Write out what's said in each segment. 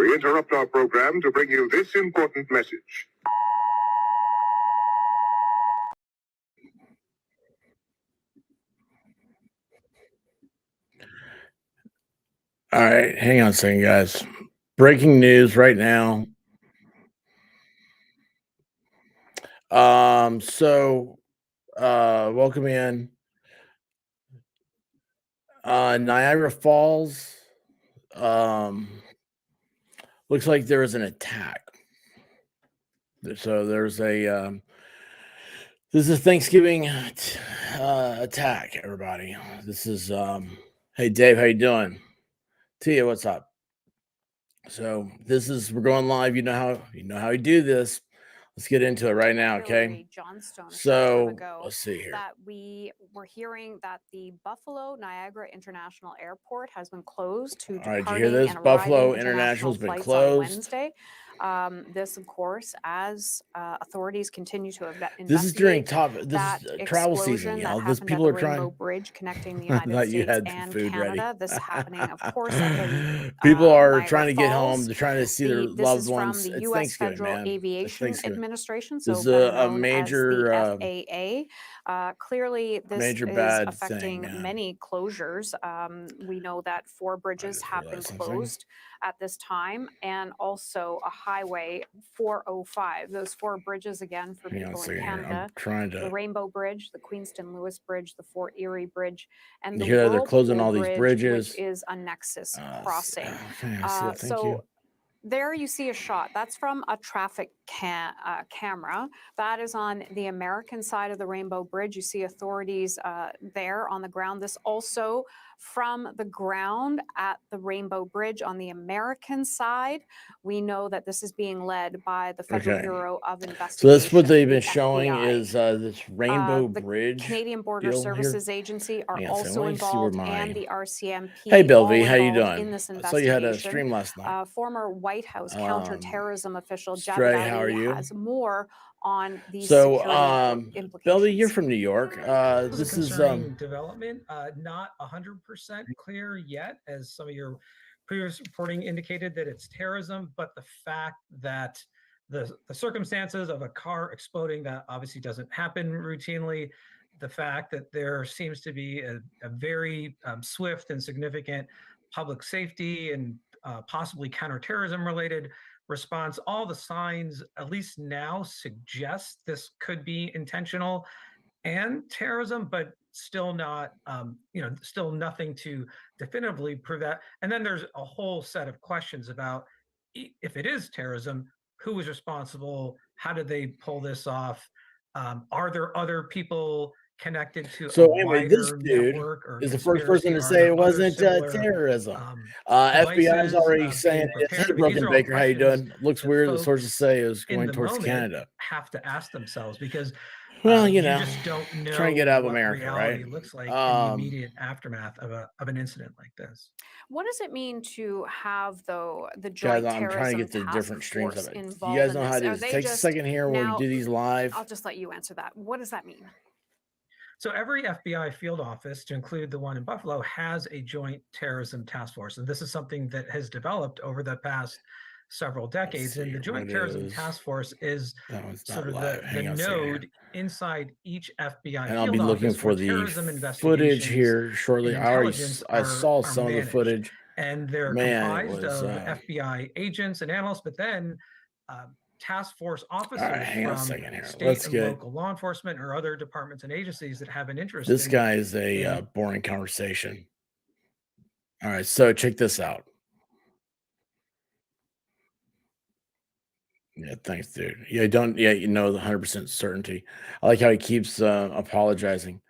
We interrupt our program to bring you this important message. All right, hang on a second, guys. Breaking news right now. Welcome in. Niagara Falls. Looks like there was an attack. So there's a this is a Thanksgiving attack, everybody. This is hey Dave, how you doing? Tia, what's up? So we're going live. You know how we do this. Let's get into it right now, okay? So let's see here. That we were hearing that the Buffalo Niagara International Airport has been closed to departing did you hear this? and Buffalo arriving International's international been flights on closed. Wednesday. This, of course, as authorities continue to investigate. This is during travel season, y'all. This people are trying. Rainbow Bridge connecting the United States and Canada. Ready. This happening, of course, at the people are Niagara trying to get Falls. home. They're trying to see their loved ones. This is from the It's U.S. Thanksgiving, Federal man. Aviation Administration, This so is better a known major as the FAA. Clearly, this major is bad affecting thing, many closures. We know that 4 bridges have been closed at this time, and also a highway 405. Those 4 bridges, again, for people in Canada. The Rainbow Bridge, the Queenston-Lewis Bridge, the Fort Erie Bridge, and the they're closing all these Bridge, bridges, which is a nexus crossing. Thank you. There you see a shot. That's from a traffic camera. That is on the American side of the Rainbow Bridge. You see authorities there on the ground. This also from the ground at the Rainbow Bridge on the American side. We know that this is being led by the Federal Bureau of Investigation. So that's what they've been showing is this Rainbow Bridge. The Canadian Border Services Agency are also involved, and the RCMP. Hey, Belvy, how you doing? In this investigation. I saw you had a stream last night. Former White House counterterrorism official Stray, how are you? has more on these security implications. Belvy, you're from New York. This is development, not 100% clear yet, as some of your previous reporting indicated that it's terrorism, but the fact that the circumstances of a car exploding, that obviously doesn't happen routinely. The fact that there seems to be a very swift and significant public safety and possibly counterterrorism related response, all the signs, at least now, suggest this could be intentional and terrorism, but still not, still nothing to definitively prove that. And then there's a whole set of questions about if it is terrorism, who was responsible? How did they pull this off? Are there other people connected to this dude is the first person to say it wasn't terrorism. FBI is already saying it. Broken Baker, how you doing? Looks weird. The sources say it was going towards Canada. Have to ask themselves because you just don't know trying to get out of what America, reality right? looks like in the immediate aftermath of an incident like this. What does it mean to have the joint I'm trying to get to different streams of it. You guys know how to do this. Take a second here when we do these live. I'll just let you answer that. What does that mean? So every FBI field office, to include the one in Buffalo, has a joint terrorism task force. And this is something that has developed over the past several decades. And the Joint Terrorism Task Force is sort of the node inside each FBI and I'll be looking for the footage here shortly. I saw some of the footage. And they're comprised of FBI agents and analysts, but then task force officers from state and local law enforcement or other departments and agencies that have an interest. This guy is a boring conversation. All right, so check this out. Yeah, thanks, dude. Yeah, the 100% certainty. I like how he keeps apologizing.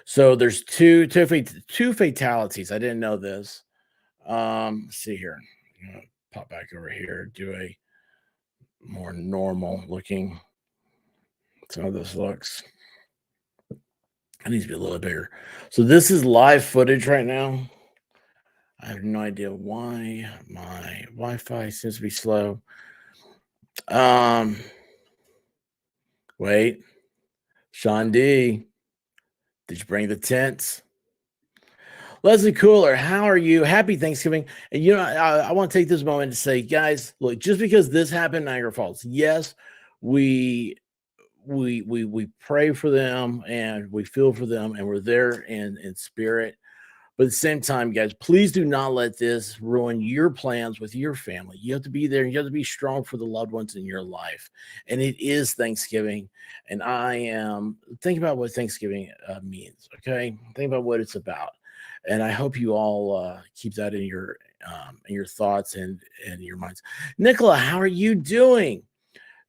So there's two fatalities. I didn't know this. Let's see here. I'm gonna pop back over here. Do a more normal looking. That's how this looks. It needs to be a little bigger. So this is live footage right now. I have no idea why my Wi-Fi seems to be slow. Wait. Sean D, did you bring the tents? Leslie Cooler, how are you? Happy Thanksgiving. And you know, I want to take this moment to say, guys, look, just because this happened in Niagara Falls, yes, we pray for them and we feel for them and we're there in spirit. But at the same time, guys, please do not let this ruin your plans with your family. You have to be there. You have to be strong for the loved ones in your life. And it is Thanksgiving. And I am think about what Thanksgiving means. Okay, think about what it's about. And I hope you all keep that in your thoughts and your minds. Nicola, how are you doing?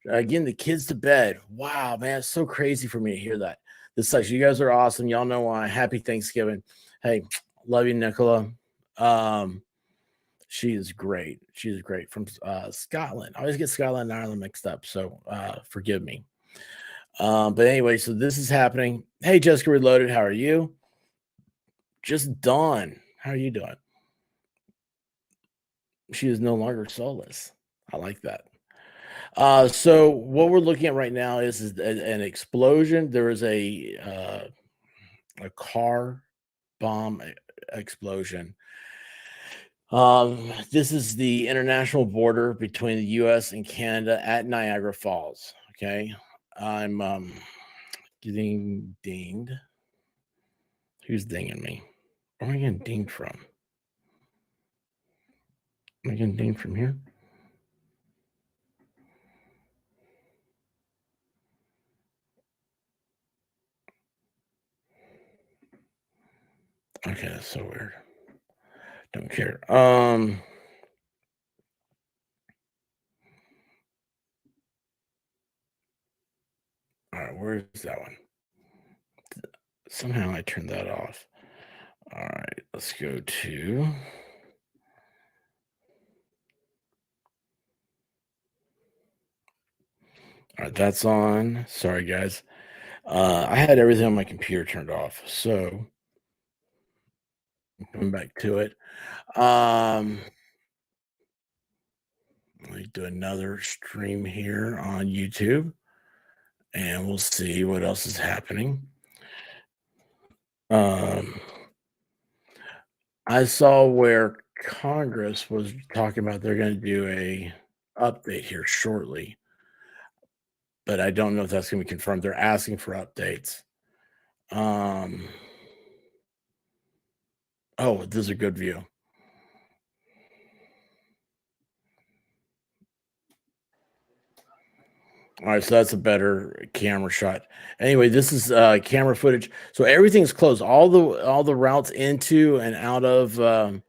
Again, the kids to bed. Wow, man, it's so crazy for me to hear that. This sucks. You guys are awesome. Y'all know why. Happy Thanksgiving. Hey, love you, Nicola. She is great. She's great from Scotland. I always get Scotland and Ireland mixed up, so forgive me. But anyway, so this is happening. Hey, Jessica Reloaded, how are you? Just Dawn, how are you doing? She is no longer soulless. I like that. So what we're looking at right now is an explosion. There is a car bomb explosion. This is the international border between the U.S. and Canada at Niagara Falls. Okay, I'm getting dinged. Who's dinging me? Where am I getting dinged from? Am I getting dinged from here? Okay, that's so weird. Don't care. All right, where's that one? Somehow I turned that off. All right, let's go to. All right, that's on. Sorry, guys. I had everything on my computer turned off, so I'm coming back to it. Let me do another stream here on YouTube, and we'll see what else is happening. I saw where Congress was talking about they're going to do a update here shortly, but I don't know if that's going to be confirmed. They're asking for updates. Oh, this is a good view. All right, so that's a better camera shot. Anyway, this is camera footage. So everything's closed. All the routes into and out of.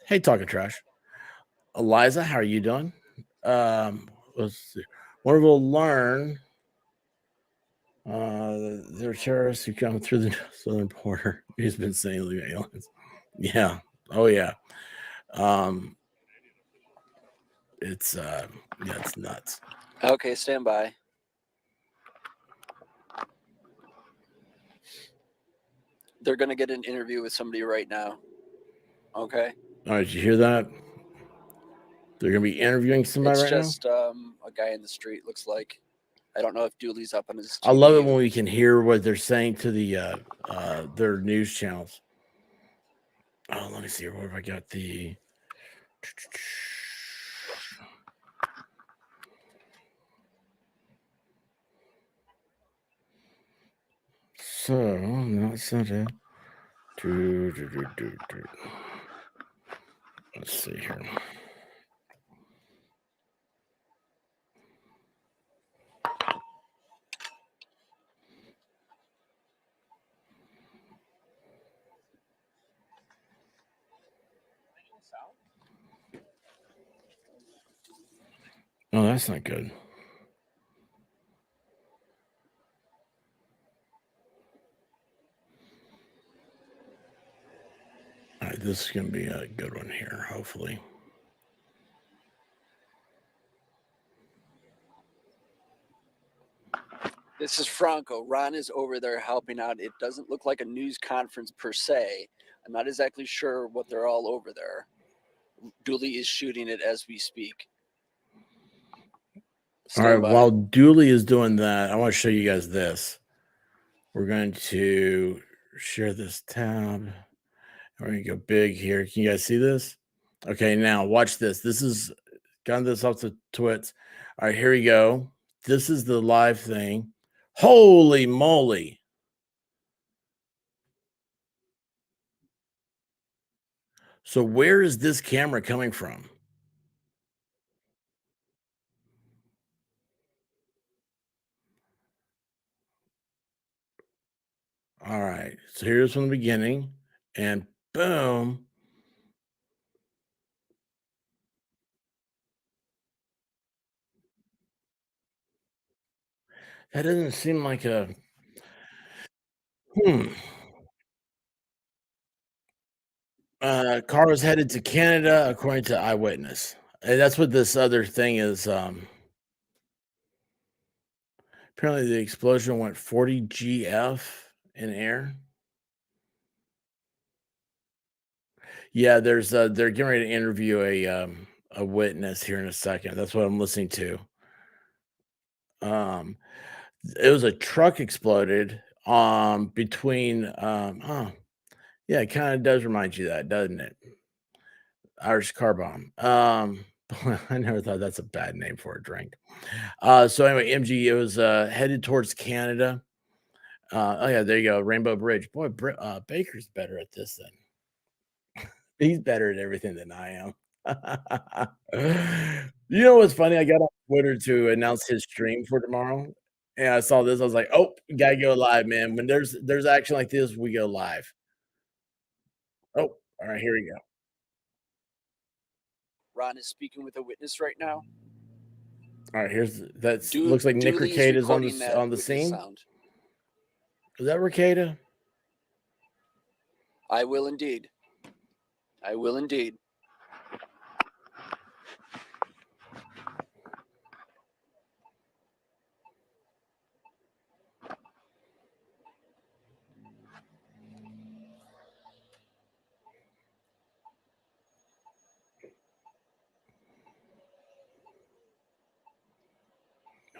Hey, talking trash, Eliza, how are you doing? Let's see. Where we'll learn. There are terrorists who come through the southern border. He's been saying illegal aliens. Yeah. Oh yeah. It's it's nuts. Okay, stand by. They're gonna get an interview with somebody right now. Okay. All right, did you hear that? They're gonna be interviewing somebody It's right just a guy in the street. Looks like. I don't know if Dooley's up on his TV. I love it when we can hear what they're saying to the their news channels. Oh, let me see. Where have I got the? So no, it's not it. Let's see here. Oh, that's not good. All right, this is going to be a good one here, hopefully. This is Franco. Ron is over there helping out. It doesn't look like a news conference per se. I'm not exactly sure what they're all over there. Dooley is shooting it as we speak. All right, while Dooley is doing that, I want to show you guys this. We're going to share this tab. We're gonna go big here. Can you guys see this? Okay, now watch this. This is got this off the twits. All right, here we go. This is the live thing. Holy moly. So where is this camera coming from? All right. So here's from the beginning, and boom. That doesn't seem like a car was headed to Canada, according to eyewitness. And that's what this other thing is. Apparently, the explosion went 40 GF in air. Yeah, there's they're getting ready to interview a witness here in a second. That's what I'm listening to. It was a truck exploded between oh yeah, it kind of does remind you of that, doesn't it? Irish car bomb. I never thought that's a bad name for a drink. So anyway, MG, it was headed towards Canada. Oh yeah, there you go, Rainbow Bridge. Boy, Baker's better at this than he's better at everything than I am. You know what's funny? I got on Twitter to announce his stream for tomorrow, and I saw this. I was like, "Oh, gotta go live, man! When there's action like this, we go live." Oh, all right, here we go. Ron is speaking with a witness right now. All right, here's that. Looks like Nick Dooley is Ricada is on recording that the witness scene. sound. Is that Ricada? I will indeed. I will indeed.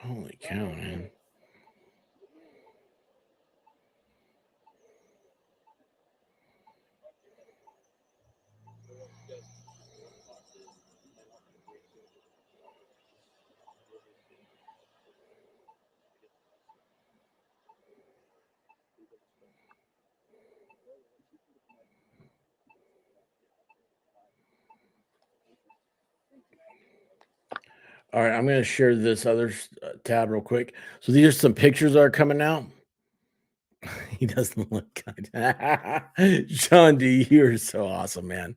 Holy cow, man! All right, I'm going to share this other tab real quick. So these are some pictures that are coming out. He doesn't look good. Sean D, you're so awesome, man.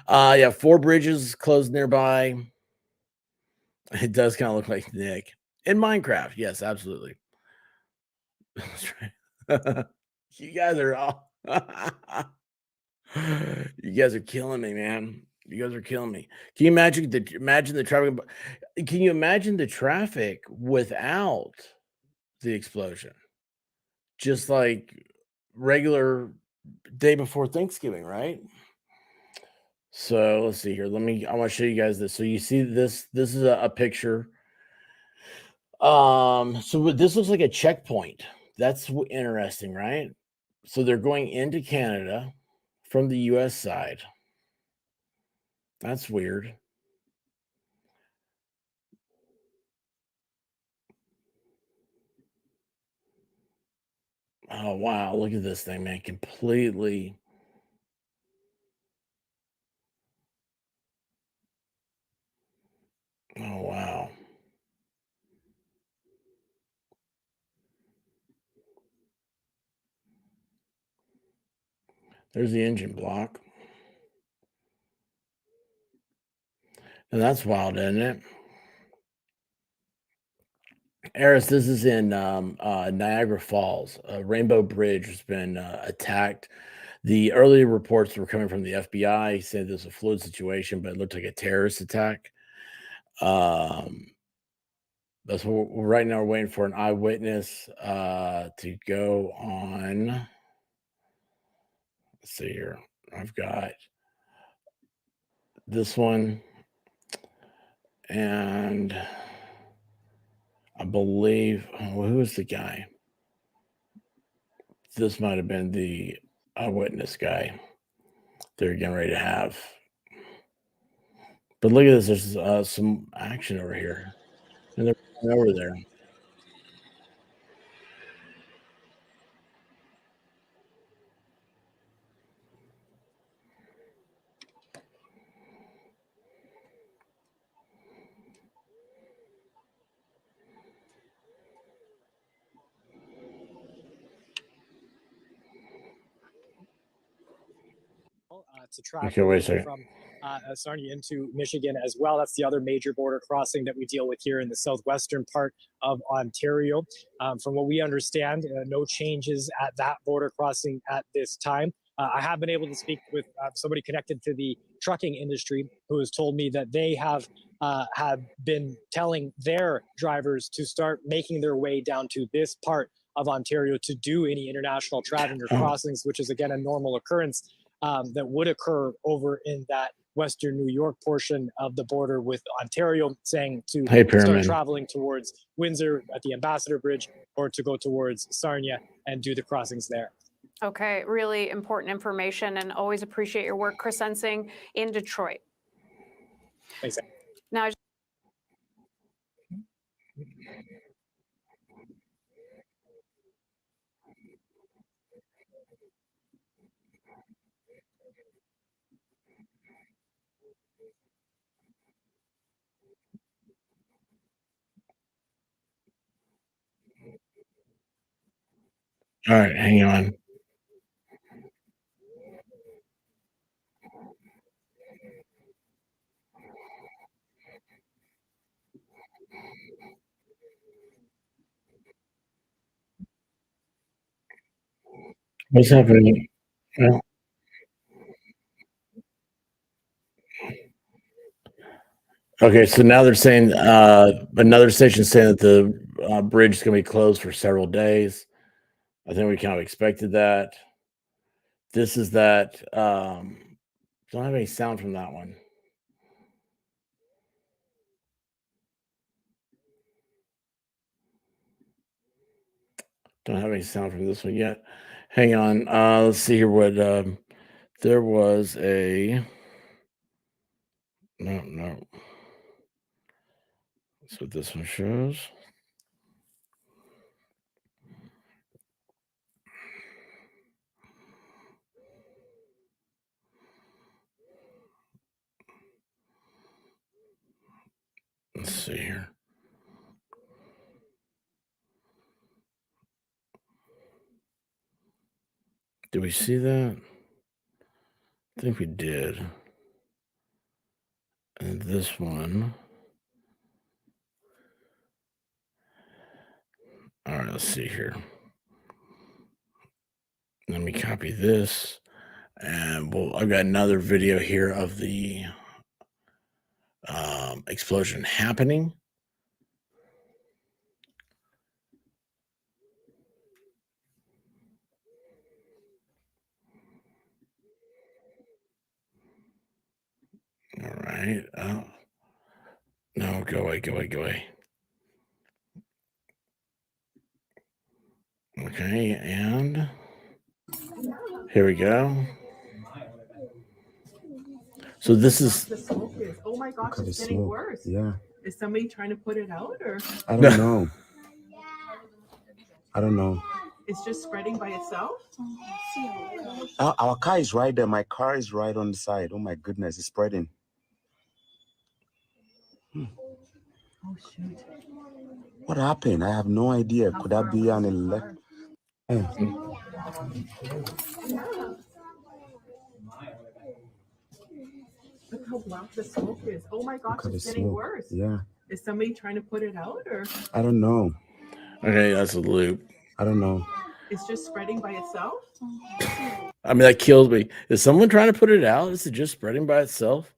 Yeah, 4 bridges closed nearby. It does kind of look like Nick in Minecraft. Yes, absolutely. That's right. You guys are all. You guys are killing me, man. You guys are killing me. Can you imagine the traffic? Can you imagine the traffic without the explosion? Just like regular day before Thanksgiving, right? So let's see here. I want to show you guys this. So you see this. This is a picture. So this looks like a checkpoint. That's interesting, right? So they're going into Canada from the US side. That's weird. Oh wow, look at this thing, man. Completely. Oh wow. There's the engine block. And that's wild, isn't it? Eris, this is in Niagara Falls. Rainbow Bridge has been attacked. The early reports were coming from the FBI, said this was a fluid situation, but it looked like a terrorist attack. That's what right now we're waiting for an eyewitness to go on. Let's see here. I've got this one, and I believe, who is the guy? this might have been the eyewitness guy they're getting ready to have. But look at this. There's some action over here. And they're over there. To track Okay, wait a second. from Sarnia into Michigan as well. That's the other major border crossing that we deal with here in the southwestern part of Ontario. From what we understand, no changes at that border crossing at this time. I have been able to speak with somebody connected to the trucking industry who has told me that they have been telling their drivers to start making their way down to this part of Ontario to do any international traveling or crossings, which is again a normal occurrence that would occur over in that Western New York portion of the border with Ontario, saying to start traveling towards Windsor at the Ambassador Bridge or to go towards Sarnia and do the crossings there. Okay, really important information, and always appreciate your work, Chris Ensing in Detroit. Thanks. Now, All right, hang on. What's happening? Yeah. Okay, so now they're saying another station saying that the bridge is going to be closed for several days. I think we kind of expected that. This is that. Don't have any sound from that one. Don't have any sound from this one yet. Hang on. Let's see here what there was a no. That's what this one shows. Let's see here. Did we see that? I think we did. And this one. All right, let's see here. Let me copy this. And I've got another video here of the explosion happening. All right. Oh. No, go away. Okay, and here we go. So this is the smoke is. Oh my gosh, it's getting worse. Yeah. Is somebody trying to put it out, or I don't know. I don't know. it's just spreading by itself? Our car is right there. My car is right on the side. Oh my goodness, it's spreading. Oh shoot. What happened? I have no idea. Could that be an elect? Look how black the smoke is. Oh my gosh, it's getting smoke. worse. Yeah. Is somebody trying to put it out, or I don't know. okay. That's a loop. I don't know. it's just spreading by itself? I mean, that kills me. Is someone trying to put it out? Is it just spreading by itself?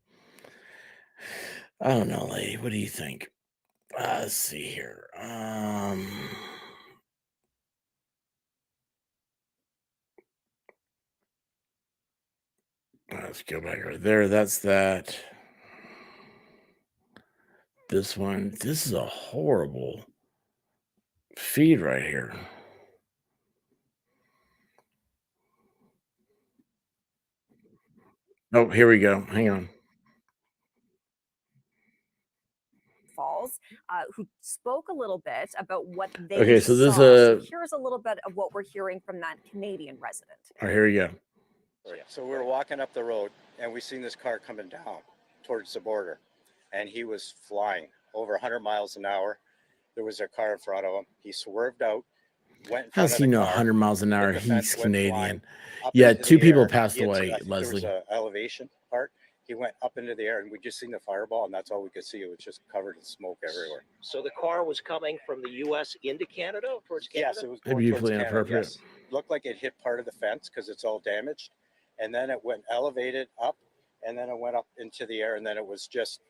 I don't know, lady. What do you think? Let's see here. Let's go back right there. That's that. This one. This is a horrible feed right here. Oh, here we go. Hang on. Falls, who spoke a little bit about what they Okay, so this saw. So here's a little bit of what we're hearing from that Canadian resident. all right, here we go. So we were walking up the road and we seen this car coming down towards the border, and he was flying over 100 miles an hour. There was a car in front of him. He swerved out, went in How front does of he the know car, 100 miles an hour? hit the fence, He's went Canadian. flying up Yeah, into two the people air. passed He had- away, I think Leslie. There was an elevation part. He went up into the air, and we just seen the fireball, and that's all we could see. It was just covered in smoke everywhere. So the car was coming from the U.S. into Canada, towards Canada? Yes, it was That'd going be towards beautifully Canada. inappropriate. Yes. Looked like it hit part of the fence because it's all damaged, and then it went elevated up, and then it went up into the air, and then it was just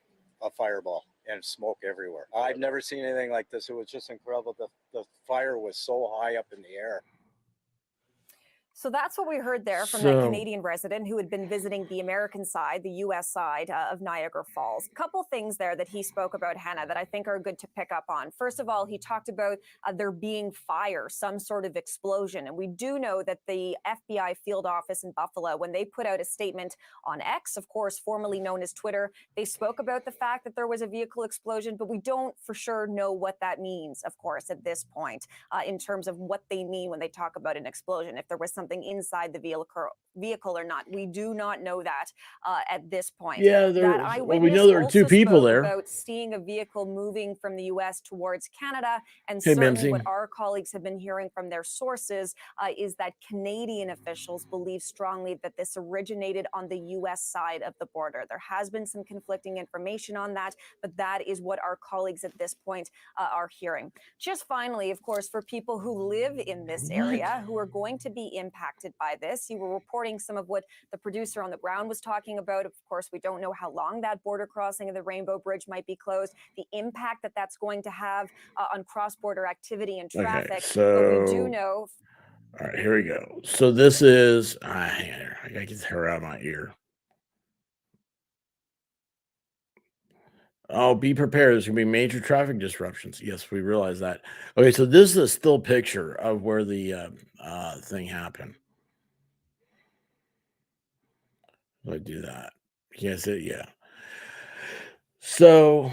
a fireball and smoke everywhere. I've never seen anything like this. It was just incredible. The fire was so high up in the air. So that's what we heard there from that Canadian resident who had been visiting the American side, the U.S. side of Niagara Falls. A couple things there that he spoke about, Hannah, that I think are good to pick up on. First of all, he talked about there being fire, some sort of explosion. And we do know that the FBI field office in Buffalo, when they put out a statement on X, of course, formerly known as Twitter, they spoke about the fact that there was a vehicle explosion, but we don't for sure know what that means, of course, at this point, in terms of what they mean when they talk about an explosion. If there was something inside the vehicle or not, we do not know that at this point. Yeah, well, we know there were two people there. About seeing a vehicle moving from the U.S. towards Canada, and Hey, certainly Mimsy. what our colleagues have been hearing from their sources is that Canadian officials believe strongly that this originated on the U.S. side of the border. There has been some conflicting information on that, but that is what our colleagues at this point are hearing. Just finally, of course, for people who live in this area who are going to be impacted by this, you were reporting some of what the producer on the ground was talking about. Of course, we don't know how long that border crossing of the Rainbow Bridge might be closed, the impact that that's going to have on cross-border activity and traffic. Okay, so but we do know. All right, here we go. So this is I gotta get the hair out of my ear. Oh, be prepared. There's gonna be major traffic disruptions. Yes, we realize that. Okay, so this is a still picture of where the thing happened. Let me do that. Yes, yeah. So,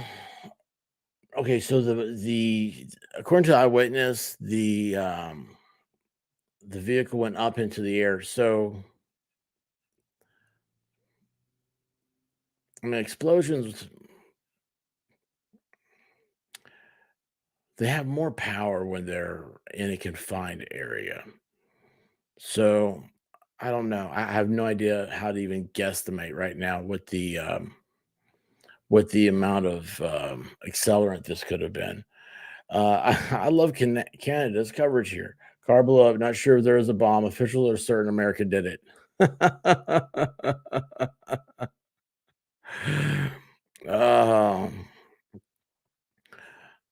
okay, so the according to the eyewitness, the vehicle went up into the air. So, I mean, explosions, they have more power when they're in a confined area. So, I don't know. I have no idea how to even guesstimate right now what the amount of accelerant this could have been. I love Canada's coverage here. Car blew up. Not sure if there was a bomb. Officials are certain America did it.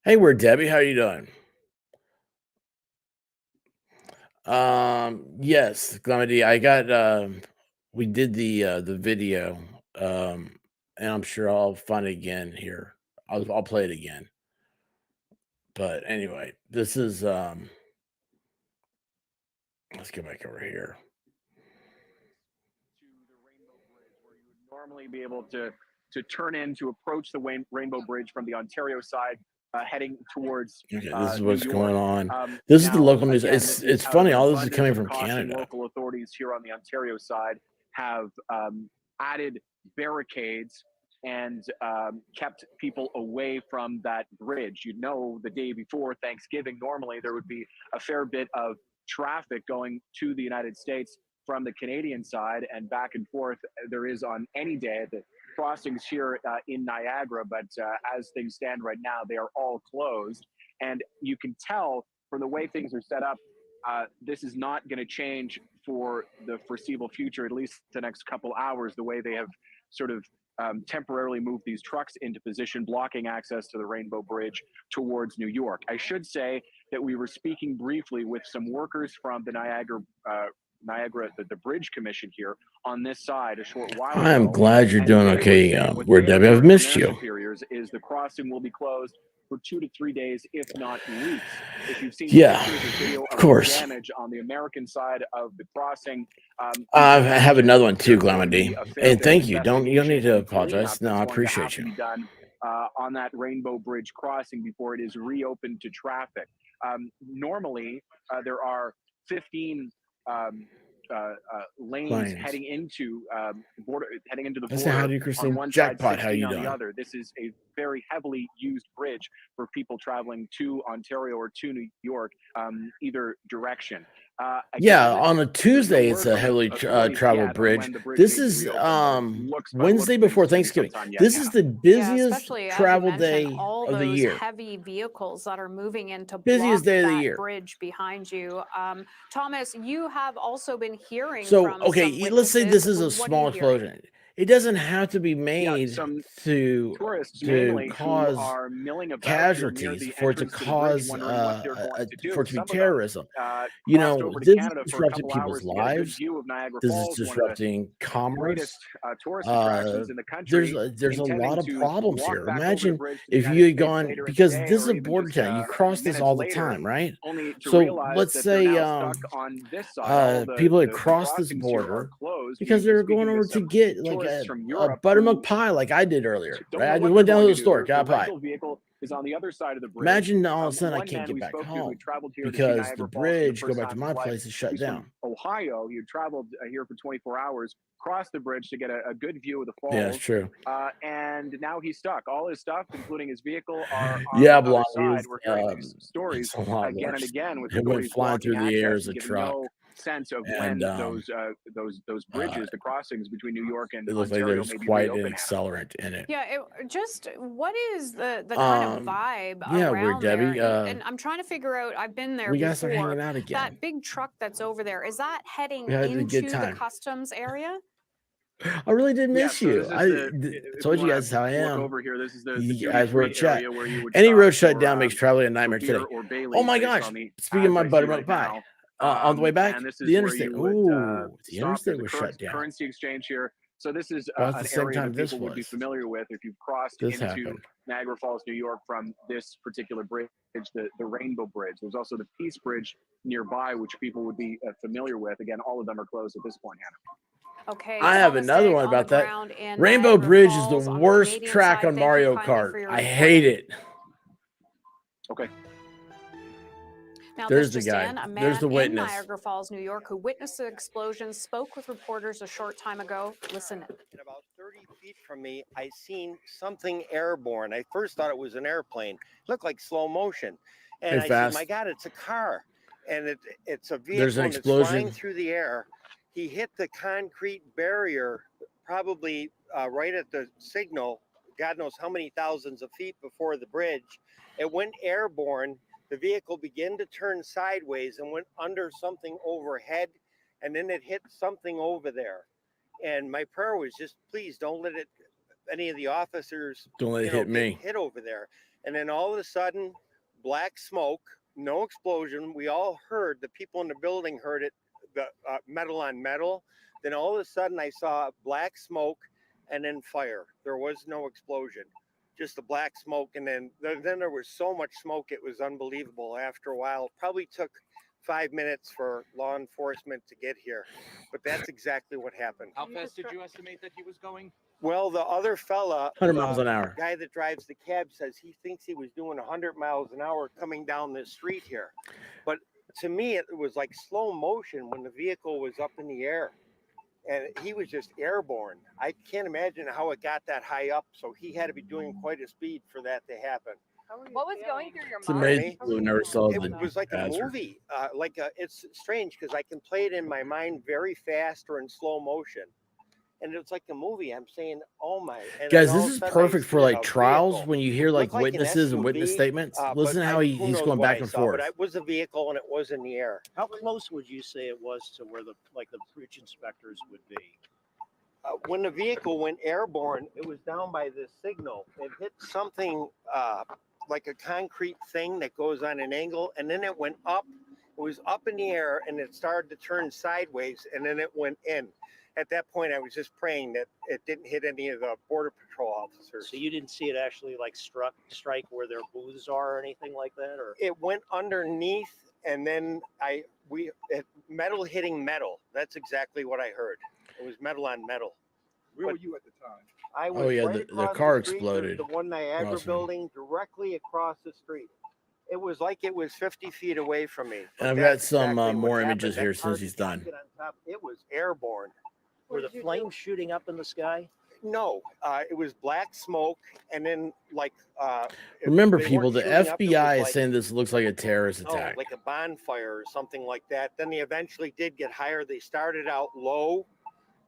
Hey, we're Debbie. How you doing? Yes, Glamady. I got we did the video. And I'm sure I'll find it again here. I'll play it again. But anyway, this is let's go back over here. To the Rainbow Bridge, where you would normally be able to turn in to approach the Rainbow Bridge from the Ontario side, heading towards. Okay, this is what's New going York. on. This is the Now, local news. again, It's funny. All this is coming from caution. Canada. Local authorities here on the Ontario side have added barricades and kept people away from that bridge. You know, the day before Thanksgiving, normally there would be a fair bit of traffic going to the United States from the Canadian side and back and forth. There is on any day. The crossings here in Niagara, but as things stand right now, they are all closed. And you can tell from the way things are set up, this is not going to change for the foreseeable future, at least the next couple hours, the way they have sort of temporarily moved these trucks into position, blocking access to the Rainbow Bridge towards New York. I should say that we were speaking briefly with some workers from the Niagara, the Bridge Commission here on this side a short while ago. I'm glad you're doing okay. What Where they Debbie, have I've heard missed from their you. superiors is the crossing will be closed for 2 to 3 days, if not weeks. If you've seen Yeah, pictures or video of of course. the damage on the American side of the crossing, I have another one too, there's going to Glamady. be a fair And bit of thank you. You don't need investigation to and cleanup apologize. No, that's I going to have appreciate to you. be done on that Rainbow Bridge crossing before it is reopened to traffic. Normally, there are 15 lanes Lanes. heading into the border, I said, how do you, on Christine? one side, Jackpot, how 16 you on doing? the other. This is a very heavily used bridge for people traveling to Ontario or to New York, either direction. Yeah, Again, on a there's no Tuesday, it's word a from heavily authorities traveled yet on bridge. when the bridge This needs is to reopen, but by the looks Wednesday of things, before it's gonna be Thanksgiving. sometime yet, This Hannah. is the Yeah, busiest especially as you travel mentioned, day all of the those year. heavy vehicles that are moving in to Busiest block day of the that year. bridge behind you. Thomas, you have also been hearing So, from okay, some let's say this witnesses. is a What are small you hearing? explosion. It doesn't have to be Yeah, made some to tourists mainly who cause are milling about here near casualties, the for it to entrance to the bridge, cause wondering what they're going to do. for it to be Some of them terrorism. You crossed know, over to this is Canada for a disrupting couple people's hours to get a good lives. view of Niagara This is Falls, one of the disrupting greatest commerce. tourist attractions in the There's country, a lot intending of to problems walk here. back over the Imagine bridge to the if you United had States gone, later in the because day, this is or a even border just town. You cross this minutes all the later, time, right? only to So realize let's that they're say now stuck on this side. All people had the crossed this crossings here are border closed. because We've they been were going speaking over with to some get like tourists a from Europe buttermilk who pie, like I did earlier, don't right? know I what just they're went down going to to the do. store, The got a pie. rental vehicle is on the other side of the bridge. Imagine all of a sudden I One can't man get we back spoke to who home traveled here to see because the Niagara Falls for the bridge, go first back time to in my his life. place, is shut He's down. from Ohio. He traveled here for 24 hours, crossed the bridge to get a good view of the falls. Yeah, it's true. And now he's stuck. All his stuff, including his vehicle, are on Yeah, the other Blondie side. is We're hearing these stories it's a lot again and worse. again with It went authorities flying blocking through the air access as a and giving truck, no sense of and when those bridges, the crossings between New York and it looks like Ontario, there's may be quite an reopened. accelerant in it. Yeah, just what is the kind of vibe Yeah, Weird around there? Debbie. And I'm trying to figure out. I've been there We gotta start before. hanging out again. That big truck that's over there, is that heading We had a good into the time. customs area? I really did Yeah, miss so you. this is if Told you you want guys how I to look am. over here, this is the You guys were duty-free at chat. area where you would Any stop road shut for, down makes traveling a for nightmare beer today. or Oh Baileys my based gosh! on the Speaking of ads my I see buttermilk right pie, now. on the way back, And this is the where interstate. you would Ooh, the stop. There's interstate a was shut down. currency exchange here. So this is About the an same area time that this people would be was. familiar with if you've crossed This into happened. Niagara Falls, New York from this particular bridge, the Rainbow Bridge. There's also the Peace Bridge nearby, which people would be familiar with. Again, all of them are closed at this point, Hannah. Okay, I have Thomas another Degg one on the about that. ground in Rainbow Niagara Bridge is Falls the on the worst Canadian track side. on Thank you Mario kindly Kart. for your I reporting. hate it. Okay. Now, There's this the just guy. in, a There's man the in witness. Niagara Falls, New York, who witnessed the explosion, spoke with reporters a short time ago. Listen. And about 30 feet from me, I seen something airborne. I first thought it was an airplane. It looked like slow motion. And Hey, I fast. said, my God, it's a car. And it's a vehicle There's an and it's flying explosion. through the air. He hit the concrete barrier probably right at the signal, God knows how many thousands of feet before the bridge. It went airborne. The vehicle began to turn sideways and went under something overhead, and then it hit something over there. And my prayer was just, please don't let it, any of the officers, Don't let it hit get me. hit over there. And then all of a sudden, black smoke, no explosion. We all heard, the people in the building heard it, the metal on metal. Then all of a sudden I saw black smoke and then fire. There was no explosion. Just the black smoke, and then there was so much smoke, it was unbelievable. After a while, it probably took 5 minutes for law enforcement to get here, but that's exactly what happened. How fast did you estimate that he was going? Well, the other fella, 100 miles an hour. the guy that drives the cab, says he thinks he was doing 100 miles an hour coming down this street here. But to me, it was like slow motion when the vehicle was up in the air. And he was just airborne. I can't imagine how it got that high up. So he had to be doing quite a speed for that to happen. What was going through your It's mind? amazing we never saw It the was like a hazard. movie. It's strange because I can play it in my mind very fast or in slow motion. And it's like a movie. I'm saying, oh my. And Guys, then all this of a is sudden I perfect for see like a trials vehicle. when you hear like Looked like an witnesses and witness SUV, statements. but Listen how who he's knows going what back I and saw, forth. But it was a vehicle and it was in the air. How close would you say it was to where the bridge inspectors would be? When the vehicle went airborne, it was down by this signal. It hit something like a concrete thing that goes on an angle, and then it went up. It was up in the air, and it started to turn sideways, and then it went in. at that point, I was just praying that it didn't hit any of the Border Patrol officers. So you didn't see it actually like strike where their booths are or anything like that, or It went underneath, and then metal hitting metal. That's exactly what I heard. It was metal on metal. Where were you at the time? I was Oh yeah, right the across car street. exploded. There's the one Niagra Awesome. building directly across the street. It was like it was 50 feet away from me. And I've got some more images here since he's done. It was airborne. were the flames shooting up in the sky? No, it was black smoke, and then like. Remember, they weren't people, the shooting up, it was FBI is like- saying this looks like a terrorist Oh, attack. like a bonfire or something like that. Then they eventually did get higher. They started out low,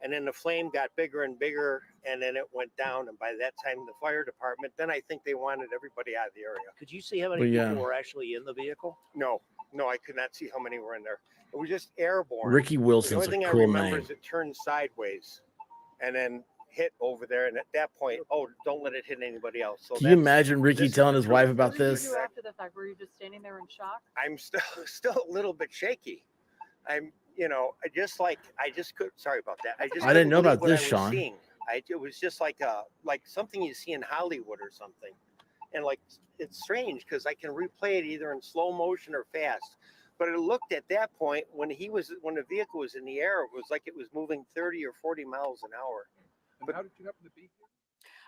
and then the flame got bigger and bigger, and then it went down. And by that time, the fire department, then I think they wanted everybody out of the area. Could you see how many Well, yeah. people were actually in the vehicle? No, I could not see how many were in there. It was just airborne. Ricky The Wilson's only a thing I cool remember name. is it turned sideways, and then hit over there. And at that point, don't let it hit anybody else. So Can you imagine Ricky this is telling the his truth. wife about this? After the fact, were you just standing there in shock? I'm still a little bit shaky. I'm, I just could. Sorry about that. I didn't know couldn't about believe this, what I was Sean. seeing. It was just like something you see in Hollywood or something, and like it's strange because I can replay it either in slow motion or fast. But it looked at that point when the vehicle was in the air, it was like it was moving 30 or 40 miles an hour. And how did you happen to be here?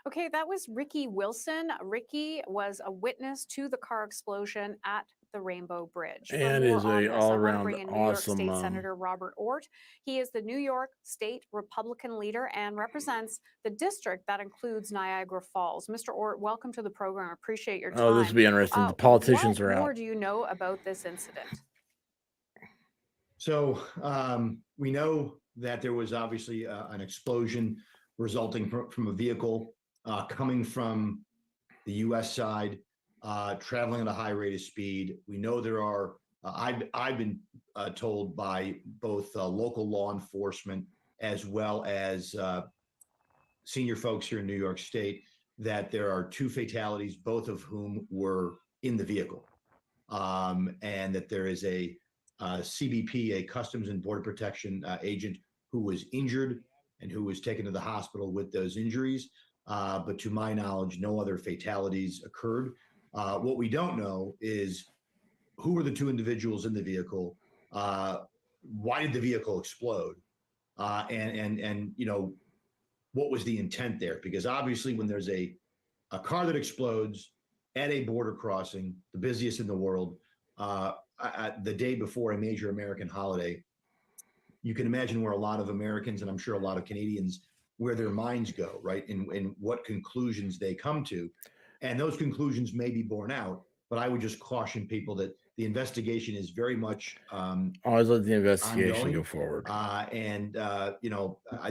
Okay, that was Ricky Wilson. Ricky was a witness to the car explosion at the Rainbow Bridge. For And more is on a this, I wanna all-around bring in New awesome, York State Senator Robert Ort. He is the New York State Republican leader and represents the district that includes Niagara Falls. Mr. Ort, welcome to the program. Appreciate your time. Oh, this will be interesting. The politicians what are more out. do you know about this incident? So we know that there was obviously an explosion resulting from a vehicle coming from the U.S. side, traveling at a high rate of speed. We know there are. I've been told by both local law enforcement as well as senior folks here in New York State that there are 2 fatalities, both of whom were in the vehicle, and that there is a CBP, a Customs and Border Protection agent who was injured and who was taken to the hospital with those injuries. But to my knowledge, no other fatalities occurred. What we don't know is who were the 2 individuals in the vehicle, why did the vehicle explode, and what was the intent there? Because obviously when there's a car that explodes at a border crossing, the busiest in the world, the day before a major American holiday, you can imagine where a lot of Americans, and I'm sure a lot of Canadians, where their minds go, right? And what conclusions they come to. And those conclusions may be borne out, but I would just caution people that the investigation is very much Always let the investigation ongoing. go forward. I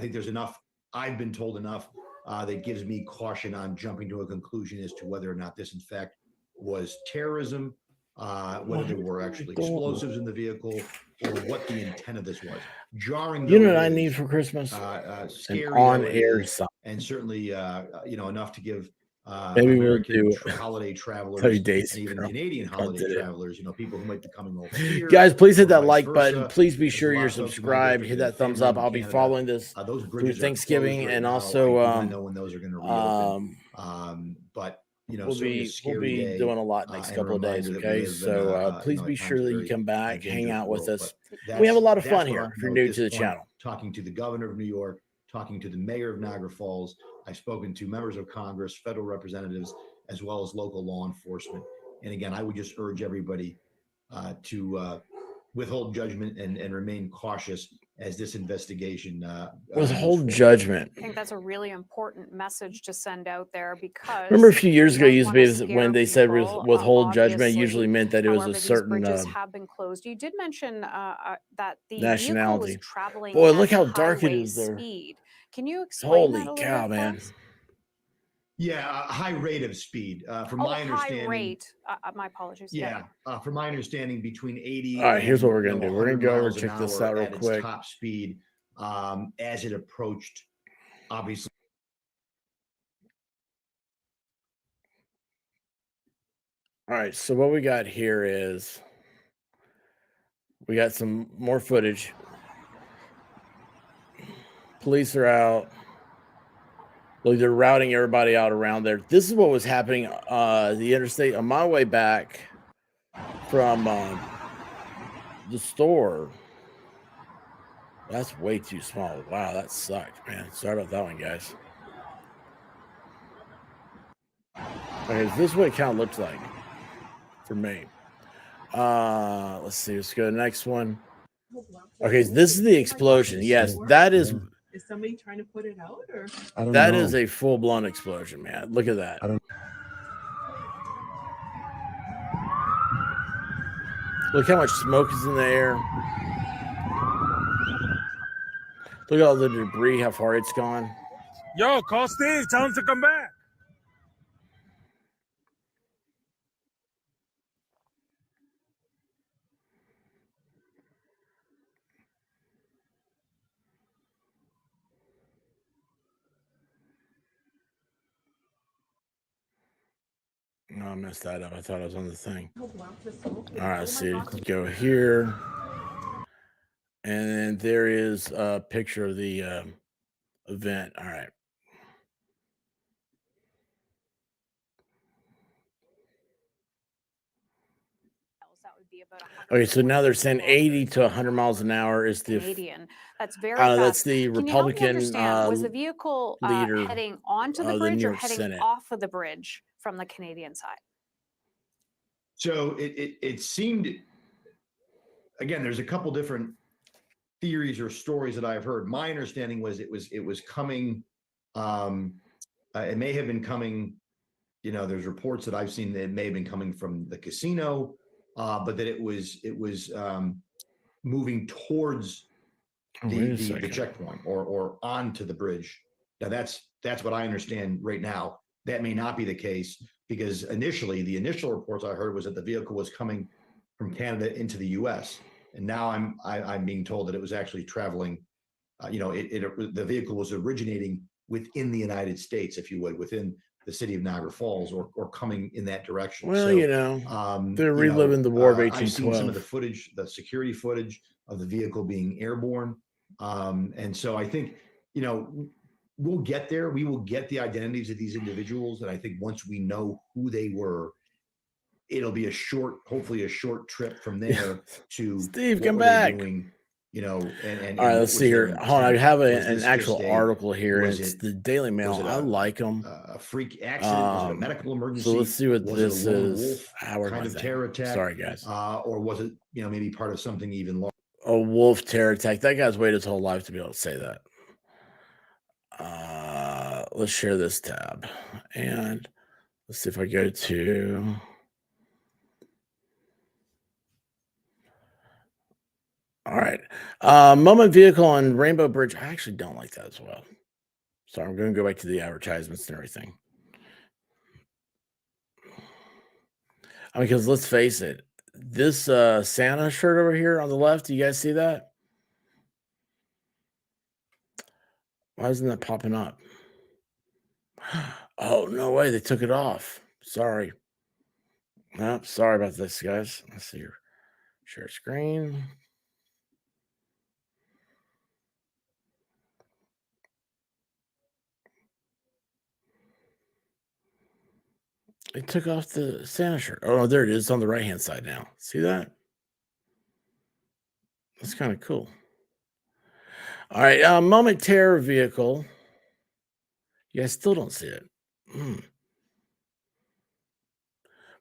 think there's enough, I've been told enough that gives me caution on jumping to a conclusion as to whether or not this in fact was terrorism, whether there were actually explosives in the vehicle, or what the intent of this was. Jarring. You know though what I it need is, for Christmas? scary An though it on-air is, sign. and certainly Maybe enough to give we'll American do holiday travelers Tell you days and even ago. Canadian I holiday did it. travelers, people who might be coming over here. Guys, please hit or that vice like button. versa. Please be There's a sure lot you're of folks in my subscribed. district Hit that that have thumbs family up. in I'll be Canada. following this Those through bridges are Thanksgiving closed right and now. also I want to know when those are going to reopen. But we'll certainly a be scary day, doing a lot next and a couple of days. reminder that we Okay, live in so a, please at be times sure that you very, come back, hang dangerous out with world. us. But We have a lot of that's fun what here I'll if you're know new at to the this point, channel. talking to the governor of New York, talking to the mayor of Niagara Falls. I've spoken to members of Congress, federal representatives, as well as local law enforcement. And again, I would just urge everybody to withhold judgment and remain cautious as this investigation Withhold moves judgment. I think that's a really important message to send out there because Remember a few years we ago, don't used to wanna be when scare they said people, withhold judgment, obviously. usually meant that it was However, a these certain bridges have been closed. You did mention that the vehicle was nationality. traveling Boy, at look how high dark it rate is there. speed. Can you explain Holy that a little cow, bit for man. us? Yeah, a high rate of speed. From my high understanding, rate. My apologies. yeah, from my understanding, between 80 All right, here's what and we're gonna do. We're gonna 100 go over miles and an check this hour out real at its quick. top speed, as it approached, obviously. All right, so what we got here is we got some more footage. Police are out. Look, they're routing everybody out around there. This is what was happening the interstate on my way back from the store. That's way too small. Wow, that sucked, man. Sorry about that one, guys. Okay, this is what it kind of looks like for me. Let's see. Let's go to the next one. Okay, this is the explosion. Yes, that is. Is somebody trying to put it out, or That is a full-blown explosion, man. Look at that. Look how much smoke is in the air. Look at all the debris, how far it's gone. Yo, call Steve. Tell him to come back. No, I messed that up. I thought I was on the thing. how black the smoke is? All right, Oh let's my see. gosh. Go here. And then there is a picture of the event. All right. That would be about Okay, so now they're saying 80 to 100 miles an hour is the Canadian. That's very that's fast. the Can you help me Republican understand? Was the vehicle leader heading onto the of the bridge New or York heading Senate. off of the bridge from the Canadian side? So it seemed, again, there's a couple different theories or stories that I've heard. My understanding was it was coming. It may have been coming. There's reports that I've seen that it may have been coming from the casino, but that it was moving towards the checkpoint or onto the bridge. Now that's what I understand right now. That may not be the case because the initial reports I heard was that the vehicle was coming from Canada into the U.S. And now I'm being told that it was actually traveling. The vehicle was originating within the United States, if you would, within the city of Niagara Falls, or coming in that direction. Well, So, they're reliving the War of 1812. I've seen some of the footage, the security footage of the vehicle being airborne. And so I think, we'll get there. We will get the identities of these individuals. And I think once we know who they were, it'll be hopefully a short trip from there to Steve, come back. Doing, and all right, let's see here. Hold on, I have an actual article here. Was It's it- the Daily Mail. was it I like them. a freak accident? Was it a medical emergency? So let's see what Was it a this lone is. wolf Where's kind my of thing? terror attack? Sorry, guys. Or was it, maybe part of something even larger? A wolf terror attack. That guy's waited his whole life to be able to say that. Let's share this tab. And let's see if I go to... All right. Moment vehicle on Rainbow Bridge. I actually don't like that as well. So I'm going to go back to the advertisements and everything. Because let's face it, this Santa shirt over here on the left, do you guys see that? Why isn't that popping up? Oh, no way. They took it off. Sorry. No, sorry about this, guys. Let's see here. Share screen. It took off the Santa shirt. Oh, there it is on the right-hand side now. See that? That's kind of cool. All right, moment terror vehicle. Yeah, I still don't see it. Well,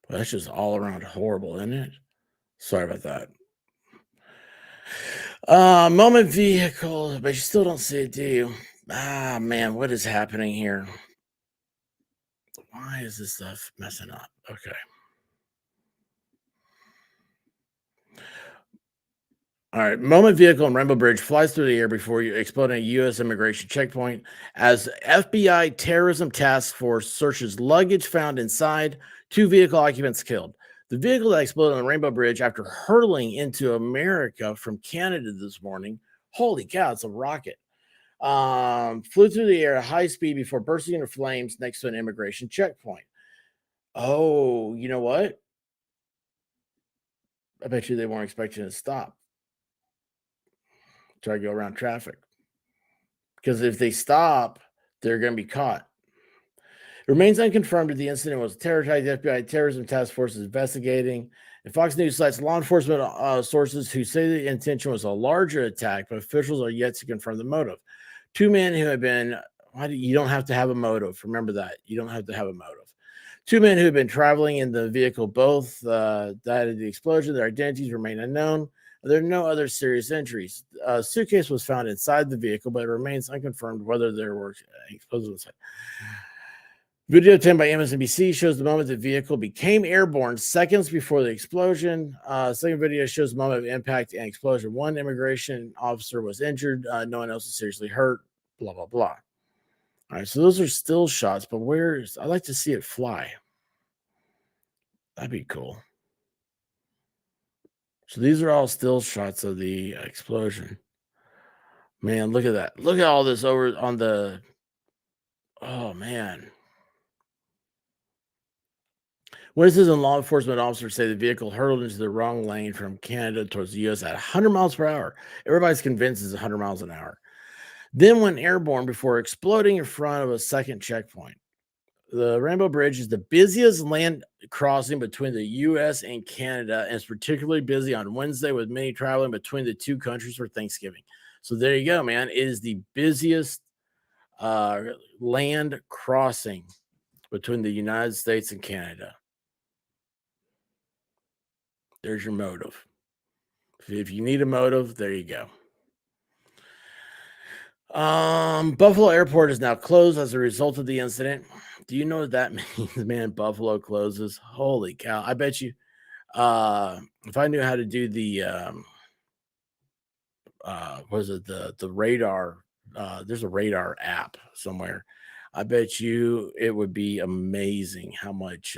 that's just all around horrible, isn't it? Sorry about that. Moment vehicle, but you still don't see it, do you? Ah, man, what is happening here? Why is this stuff messing up? Okay. All right. Moment vehicle on Rainbow Bridge flies through the air before you exploding a U.S. immigration checkpoint as FBI terrorism task force searches luggage found inside. 2 vehicle occupants killed. The vehicle that exploded on Rainbow Bridge after hurtling into America from Canada this morning. Holy cow, it's a rocket. Flew through the air at high speed before bursting into flames next to an immigration checkpoint. Oh, you know what? I bet you they weren't expecting it to stop. Try to go around traffic. because if they stop, they're going to be caught. It remains unconfirmed if the incident was a terror attack. The FBI Terrorism Task Force is investigating. And Fox News cites law enforcement sources who say the intention was a larger attack, but officials are yet to confirm the motive. Two men who have been, you don't have to have a motive. Remember that. You don't have to have a motive. Two men who have been traveling in the vehicle both died of the explosion. Their identities remain unknown. There are no other serious injuries. A suitcase was found inside the vehicle, but it remains unconfirmed whether there were explosives inside. Video obtained by MSNBC shows the moment the vehicle became airborne seconds before the explosion. Second video shows the moment of impact and explosion. One immigration officer was injured. No one else was seriously hurt. Blah, blah, blah. All right, so those are still shots, but I'd like to see it fly. That'd be cool. So these are all still shots of the explosion. Man, look at that. Look at all this over on the... Oh, man. Witnesses and law enforcement officers say the vehicle hurtled into the wrong lane from Canada towards the U.S. at 100 miles per hour. Everybody's convinced it's 100 miles an hour. Then went airborne before exploding in front of a second checkpoint. The Rainbow Bridge is the busiest land crossing between the U.S. and Canada, and it's particularly busy on Wednesday with many traveling between the two countries for Thanksgiving. So there you go, man. It is the busiest land crossing between the United States and Canada. There's your motive. If you need a motive, there you go. Buffalo Airport is now closed as a result of the incident. Do you know what that means, man? Buffalo closes. Holy cow. I bet you if I knew how to do the the radar, there's a radar app somewhere. I bet you it would be amazing how much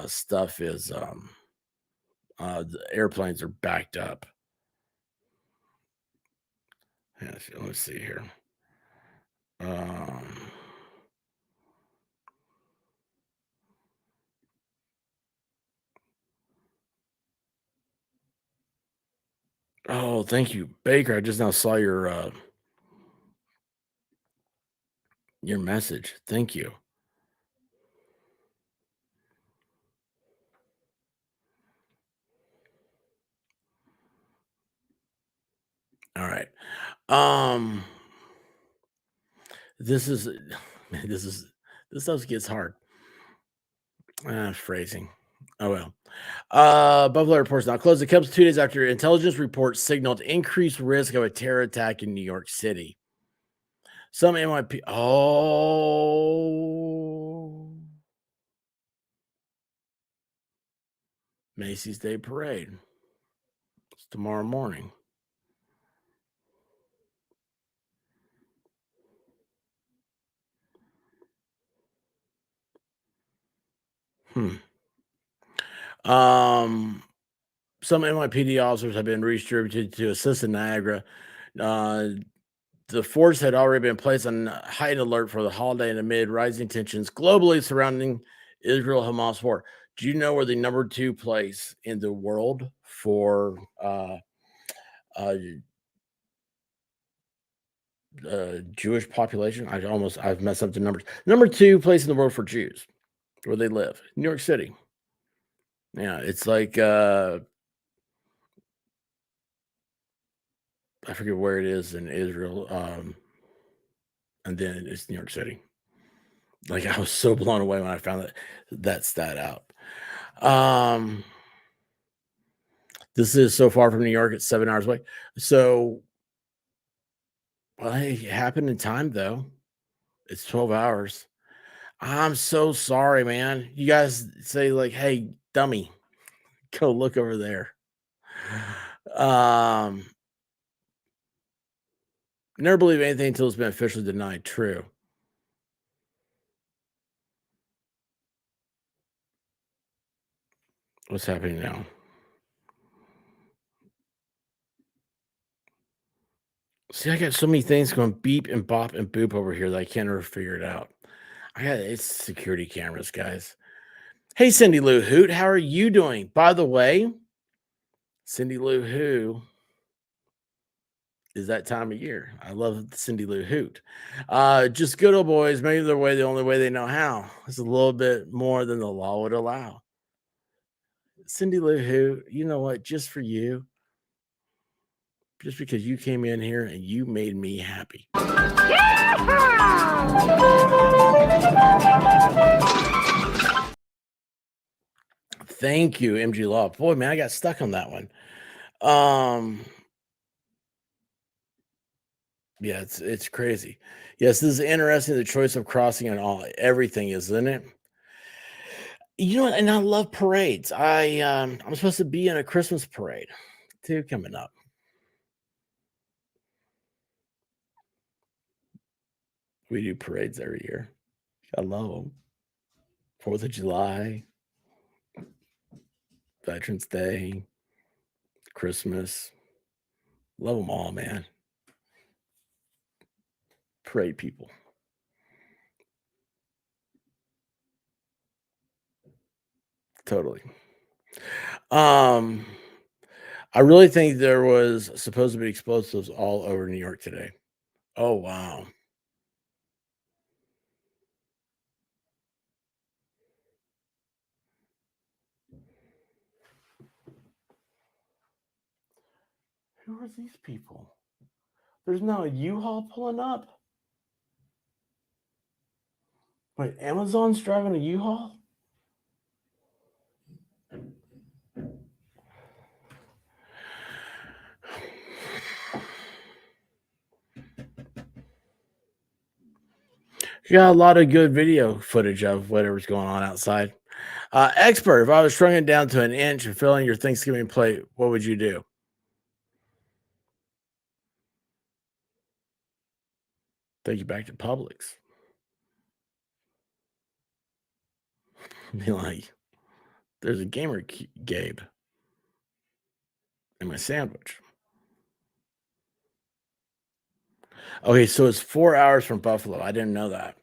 stuff is the airplanes are backed up. Let's see here. Oh, thank you, Baker. I just now saw your message. Thank you. All right. This stuff gets hard. Phrasing. Oh well. Buffalo Airport's now closed. It comes 2 days after intelligence reports signaled increased risk of a terror attack in New York City. Some NYP. Oh, Macy's Day Parade. It's tomorrow morning. Some NYPD officers have been redistributed to assist in Niagara. The force had already been placed on heightened alert for the holiday and amid rising tensions globally surrounding Israel-Hamas war. Do you know where the number 2 place in the world for Jewish population? I've messed up the numbers. Number 2 place in the world for Jews, where they live, New York City. Yeah, it's like I forget where it is in Israel, and then it's New York City. Like, I was so blown away when I found that stat out. This is so far from New York. It's 7 hours away. So, well, hey, it happened in time, though. It's 12 hours. I'm so sorry, man. You guys say, like, hey, dummy, go look over there. Never believe anything until it's been officially denied. True. What's happening now? See, I got so many things going beep and bop and boop over here that I can't ever figure it out. It's security cameras, guys. Hey, Cindy Lou Hoot, how are you doing? By the way, Cindy Lou Who is that time of year. I love the Cindy Lou Hoot. Just good old boys, maybe the only way they know how. It's a little bit more than the law would allow. Cindy Lou Hoot, you know what? Just for you, just because you came in here and you made me happy. Thank you, MG Law. Boy, man, I got stuck on that one. Yeah, it's crazy. Yes, this is interesting. The choice of crossing and all everything is, isn't it? You know what? And I love parades. I'm supposed to be in a Christmas parade too coming up. We do parades every year. I love them. 4th of July, Veterans Day, Christmas. Love them all, man. Parade people. Totally. I really think there was supposed to be explosives all over New York today. Oh, wow. Who are these people? There's now a U-Haul pulling up. Wait, Amazon's driving a U-Haul? You got a lot of good video footage of whatever's going on outside. Expert, if I was shrinking down to an inch and filling your Thanksgiving plate, what would you do? Take you back to Publix. Be like, there's a gamer Gabe in my sandwich. Okay, so it's 4 hours from Buffalo. I didn't know that.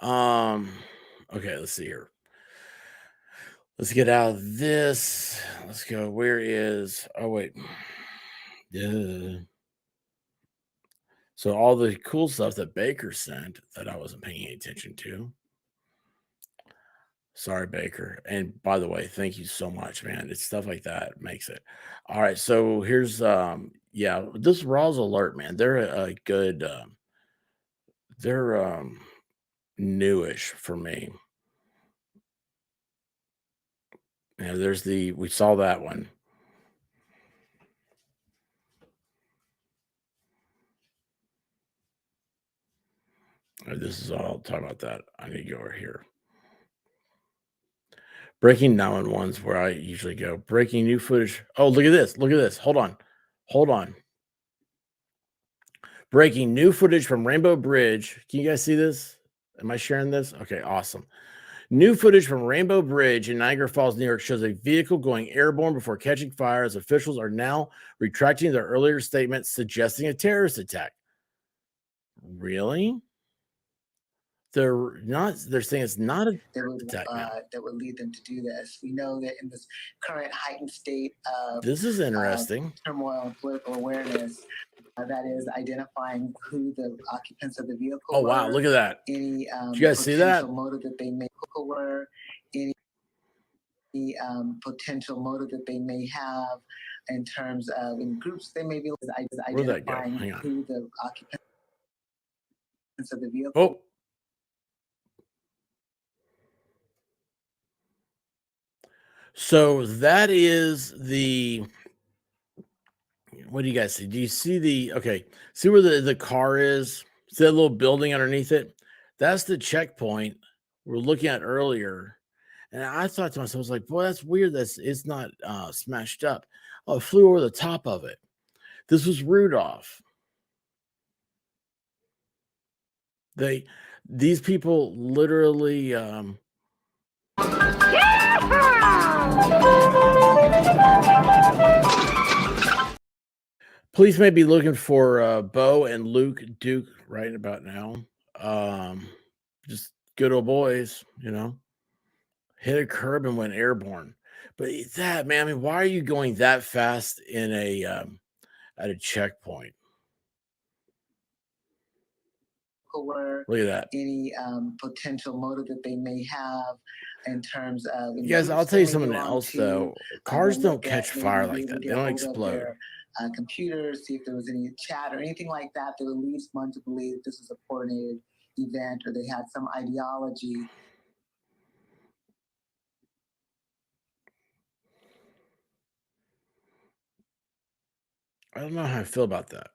Okay, let's see here. Let's get out of this. Let's go. Where is? Oh wait. So all the cool stuff that Baker sent that I wasn't paying any attention to. Sorry, Baker. And by the way, thank you so much, man. It's stuff like that makes it. All right. So here's yeah, this Raw's Alert, man. They're a good they're newish for me. Yeah, there's we saw that one. This is all I'll talk about that. I need to go over here. Breaking 911's where I usually go. Breaking new footage. Oh, look at this. Look at this. Hold on. Hold on. Breaking new footage from Rainbow Bridge. Can you guys see this? Am I sharing this? Okay, awesome. New footage from Rainbow Bridge in Niagara Falls, New York shows a vehicle going airborne before catching fire as officials are now retracting their earlier statement suggesting a terrorist attack. Really? They're saying it's not a attack now. That would lead them to do this. We know that in this current heightened state of This is interesting. Turmoil and political awareness, that is identifying who the occupants of the vehicle Oh, wow. were, Look at that. any Did you guys see that? potential motive that they may were, any potential motive that they may have in terms of in groups they may be identifying who the occupants of the vehicle. Oh. So that is the, what do you guys see? Do you see see where the car is? See that little building underneath it? That's the checkpoint we were looking at earlier. And I thought to myself, I was like, boy, that's weird. It's not smashed up. Oh, it flew over the top of it. This was Rudolph. These people literally police may be looking for Bo and Luke Duke right about now. Just good old boys, you know. Hit a curb and went airborne. But that, man, I mean, why are you going that fast in at a checkpoint? were, Look at that. any potential motive that they may have in terms of. You guys, I'll tell you something else though. Cars then don't catch fire like that. They don't explode. Computers, see if there was any chat or anything like that that would lead one to believe that this was a coordinated event or they had some ideology. I don't know how I feel about that.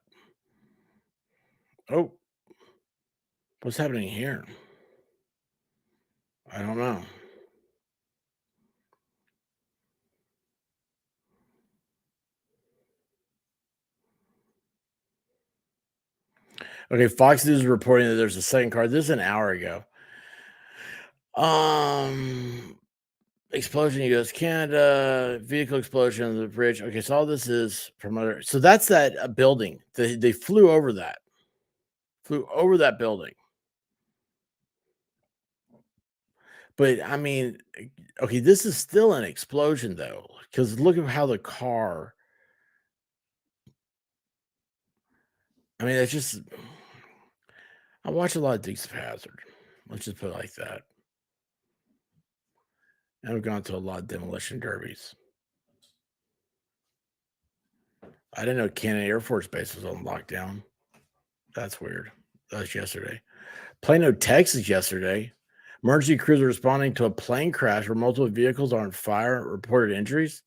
Oh, what's happening here? I don't know. Okay, Fox News is reporting that there's a second car. This is an hour ago. Explosion in U.S. Canada, vehicle explosion on the bridge. Okay, so all this is from other. So that's that building. They flew over that. Flew over that building. But I mean, okay, this is still an explosion though, because look at how the car. I mean, it's just. I watch a lot of Dukes of Hazzard. Let's just put it like that. And I've gone to a lot of demolition derbies. I didn't know Cannon Air Force Base was on lockdown. That's weird. That was yesterday. Plano, Texas, yesterday. Emergency crews are responding to a plane crash where multiple vehicles are on fire. Reported injuries.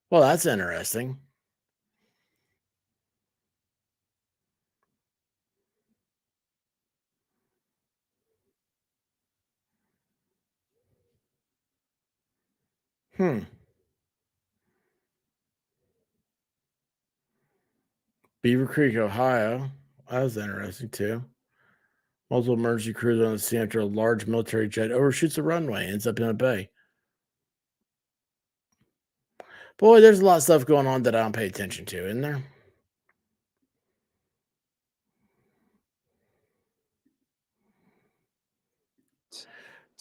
Well, that's interesting. Beaver Creek, Ohio. That was interesting too. Multiple emergency crews on the scene after a large military jet overshoots a runway and ends up in a bay. Boy, there's a lot of stuff going on that I don't pay attention to, isn't there?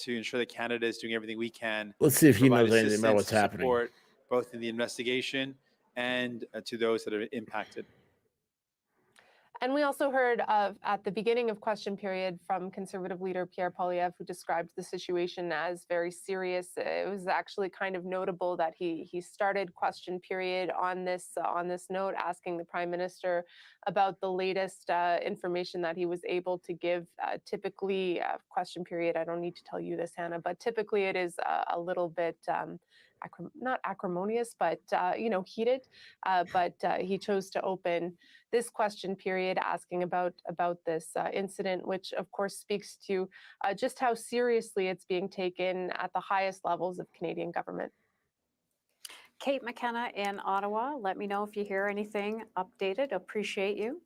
To ensure that Canada is doing everything we can. Let's see if he provide knows anything about what's assistance, happening. support, both in the investigation and to those that are impacted. And we also heard at the beginning of question period from Conservative leader Pierre Poilievre, who described the situation as very serious. It was actually kind of notable that he started question period on this note, asking the Prime Minister about the latest information that he was able to give. Typically, question period, I don't need to tell you this, Hannah, but typically it is a little bit not acrimonious, but heated. But he chose to open this question period asking about this incident, which of course speaks to just how seriously it's being taken at the highest levels of Canadian government. Kate McKenna in Ottawa, let me know if you hear anything updated. Appreciate you.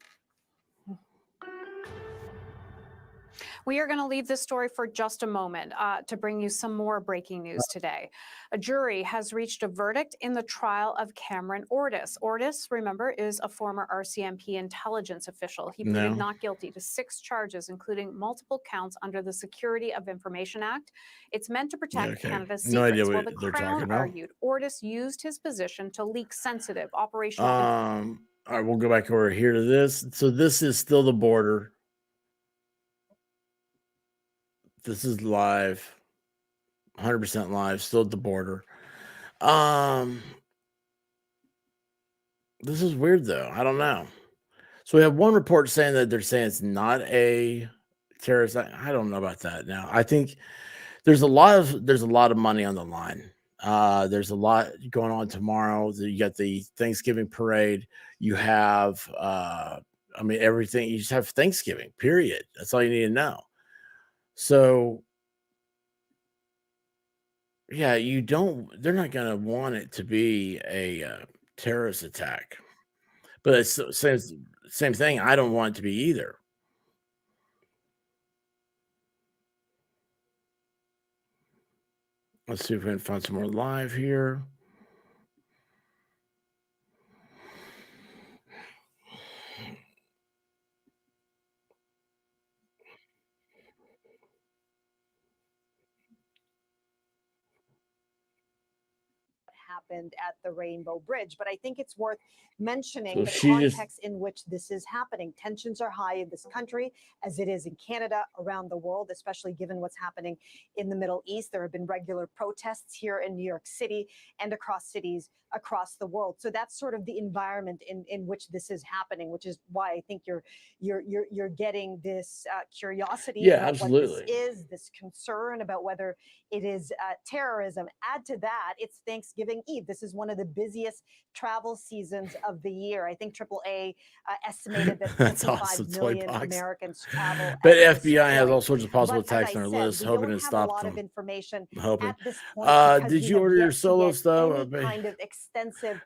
We are going to leave this story for just a moment to bring you some more breaking news today. A jury has reached a verdict in the trial of Cameron Ortis. Ortis, remember, is a former RCMP intelligence official. He pleaded not guilty to 6 charges, including multiple counts under the Security of Information Act. It's meant to protect Canada's secrets. No idea what the they're Crown talking about. argued Ortis used his position to leak sensitive operational All right, we'll go back over here to this. So this is still the border. This is live, 100% live, still at the border. This is weird though. I don't know. So we have one report saying that they're saying it's not a terrorist. I don't know about that now. I think there's a lot of money on the line. There's a lot going on tomorrow. You got the Thanksgiving parade. You have everything. You just have Thanksgiving, period. That's all you need to know. So yeah, they're not going to want it to be a terrorist attack, but it's same thing. I don't want it to be either. Let's see if we can find some more live here. happened at the Rainbow Bridge. But I think it's worth mentioning So the she just- context in which this is happening. Tensions are high in this country, as it is in Canada, around the world, especially given what's happening in the Middle East. There have been regular protests here in New York City and across cities across the world. So that's sort of the environment in which this is happening, which is why I think you're getting this curiosity Yeah, about absolutely. what this is, this concern about whether it is terrorism. Add to that, it's Thanksgiving Eve. This is one of the busiest travel seasons of the year. I think AAA estimated that That's 55 awesome, toy million box. Americans travel. But at this FBI has point. all sorts of possible But as attacks I on their said, list, we hoping don't it have a stops lot of them. information I'm hoping. at this point because Did we you have order your yet to solo get stuff? any kind of extensive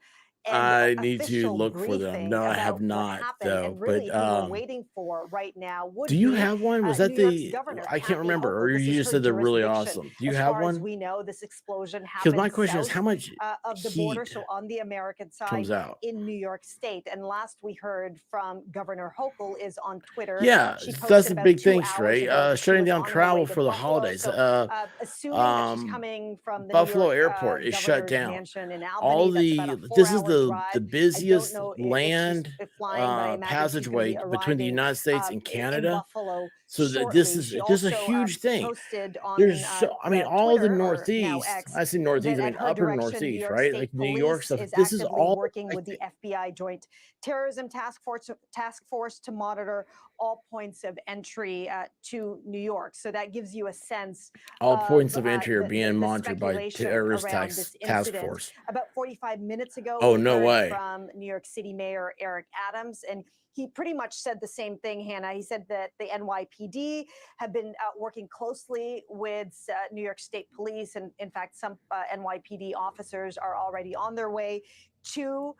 and I need to official look for them. briefing No, I have about what not happened. though. And really, But who we're waiting for right now would do you be have one? Was that New York's the? governor, I can't Kathy remember. Or Hochul. This you is just her said they're really jurisdiction. awesome. Do you As have far as one? we know, this explosion Because my happened question is, south how much of the border, heat so on the American side comes out? in New York State. And last we heard from Governor Hochul is on Twitter. Yeah, She that's posted the about big 2 thing, hours Stray. ago that she Shutting was down on her travel way to for the Buffalo. holidays. So assuming that she's coming from the New Buffalo York Airport is shut governor's down. mansion in All Albany, that's about the a this is 4-hour the drive. I don't busiest know if she's land flying, but I imagine she's going to passageway be between the arriving United States and in Canada. Buffalo So shortly. this is She just a also huge thing. posted on There's so, I mean, all the Twitter, or now Northeast. X, I say that Northeast. I at mean, her upper direction, New Northeast, York right? State Like New York Police stuff. is This is actively all. working with the FBI Joint Terrorism Task Force to monitor all points of entry to New York. So that gives you a sense All points of entry are the being monitored by speculation terrorist around this task incident. force. About 45 minutes ago, Oh, we no heard way. from New York City Mayor Eric Adams, and he pretty much said the same thing, Hannah. He said that the NYPD have been working closely with New York State Police, and in fact, some NYPD officers are already on their way to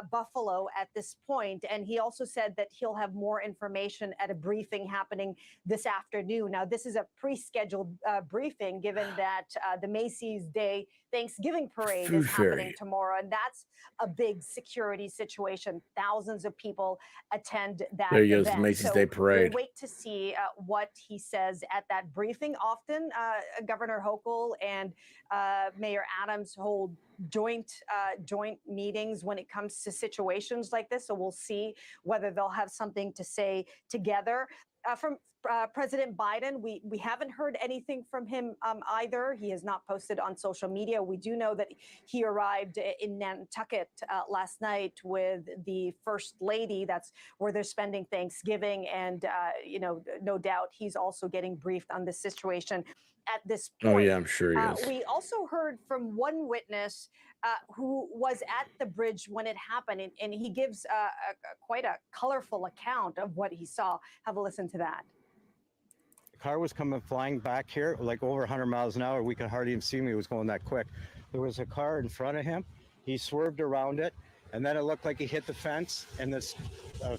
Buffalo at this point. And he also said that he'll have more information at a briefing happening this afternoon. Now, this is a pre-scheduled briefing, given that the Macy's Day Thanksgiving Parade Food is happening Fairy. tomorrow, and that's a big security situation. Thousands of people attend that There he goes, the event. Macy's So Day Parade. we'll wait to see what he says at that briefing. Often, Governor Hochul and Mayor Adams hold joint meetings when it comes to situations like this. So we'll see whether they'll have something to say together. From President Biden, we haven't heard anything from him either. He has not posted on social media. We do know that he arrived in Nantucket last night with the First Lady. That's where they're spending Thanksgiving. And, no doubt he's also getting briefed on this situation at this point. Oh yeah, I'm sure he is. We also heard from one witness who was at the bridge when it happened, and he gives quite a colorful account of what he saw. Have a listen to that. The car was coming flying back here like over 100 miles an hour. We could hardly even see me. It was going that quick. There was a car in front of him. He swerved around it, and then it looked like he hit the fence, and this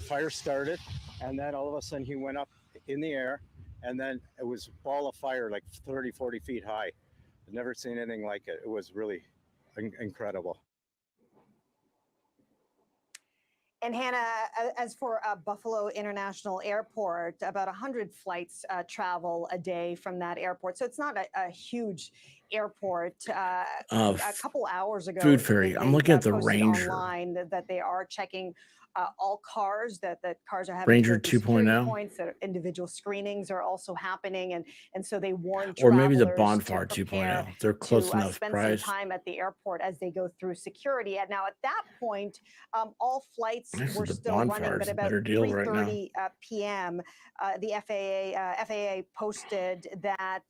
fire started, and then all of a sudden he went up in the air, and then it was a ball of fire like 30, 40 feet high. I've never seen anything like it. It was really incredible. And Hannah, as for Buffalo International Airport, about 100 flights travel a day from that airport. So it's not a huge airport. A couple hours ago, Food Fairy. I'm looking at the posted Ranger. online that they are checking all cars, that cars are having Ranger to go through security 2.0? points, that individual screenings are also happening, and so they warn Or maybe the travelers Bonfire to prepare 2.0. They're close to enough spend price. some time at the airport as they go through security. And now at that point, all flights Actually, were the still running, Bonfire but is a about better deal right now. 3:30 p.m., the FAA posted that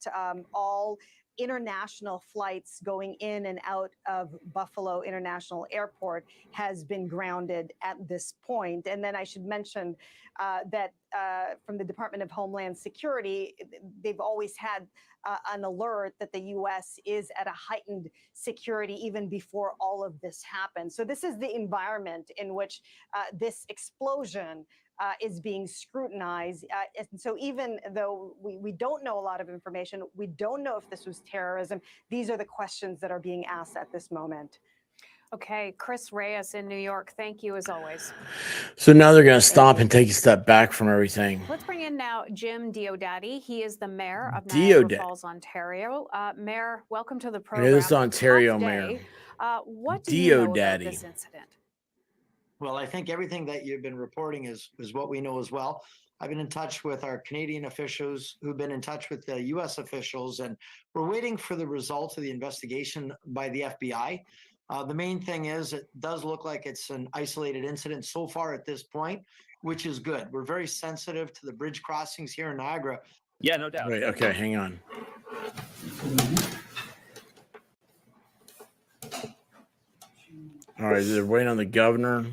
all international flights going in and out of Buffalo International Airport has been grounded at this point. And then I should mention that from the Department of Homeland Security, they've always had an alert that the U.S. is at a heightened security even before all of this happened. So this is the environment in which this explosion is being scrutinized. And so even though we don't know a lot of information, we don't know if this was terrorism, these are the questions that are being asked at this moment. Okay, Chris Reyes in New York, thank you as always. So now they're going to stop and take a step back from everything. Let's bring in now Jim Diodati. He is the mayor of Niagara Falls, Ontario. Mayor, welcome to the program. Yeah, this is Ontario Tough mayor. day, What do you know about this incident? Well, I think everything that you've been reporting is what we know as well. I've been in touch with our Canadian officials who've been in touch with the U.S. officials, and we're waiting for the results of the investigation by the FBI. The main thing is it does look like it's an isolated incident so far at this point, which is good. We're very sensitive to the bridge crossings here in Niagara. Yeah, no doubt. Wait, okay, hang on. All right, they're waiting on the governor.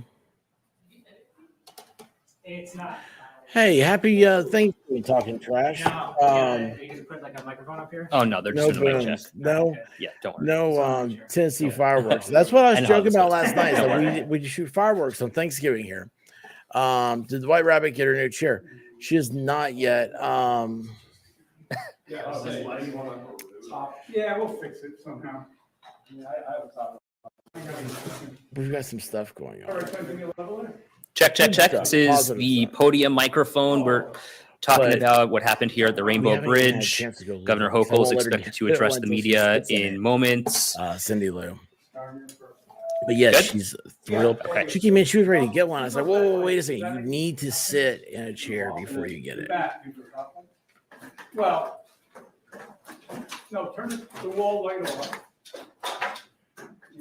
It's not. Hey, happy Thanksgiving, talking trash. You can put like a microphone up here. Oh no, they're just no in a mic check. booms, no, Yeah, don't worry. no Tennessee fireworks. That's what I was joking about last night. Don't So worry. we shoot fireworks on Thanksgiving here. Did the White Rabbit get her new chair? She is not yet. Yeah, we'll fix it somehow. Yeah, I have a thought. We've got some stuff going on. Check. This is the podium microphone. We're talking about what happened here at the Rainbow Bridge. Governor Hochul is expected to address the media in moments. Cindy Lou. But yes, she's thrilled. Okay. She came in, she was ready to get one. I was like, whoa, wait a second. You need to sit in a chair before you get it. Well, no, turn the wall light off.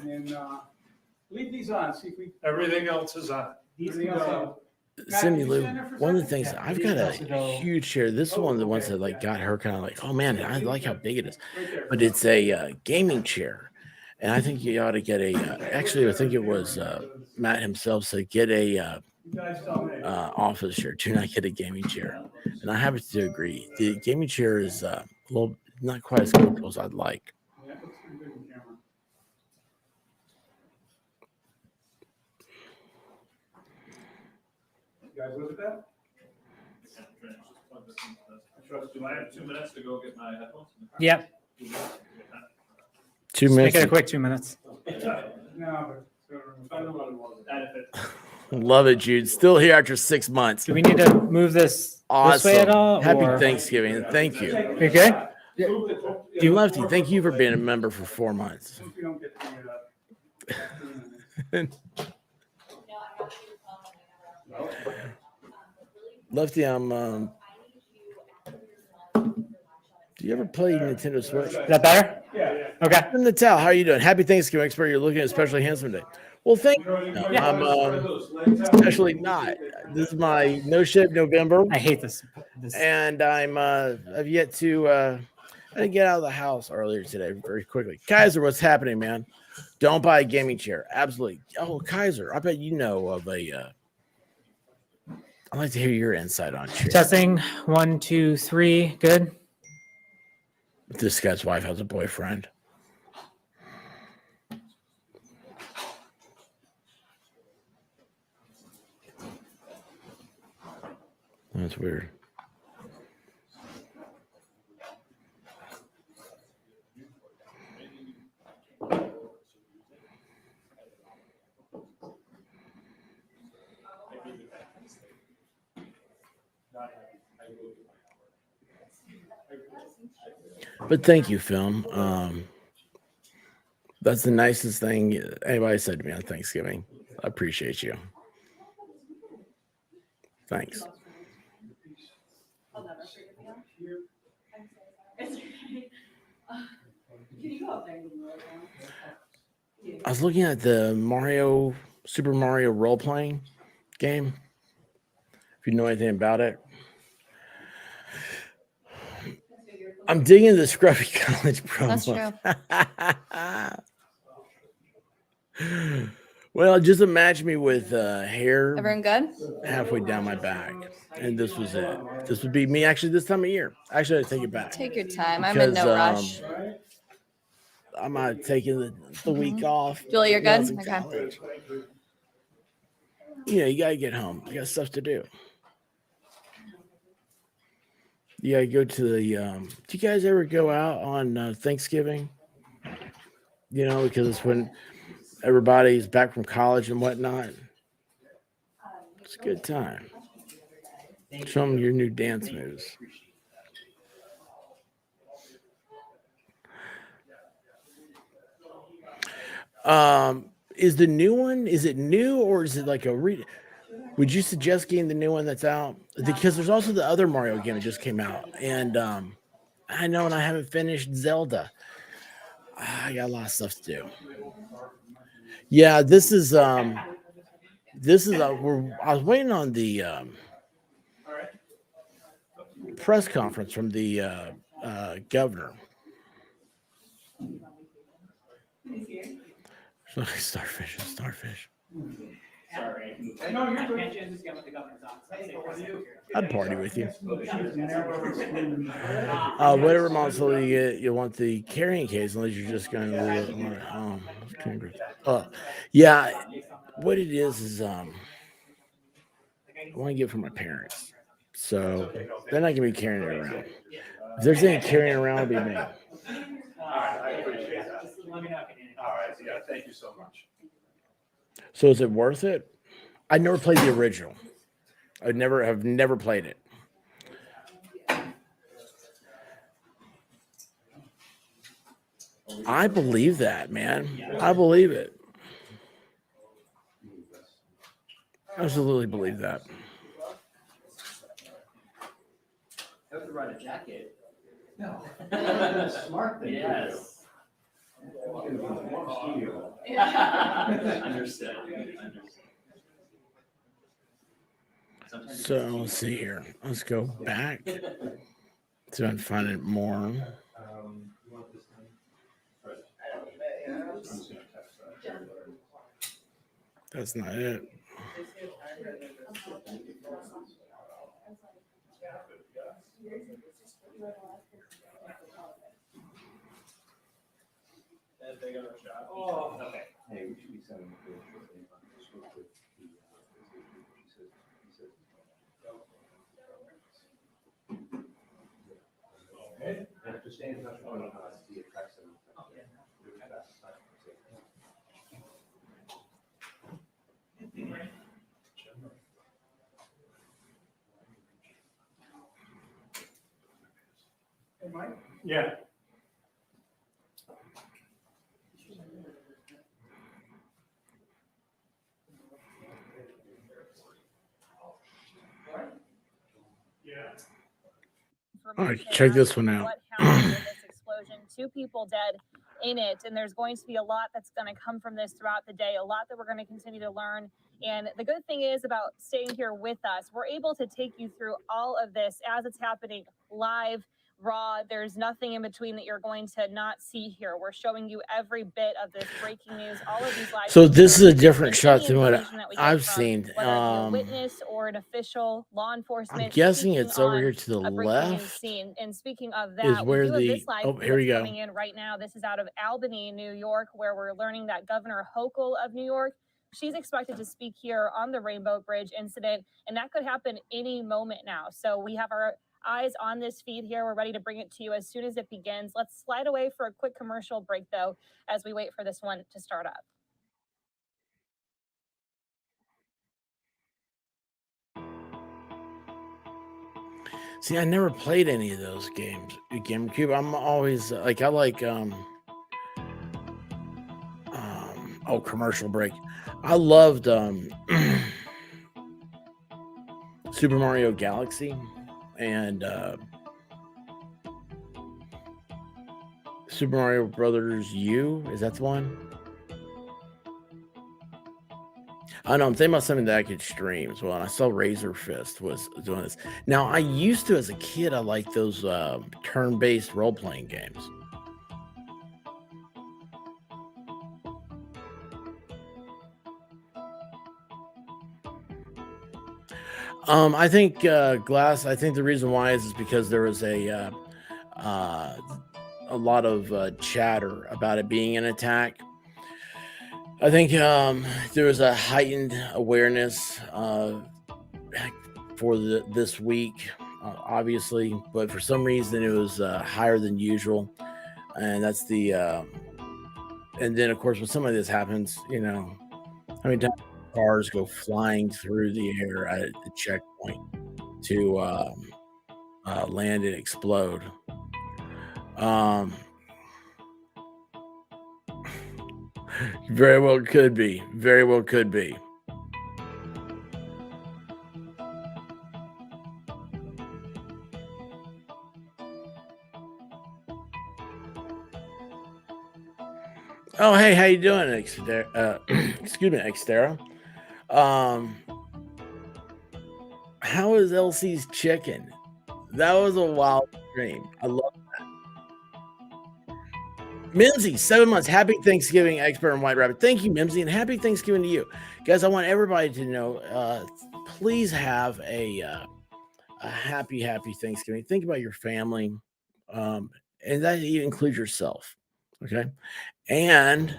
And leave these on. See if we. Everything else is on. Cindy Lou, one of the things, I've got a huge chair. This is one of the ones that like got her kind of like, oh man, I like how big it is. But it's a gaming chair. And I think you ought to get a, actually, I think it was Matt himself said, get a office chair. Do not get a gaming chair. And I happen to agree. The gaming chair is a little, not quite as comfortable as I'd like. You guys look at that? Do I have 2 minutes to go get my headphones? Yep. 2 Just minutes. make it a quick 2 minutes. Love it, Jude. Still here after 6 months. Do we need to move this this way at all? Happy or- Thanksgiving. And thank you. You good? Lefty, thank you for being a member for 4 months. Lefty, I'm. Do you ever play Nintendo Switch? Is that better? Yeah. Okay. Natal, how are you doing? Happy Thanksgiving, expert. You're looking especially handsome today. Well, thank you. I'm especially not. This is my No Shave November. I hate this. And I've yet to I didn't get out of the house earlier today very quickly. Kaiser, what's happening, man? Don't buy a gaming chair. Absolutely. Oh, Kaiser, I bet you know of a I'd like to hear your insight on chairs. Testing 1, 2, 3. Good. This guy's wife has a boyfriend. That's weird. But thank you, Film. That's the nicest thing anybody said to me on Thanksgiving. I appreciate you. Thanks. I was looking at the Super Mario role-playing game. If you know anything about it. I'm digging the Scruffy College promo. That's true. Well, just imagine me with hair Everyone good? halfway down my back. And this was it. This would be me actually this time of year. Actually, I take it back. Take your time. I'm in no rush. I'm not taking the week off. Julie, you're when I good? was in Okay. college. Yeah, you gotta get home. You got stuff to do. You gotta go to the. Do you guys ever go out on Thanksgiving? You know, because it's when everybody's back from college and whatnot. It's a good time. Show them your new dance moves. Is the new one? Is it new or is it like a Would you suggest getting the new one that's out? Because there's also the other Mario game that just came out, and I know, and I haven't finished Zelda. I got a lot of stuff to do. Yeah, this is I was waiting on the press conference from the governor. Starfish. Sorry. No, you're good. I can't just get with the governor's office. I'd party with you. Whatever model you get, you want the carrying case, unless you're just going to yeah. What it is I want to get it from my parents, so they're not going to be carrying it around. If there's any carrying around, it'll be me. All right, I appreciate that. Let me know. All right, yeah, thank you so much. So is it worth it? I never played the original. I've never played it. I believe that, man. I believe it. Absolutely believe that. I have to ride a jacket. No. Smart thing. Yes. Understood. So let's see here. Let's go back so I can find it more. That's not it. Oh, okay. Hey, we should be sending the Okay. have to stay in touch with the effects of Hey, Mike? Yeah. All right, check this one out. What happened in this explosion? 2 people dead in it, and there's going to be a lot that's going to come from this throughout the day, a lot that we're going to continue to learn. And the good thing is about staying here with us, we're able to take you through all of this as it's happening live, raw. There's nothing in between that you're going to not see here. We're showing you every bit of this breaking news, all of these live. So this is a different shot than what I've seen. Whether it be a witness or an official, law enforcement. I'm guessing it's over here on to the a breaking news left. scene. And speaking of Is that, where we do have the this live here we that's go. coming in right now. This is out of Albany, New York, where we're learning that Governor Hochul of New York, she's expected to speak here on the Rainbow Bridge incident, and that could happen any moment now. So we have our eyes on this feed here. We're ready to bring it to you as soon as it begins. Let's slide away for a quick commercial break, though, as we wait for this one to start up. See, I never played any of those games. GameCube. I'm always I like commercial break. I loved Super Mario Galaxy and Super Mario Brothers U. Is that the one? I know I'm thinking about something that I could stream as well. And I saw Razor Fist was doing this. Now, I used to, as a kid, I liked those turn-based role-playing games. I think Glass. I think the reason why is because there was a lot of chatter about it being an attack. I think there was a heightened awareness for this week, obviously, but for some reason it was higher than usual, and that's the. And then, of course, when something like this happens, you know, how many times cars go flying through the air at the checkpoint to land and explode. Very well could be. Very well could be. Oh, hey, how you doing, excuse me, Xterra? How is LC's chicken? That was a wild stream. I love that. Mimsy, 7 months. Happy Thanksgiving, Expert and White Rabbit. Thank you, Mimsy, and happy Thanksgiving to you. Guys, I want everybody to know, please have a happy Thanksgiving. Think about your family, and that includes yourself, okay? And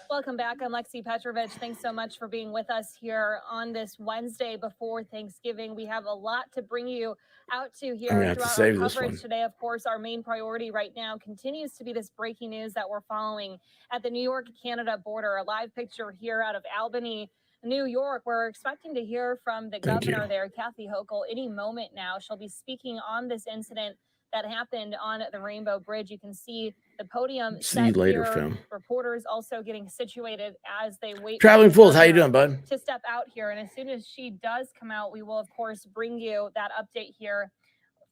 Welcome back. I'm Lexi Petrovich. Thanks so much for being with us here on this Wednesday before Thanksgiving. We have a lot to bring you out to here throughout our coverage today. Of course, our main priority right now continues to be this breaking news that we're following at the New York-Canada border. A live picture here out of Albany, New York. We're expecting to hear from the governor there, Kathy Hochul, any moment now. She'll be speaking on this incident that happened on the Rainbow Bridge. You can see the podium see you later, here. fam. Reporters also getting situated as they wait. Traveling Fools, how you doing, bud? To step out here, and as soon as she does come out, we will of course bring you that update here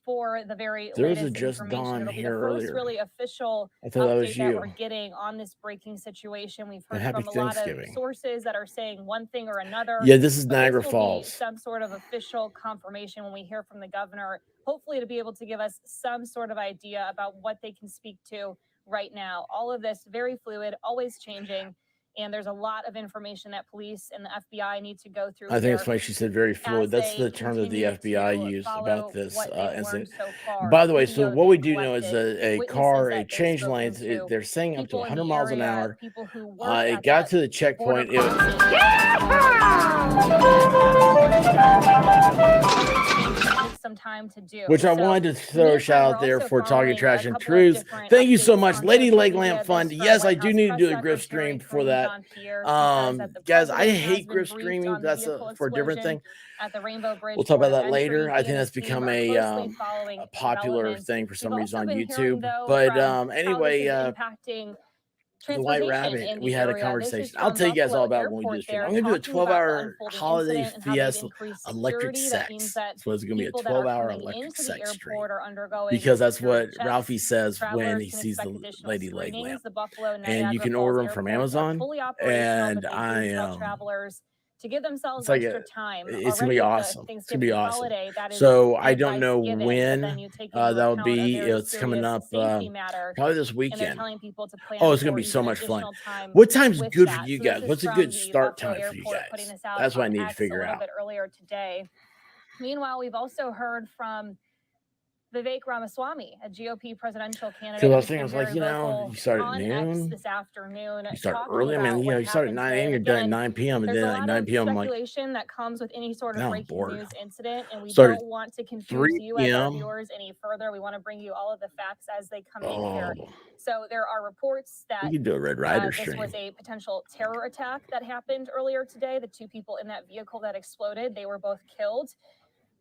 for the very There was a latest Just information. Dawn It'll be here the first earlier. really official I thought that was update that you. we're getting on this breaking situation. We've And heard happy from a lot of Thanksgiving. sources that are saying one thing or another. Yeah, this is but Niagara will be Falls. some sort of official confirmation when we hear from the governor, hopefully to be able to give us some sort of idea about what they can speak to right now. All of this very fluid, always changing. And there's a lot of information that police and the FBI need to go through. I think it's funny she said very fluid. That's they the term that the continue FBI to used follow about this what they've incident. learned so far, By the way, so video what they've we do know is collected, a witnesses car, that it they've changed spoken lanes. to, They're saying up to people in 100 the miles an area, hour. people who work It at got that to the checkpoint. border crossing. Some time to do. Which I So, wanted to throw a shout out there for talking trash and truths. Thank you so much, Lady Leg Lamp Fund. Yes, I do need to do a grift stream for that. Guys, I hate grift streaming. That's for a different thing. At the Rainbow Bridge. We'll talk about that later. I think that's become a popular thing for some reason on YouTube. But anyway, impacting the White Rabbit, we had a conversation. I'll tell you guys all about it when we do the stream. I'm going to do a 12-hour holiday fiesta electric sex. So it's going to be a 12-hour electric sex stream. Because that's what Ralphie says when he sees the Lady Leg Lamp. And you can order them from Amazon. And to give themselves it's like extra time. It's gonna be awesome. It's gonna be awesome. So I don't know when that'll be. It's coming up probably this weekend. Oh, it's gonna be so much fun. What time's good for you guys? What's a good start time for you guys? That's what I need to figure out. Earlier today. Meanwhile, we've also heard from Vivek Ramaswamy, a GOP presidential candidate. So I was thinking, I was like, you start at noon. This afternoon. You start early. I mean, you start at 9 a.m. You're done at 9 p.m. And then at 9 p.m. I'm like, speculation that comes with any sort of breaking news incident, and we Start don't want to confuse you as our viewers any further. We want to bring you all of the facts as they come in here. So there are reports that you can do a Red Rider this stream. was a potential terror attack that happened earlier today. The two people in that vehicle that exploded, they were both killed.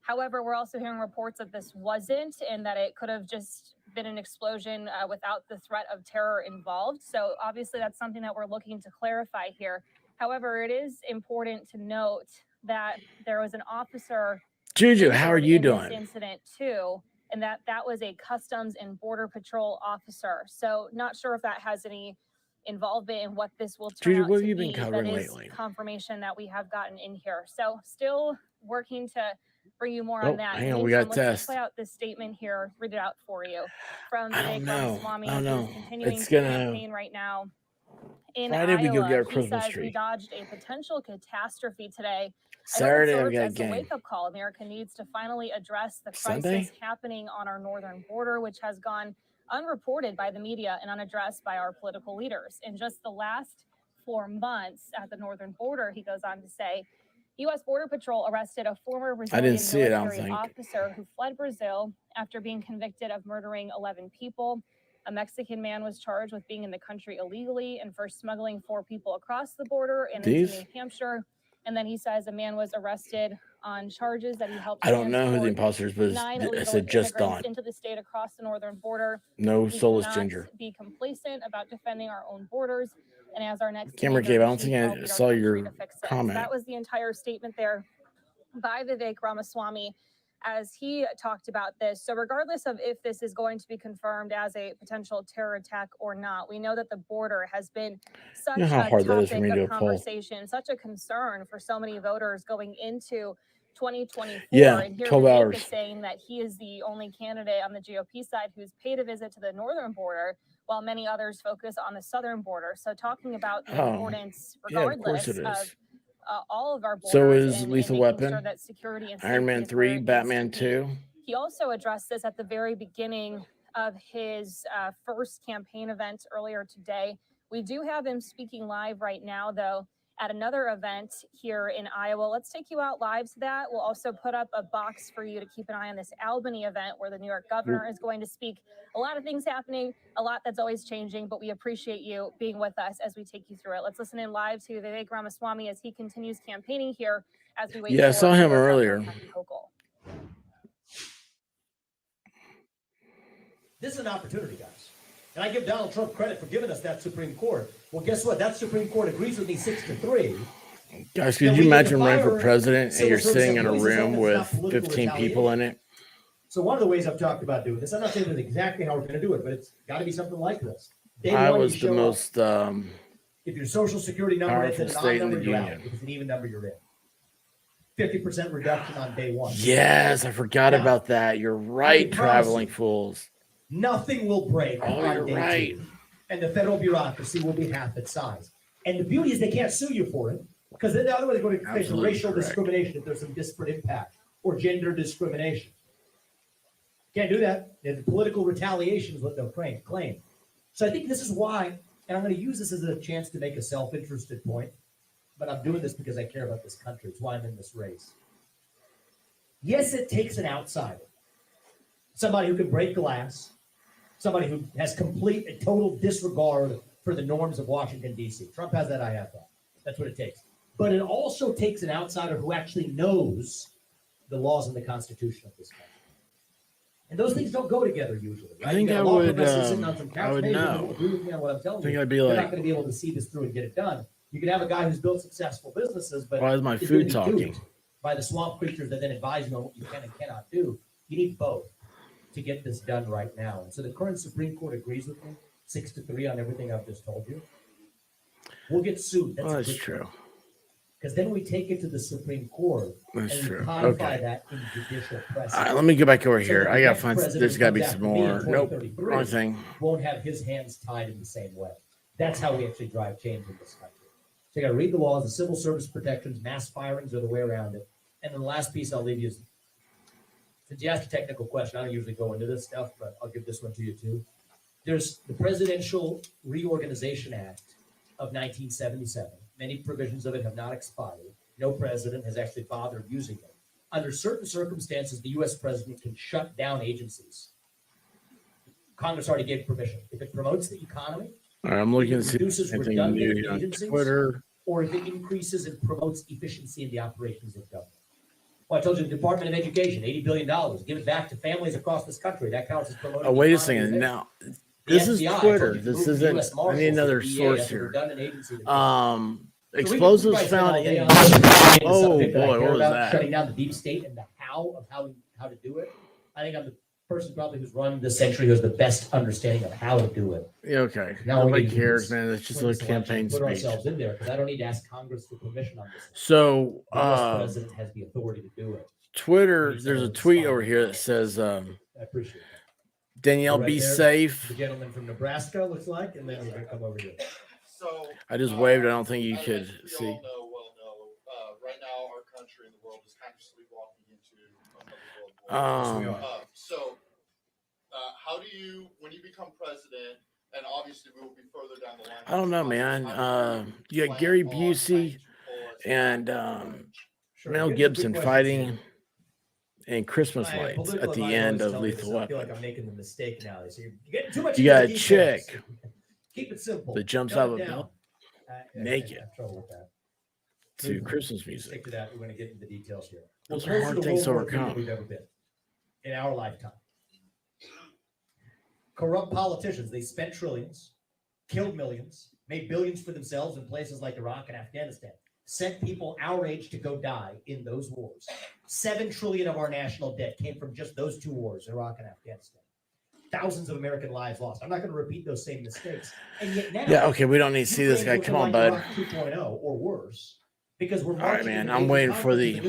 However, we're also hearing reports that this wasn't, and that it could have just been an explosion without the threat of terror involved. So obviously that's something that we're looking to clarify here. However, it is important to note that there was an officer. Juju, how are you doing? This incident too, and that was a Customs and Border Patrol officer. So not sure if that has any involvement in what this will turn Juju, out what to have you be. been covering That is lately? confirmation that we have gotten in here. So still working to bring you more on that. Hang on, we got a test. Play out this statement here, read it out for you from I don't know. Ramaswamy, I don't know. who's continuing It's to gonna. campaign right now in Friday we go Iowa. get our He Christmas says we tree. dodged a potential catastrophe today. Saturday I we hope it got a serves as a game. wake-up call. America needs to finally address the crisis Sunday? happening on our northern border, which has gone unreported by the media and unaddressed by our political leaders. In just the last 4 months at the northern border, he goes on to say, U.S. Border Patrol arrested a former Brazilian see it, I don't military think. officer who fled Brazil after being convicted of murdering 11 people. A Mexican man was charged with being in the country illegally and for smuggling 4 people across the border and into New Hampshire. And then he says a man was arrested on charges that he helped I don't know who the transport imposter is, but 9 I illegal said just immigrants Dawn. into the state across the northern border. No We soulless cannot ginger. be complacent about defending our own borders and as our next Camera leader, Gabe, I don't she think I will lead our saw country your to fix this. comment. That was the entire statement there by Vivek Ramaswamy as he talked about this. So regardless of if this is going to be confirmed as a potential terror attack or not, we know that the border has been such You know how a hard that is for topic me to of pull. conversation, such a concern for so many voters going into 2024. Yeah, And here 12 Vivek hours. is saying that he is the only candidate on the GOP side who's paid a visit to the northern border, while many others focus on the southern border. So talking about the importance, yeah, of course regardless it is. of all of our So borders is and Lethal making Weapon, sure that security and Iron safety Man is where 3, it needs Batman to be. 2. He also addressed this at the very beginning of his first campaign event earlier today. We do have him speaking live right now, though, at another event here in Iowa. Let's take you out live to that. We'll also put up a box for you to keep an eye on this Albany event where the New York governor is going to speak. A lot of things happening, a lot that's always changing, but we appreciate you being with us as we take you through it. Let's listen in live to Vivek Ramaswamy as he continues campaigning here as we wait Yeah, I for saw him New York Governor earlier. Kathy Hochul. This is an opportunity, guys. And I give Donald Trump credit for giving us that Supreme Court. Well, guess what? That Supreme Court agrees with me 6-3. Guys, could you imagine running for president and you're sitting in a room with 15 people in it? So one of the ways I've talked about doing this, I'm not saying that's exactly how we're going to do it, but it's got to be something like this. Day I one, was you the show most up. If your social security number is powerful an odd state in number, the you're out. union. If it's an even number, you're in. 50% reduction on day one. Yes, I forgot Now, about that. You're I right, can promise traveling you, fools. nothing will break Oh, on you're day right. 2. And the federal bureaucracy will be half its size. And the beauty is they can't sue you for it, because then otherwise they're going to face Absolutely racial correct. discrimination if there's some disparate impact, or gender discrimination. Can't do that. And political retaliation is what they'll claim. So I think this is why, and I'm going to use this as a chance to make a self-interested point, but I'm doing this because I care about this country. It's why I'm in this race. Yes, it takes an outsider, somebody who can break glass, somebody who has complete and total disregard for the norms of Washington, D.C. Trump has that, I have that. That's what it takes. But it also takes an outsider who actually knows the laws and the Constitution of this country. And those things don't go together usually. Right? I think You got I a law would, professor sitting on some couch, I would maybe know. you'll agree with me on what I'm telling I think you. I'd be You're like- not going to be able to see this through and get it done. You can have a guy who's built successful businesses, but Why is my is food gonna be talking? duped by the swamp creatures that then advise you on what you can and cannot do. You need both to get this done right now. And so the current Supreme Court agrees with me 6-3 on everything I've just told you. We'll get sued. Well, that's good true. thing. Because then we take it to the Supreme Court That's and we true. codify Okay. that in judicial All precedent. right, let me go back over So here. that I the gotta next find. president There's got to be comes some after me in more. Nope. 2033 Wrong thing. won't have his hands tied in the same way. That's how we actually drive change in this country. So you got to read the laws, the civil service protections, mass firings are the way around it. And then the last piece I'll leave you is, since you asked a technical question, I don't usually go into this stuff, but I'll give this one to you too. There's the Presidential Reorganization Act of 1977. Many provisions of it have not expired. No president has actually bothered using it. Under certain circumstances, the U.S. president can shut down agencies. Congress already gave permission. If it promotes the economy, All right, I'm looking if to it see reduces anything redundant new on agencies, Twitter. or if it increases and promotes efficiency in the operations of government. Well, I told you the Department of Education, $80 billion. Give it back to families across this country. That counts as promoting. Oh, wait a the economy. second. Now, The this is FBI, I told Twitter. you to This move the isn't. US I Marshals, need another the VA source as a here. redundant agency that- So we Explosives probably spend all found day in. on this. It's Oh something that I boy, care what was about, that? Shutting down the deep state and the how of how to do it. I think I'm the person probably who's run this century who has the best understanding of how to do it. Yeah, okay. Now we Nobody need to do cares, this- man. It's just a win little this election, campaign put speech. ourselves in there because I don't need to ask Congress for permission on this. So, The US president has the authority to do it. Twitter, Need there's a someone to tweet respond over to here that. that says, I appreciate that. Danielle, Right be there, safe. The gentleman from Nebraska looks like, and then we're gonna come over here. So I just waved. I don't think you could as we see. all know, right now our country and the world is kind of sleepwalking into another world war. How do you, when you become president, and obviously we will be further down the line. I don't know, man. You got Gary Busey and Mel Gibson fighting in Christmas My lights political at the advisor end always of tells me Lethal this. I feel Weapon. like I'm making the mistake now. They say you're getting too much. You got a into the details. chick Keep it simple. that jumps Dumb out of it a down. building I naked have trouble with that. to Christmas Stick music. to that. We're going to get into the details here. Those We're are closer hard to things to World War III than overcome. we've ever been in our lifetime. Corrupt politicians. They spent trillions, killed millions, made billions for themselves in places like Iraq and Afghanistan, sent people our age to go die in those wars. $7 trillion of our national debt came from just those two wars, Iraq and Afghanistan. Thousands of American lives lost. I'm not going to repeat those same mistakes. And yet now, yeah, okay, we don't need to see this guy. Come on, bud. Iraq 2.0 or worse, because we're All right, marching man. in I'm waiting for the.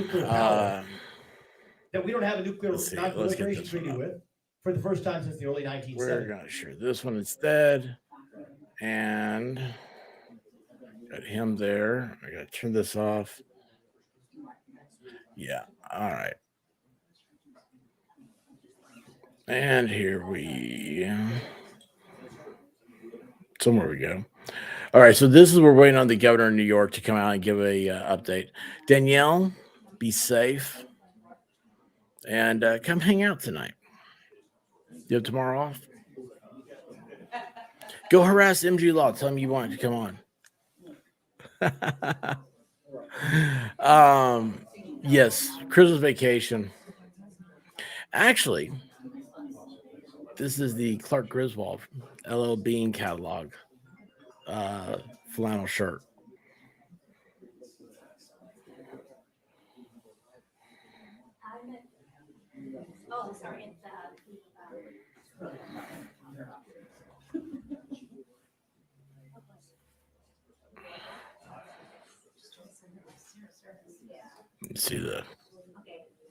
That we don't have a nuclear non-proliferation this treaty with for the first time since the early 1970s. We're gonna share this one instead, and got him there. I gotta turn this off. Yeah. All right. And here we. Somewhere we go. All right. So this is we're waiting on the governor of New York to come out and give a update. Danielle, be safe. And come hang out tonight. You have tomorrow off? Go harass MG Law. Tell him you want to come on. Yes, Christmas vacation. Actually, this is the Clark Griswold LL Bean catalog flannel shirt. Oh, sorry. Let's see the.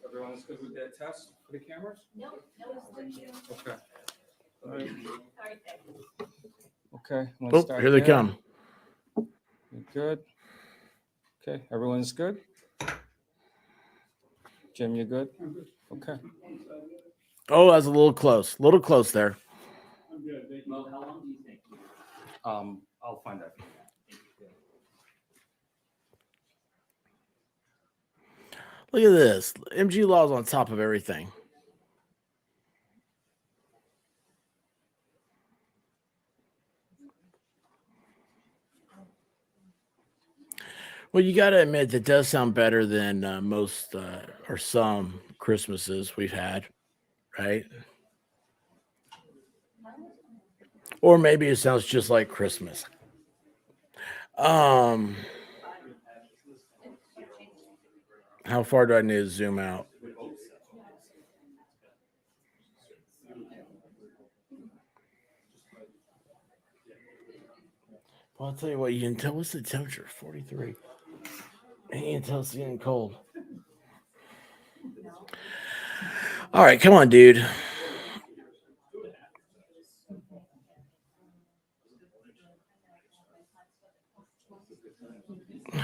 Everyone's good with their test for the cameras? No, thank you. Okay. All right. Okay. Oh, here they come. You're good. Okay, everyone's good. Jim, you good? Okay. Oh, that's a little close. A little close there. I'm good. Mo, how long do you think? I'll find out. Look at this. MG Law's on top of everything. Well, you got to admit that does sound better than most or some Christmases we've had, right? Or maybe it sounds just like Christmas. How far do I need to zoom out? Well, I'll tell you what, you can tell what's the temperature? 43. And you can tell it's getting cold. All right, come on, dude.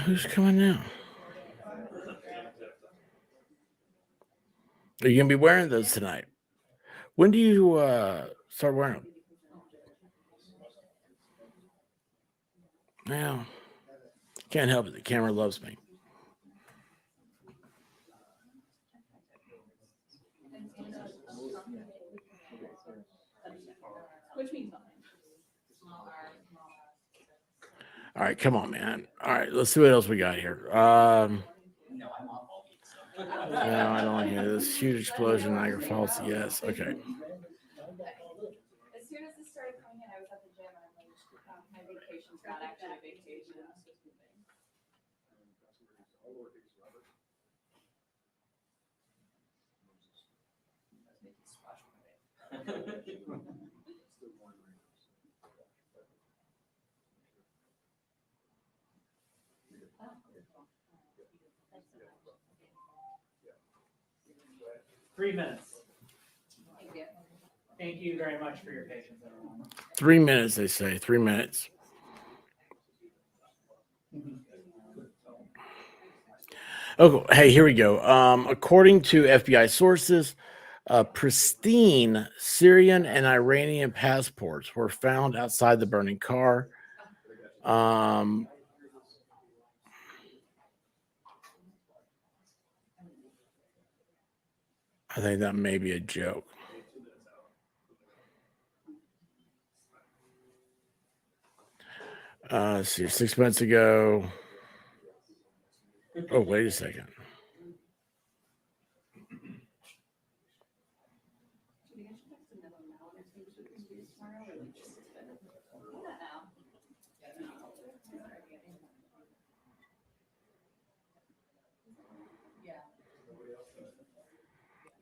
Who's coming now? Are you going to be wearing those tonight? When do you start wearing them? Well, can't help it. The camera loves me. All right, come on, man. All right, let's see what else we got here. No, I don't want to hear this. Huge explosion, Niagara Falls. Yes, okay. As soon as this started coming in, I was at the gym and I'm like, my vacation's not actually a vacation. Three minutes. Thank you very much for your patience, everyone. 3 minutes, they say. 3 minutes. Oh, hey, here we go. According to FBI sources, pristine Syrian and Iranian passports were found outside the burning car. I think that may be a joke. Let's see, 6 months ago. Oh, wait a second.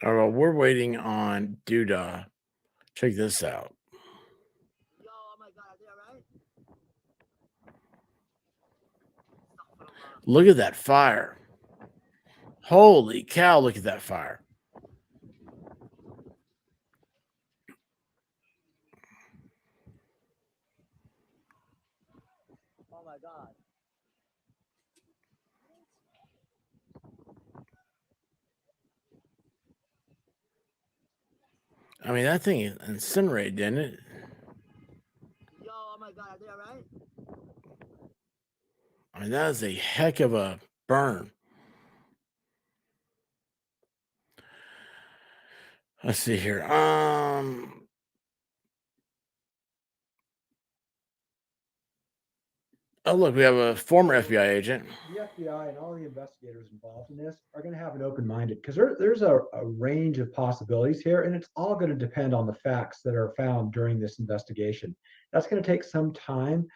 All right, we're waiting on Duda. Check this out. Look at that fire. Holy cow, look at that fire. Oh my God. I mean, that thing incinerated, didn't it? Yo, oh my God, are they all right? I mean, that is a heck of a burn. Let's see here. Oh, look, we have a former FBI agent. The FBI and all the investigators involved in this are going to have an open-minded, because there's a range of possibilities here, and it's all going to depend on the facts that are found during this investigation. That's going to take some time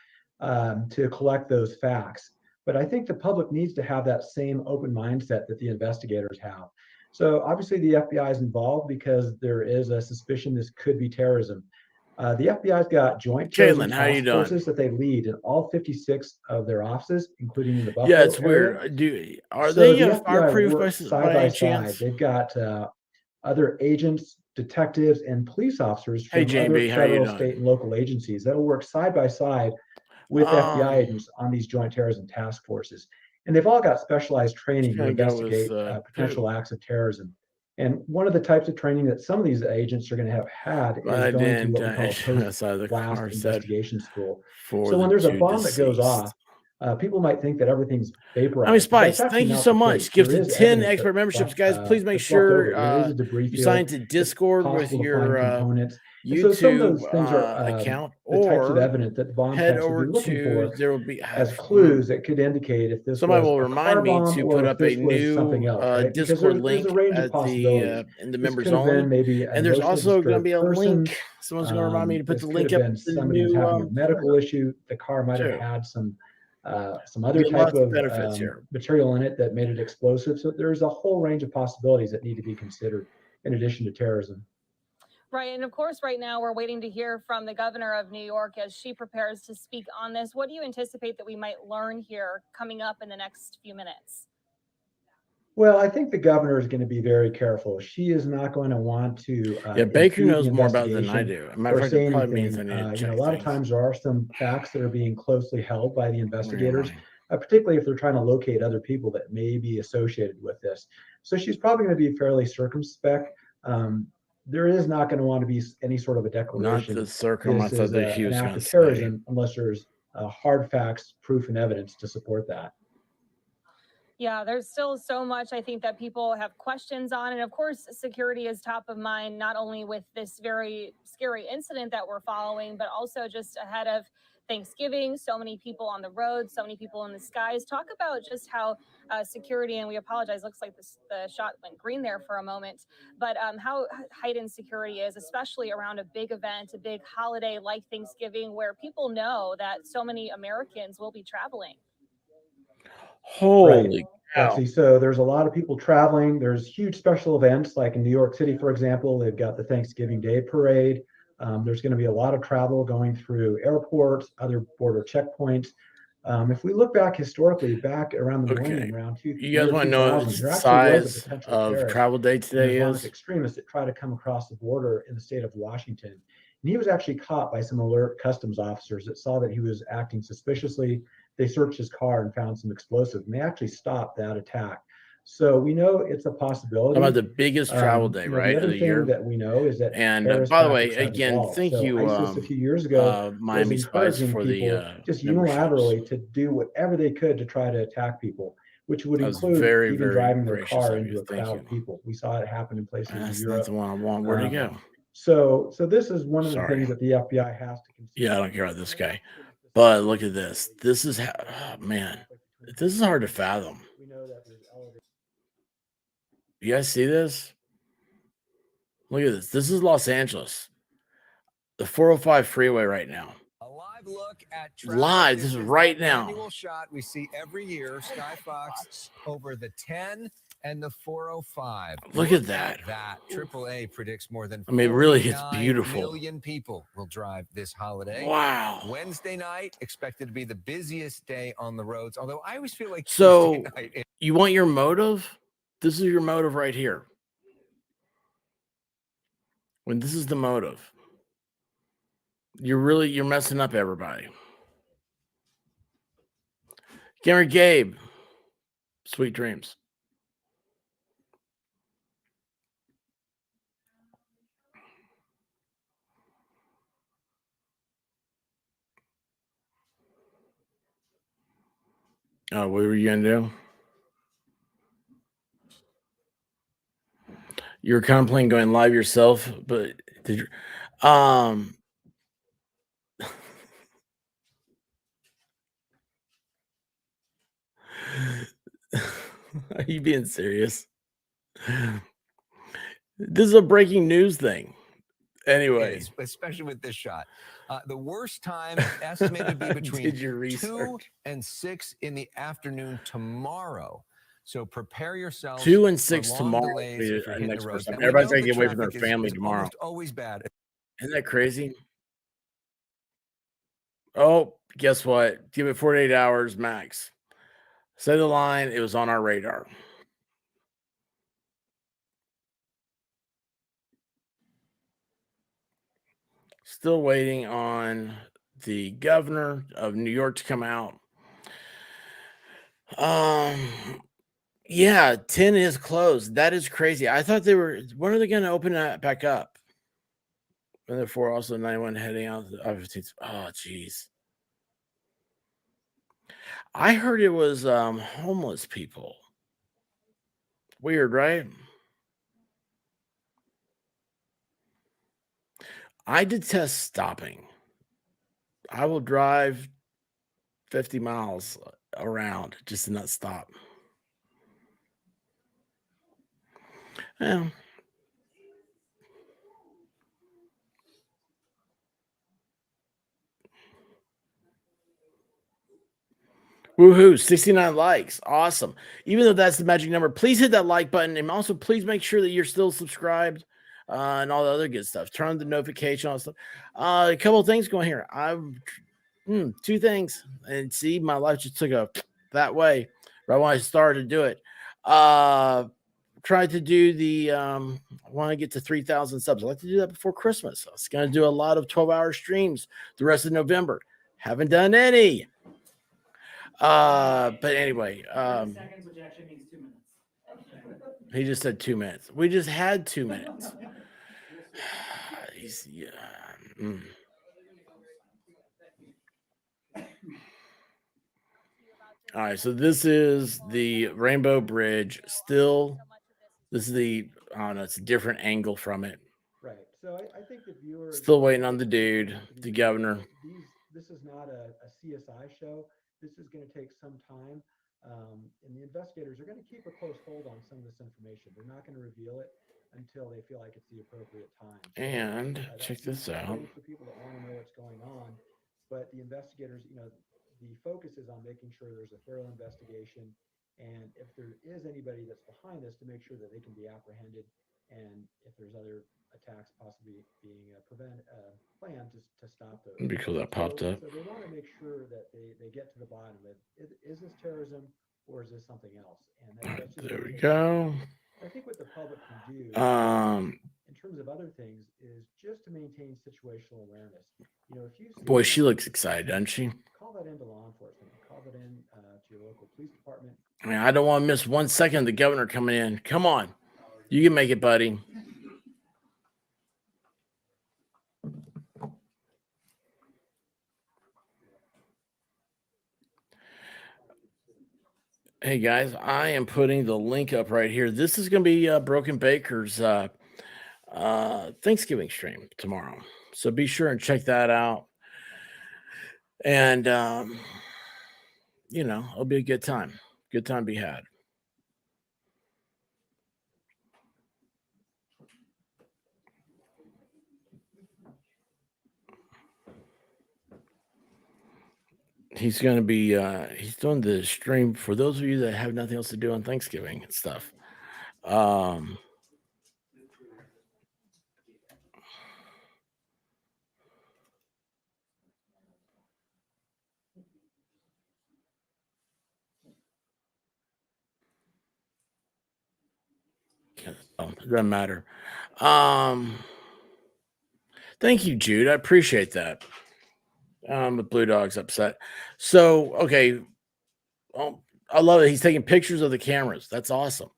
to collect those facts. But I think the public needs to have that same open mindset that the investigators have. So obviously the FBI is involved because there is a suspicion this could be terrorism. The FBI's got joint terrorism Caitlin, how you task doing? forces that they lead in all 56 of their offices, including in the Buffalo Yeah, it's area. weird. Are So they the FBI fireproof works by side by any side. chance? They've got other agents, detectives, and police officers Hey, from other JB, how you federal, doing? state, and local agencies that'll work side by side with FBI agents on these joint terrorism task forces. And they've all got specialized training to gonna go with, investigate potential acts of terrorism. And one of the types of training that some of these agents are going to have had But I is going to didn't what we call outside the post-blast car said investigation school. for So when the there's a two bomb that goes deceased. off, people might think that everything's vaporized. I mean, but Spice, that's actually thank you not so the much. case. Give There to is 10 evidence expert that memberships, guys. Please make that's left over. sure There is a debris you field. sign to It's Discord with possible to your find components. And so YouTube some of those things are account, the types of or evidence that bomb head techs will over be looking to, for there will be, as clues that could indicate if this somebody was will a car remind me bomb to or put if up a this was something new else, right? Because Discord there's a link range of at possibilities. in the This members could have only. been maybe an And there's emotionally also going to disturbed be a person. link. Someone's going to remind me to put This the could link have up been to the somebody who's new having a medical issue. The car might have too. had some You other get type lots of of benefits here. material in it that made it explosive. So there's a whole range of possibilities that need to be considered in addition to terrorism. Right. And of course, right now we're waiting to hear from the governor of New York as she prepares to speak on this. What do you anticipate that we might learn here coming up in the next few minutes? Well, I think the governor is going to be very careful. She is not going to want to Yeah, Baker impede knows the more about it than I investigation do. As a matter or of fact, say it probably means anything. I need to check A lot of things. times there are some facts that are being closely held by the Where investigators, am particularly if they're trying to locate other people that may be associated with this. So she's probably going to be fairly circumspect. There is not going to want to be any sort of a I? Not declaration. the circum. I This thought is that he an was act going of to say. terrorism unless there's hard facts, proof, and evidence to support that. Yeah, there's still so much I think that people have questions on. And of course, security is top of mind, not only with this very scary incident that we're following, but also just ahead of Thanksgiving. So many people on the road, so many people in the skies. Talk about just how security, and we apologize, looks like the shot went green there for a moment, but how heightened security is, especially around a big event, a big holiday like Thanksgiving, where people know that so many Americans will be traveling. Holy cow. Betsy. So there's a lot of people traveling. There's huge special events like in New York City, for example. They've got the Thanksgiving Day Parade. There's going to be a lot of travel going through airports, other border checkpoints. If we look back historically, back around the millennium, around You guys want to know what 2000, there the actually was a size potential of terrorist, travel day an today Islamic is? extremist that tried to come across the border in the state of Washington. And he was actually caught by some alert customs officers that saw that he was acting suspiciously. They searched his car and found some explosives, and they actually stopped that attack. So we know it's a possibility. About the biggest travel day, right, The of other the thing year. that we know is that And terrorist by the way, tactics have again, evolved. thank So you, ISIS a few years ago was Miami Spice encouraging for people the just memberships. unilaterally to do whatever they could to try to attack people, which would That was include very, even very driving their gracious car of into you. a Thank crowd you. of people. We saw it happen in places in That's not Europe. the one I want. Where'd he go? So this is one of the Sorry. things that the FBI has to consider. Yeah, I don't care about this guy. But look at this. This is how, oh, man, this is hard to fathom. You guys see this? Look at this. This is Los Angeles. The 405 freeway right now. A live look at live. This is right now. annual shot we see every year. Skyfox over the 10 and the 405. Look at that. AAA predicts more than I mean, really, it's 49 beautiful. million people will drive this holiday. Wow. Wednesday night expected to be the busiest day on the roads, although I always feel like So Tuesday night. you want your motive? This is your motive right here. When this is the motive, you're messing up everybody. Gary Gabe, sweet dreams. Oh, what were you gonna do? You were contemplating going live yourself, but did you? Are you being serious? This is a breaking news thing. Anyway, Especially with this shot. The worst time is estimated to be between 2 and 6 in the afternoon tomorrow. So prepare yourselves 2 and 6 for long tomorrow. delays if you're hitting Next the roads. person. Now, we Everybody's know gonna the get away from their traffic family is tomorrow. almost always bad. Isn't that crazy? Oh, guess what? Give it 48 hours max. Say the line. It was on our radar. Still waiting on the governor of New York to come out. Yeah, 10 is closed. That is crazy. I thought they were. When are they going to open that back up? And therefore, also 91 heading out. Oh, geez. I heard it was homeless people. Weird, right? I detest stopping. I will drive 50 miles around just to not stop. Yeah. Woohoo, 69 likes. Awesome. Even though that's the magic number, please hit that like button. And also, please make sure that you're still subscribed and all the other good stuff. Turn on the notification, all that stuff. A couple of things going here. Two things. And see, my life just took a that way right when I started to do it. Tried to do the I want to get to 3,000 subs. I like to do that before Christmas. I was going to do a lot of 12-hour streams the rest of November. Haven't done any. But anyway, seconds, which actually means 2 minutes. he just said 2 minutes. We just had 2 minutes. Yeah. All right, so this is the Rainbow Bridge. Still, this is the, I don't know, it's a different angle from it. Right. So I think the viewers still waiting on the dude, the governor. This is not a CSI show. This is going to take some time. And the investigators are going to keep a close hold on some of this information. They're not going to reveal it until they feel like it's the appropriate time. And check this out. For people that want to know what's going on, but the investigators, the focus is on making sure there's a thorough investigation, and if there is anybody that's behind this, to make sure that they can be apprehended, and if there's other attacks possibly being planned to stop those. Because that popped up. So they want to make sure that they get to the bottom of it. Is this terrorism or is this something else? And that's just there we go. I think what the public can do in terms of other things is just to maintain situational awareness. If you see Boy, she looks excited, doesn't she? Call that into law enforcement. Call that in to your local police department. I mean, I don't want to miss 1 second of the governor coming in. Come on. You can make it, buddy. Hey guys, I am putting the link up right here. This is going to be Broken Baker's Thanksgiving stream tomorrow. So be sure and check that out. And, it'll be a good time. Good time to be had. He's going to be, he's doing the stream for those of you that have nothing else to do on Thanksgiving and stuff. It doesn't matter. Thank you, Jude. I appreciate that. The Blue Dog's upset. So, okay. I love it. He's taking pictures of the cameras. That's awesome.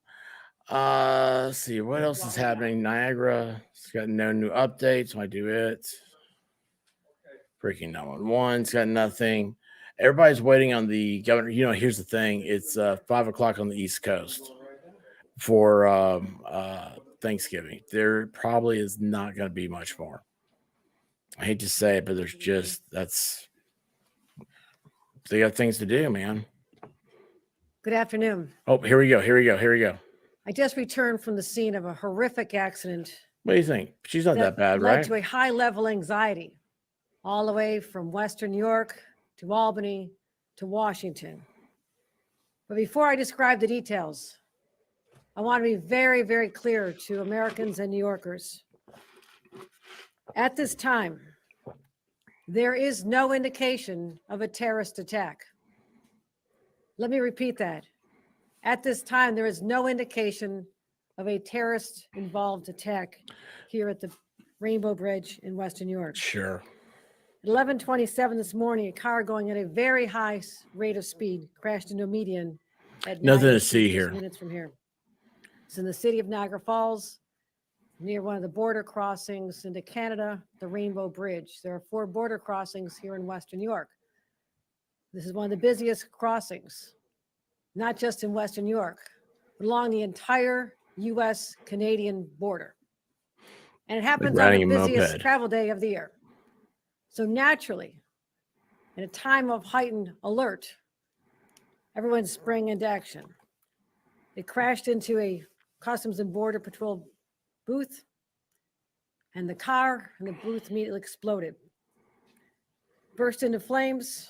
Let's see what else is happening. Niagara, it's got no new updates. I do it. Freaking 911, it's got nothing. Everybody's waiting on the governor. You know, here's the thing: it's 5 o'clock on the East Coast for Thanksgiving. There probably is not going to be much more. I hate to say it, but there's just they got things to do, man. Good afternoon. Oh, here we go. I just returned from the scene of a horrific accident. What do you think? She's not that bad, led right? to a high-level anxiety, all the way from Western New York to Albany to Washington. But before I describe the details, I want to be very, very clear to Americans and New Yorkers. At this time, there is no indication of a terrorist attack. Let me repeat that. At this time, there is no indication of a terrorist-involved attack here at the Rainbow Bridge in Western New York. Sure. At 11:27 this morning, a car going at a very high rate of speed crashed into a median at Nothing to 90 see feet, just here. minutes from here. It's in the city of Niagara Falls, near one of the border crossings into Canada, the Rainbow Bridge. There are 4 border crossings here in Western New York. This is one of the busiest crossings, not just in Western New York, but along the entire U.S.-Canadian border. And it happens on the riding a busiest moped. travel day of the year. So naturally, in a time of heightened alert, everyone's sprang into action. It crashed into a Customs and Border Patrol booth, and the car and the booth immediately exploded. Burst into flames.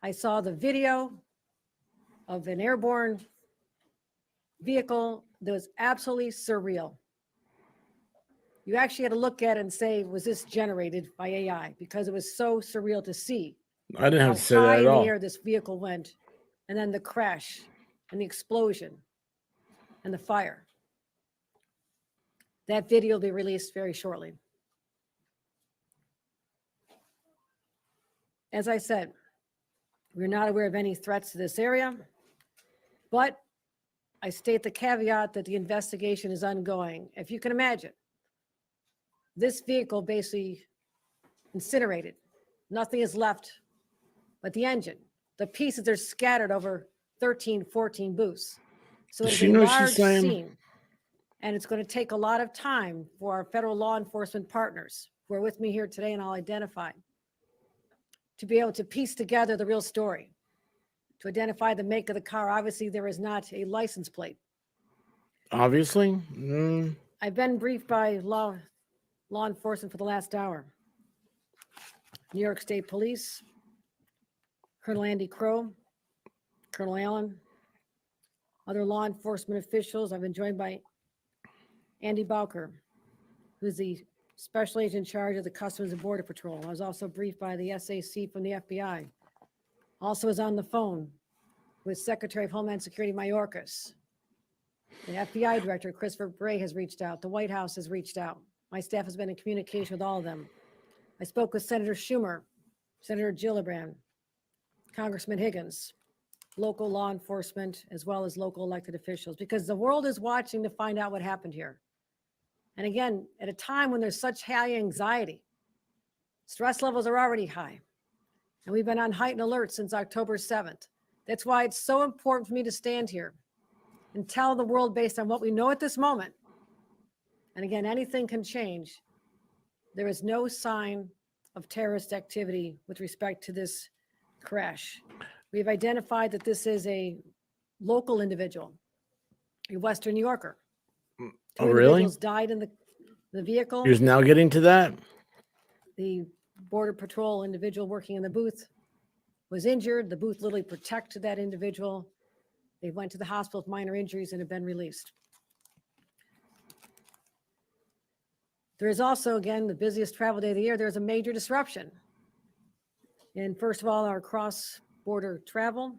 I saw the video of an airborne vehicle that was absolutely surreal. You actually had to look at it and say, was this generated by AI? Because it was so surreal to see I didn't have how to say high that at in all. the air this vehicle went, and then the crash and the explosion and the fire. That video will be released very shortly. As I said, we're not aware of any threats to this area, but I state the caveat that the investigation is ongoing. If you can imagine, this vehicle basically incinerated. Nothing is left but the engine. The pieces are scattered over 13, 14 booths. So Does it is she a know what she's large saying? scene, and it's going to take a lot of time for our federal law enforcement partners who are with me here today, and I'll identify, to be able to piece together the real story, to identify the make of the car. Obviously, there is not a license plate. Obviously. I've been briefed by law enforcement for the last hour. New York State Police, Colonel Andy Crow, Colonel Allen, other law enforcement officials. I've been joined by Andy Bowker, who's the special agent in charge of the Customs and Border Patrol. I was also briefed by the SAC from the FBI. Also was on the phone with Secretary of Homeland Security Mayorkas. The FBI Director, Christopher Bray, has reached out. The White House has reached out. My staff has been in communication with all of them. I spoke with Senator Schumer, Senator Gillibrand, Congressman Higgins, local law enforcement, as well as local elected officials, because the world is watching to find out what happened here. And again, at a time when there's such high anxiety, stress levels are already high, and we've been on heightened alert since October 7th. That's why it's so important for me to stand here and tell the world, based on what we know at this moment, and again, anything can change, there is no sign of terrorist activity with respect to this crash. We've identified that this is a local individual, a Western New Yorker. Oh, Two really? individuals died in the vehicle. You're now getting to that? The Border Patrol individual working in the booth was injured. The booth literally protected that individual. They went to the hospital with minor injuries and have been released. There is also, again, the busiest travel day of the year. There's a major disruption. And first of all, our cross-border travel.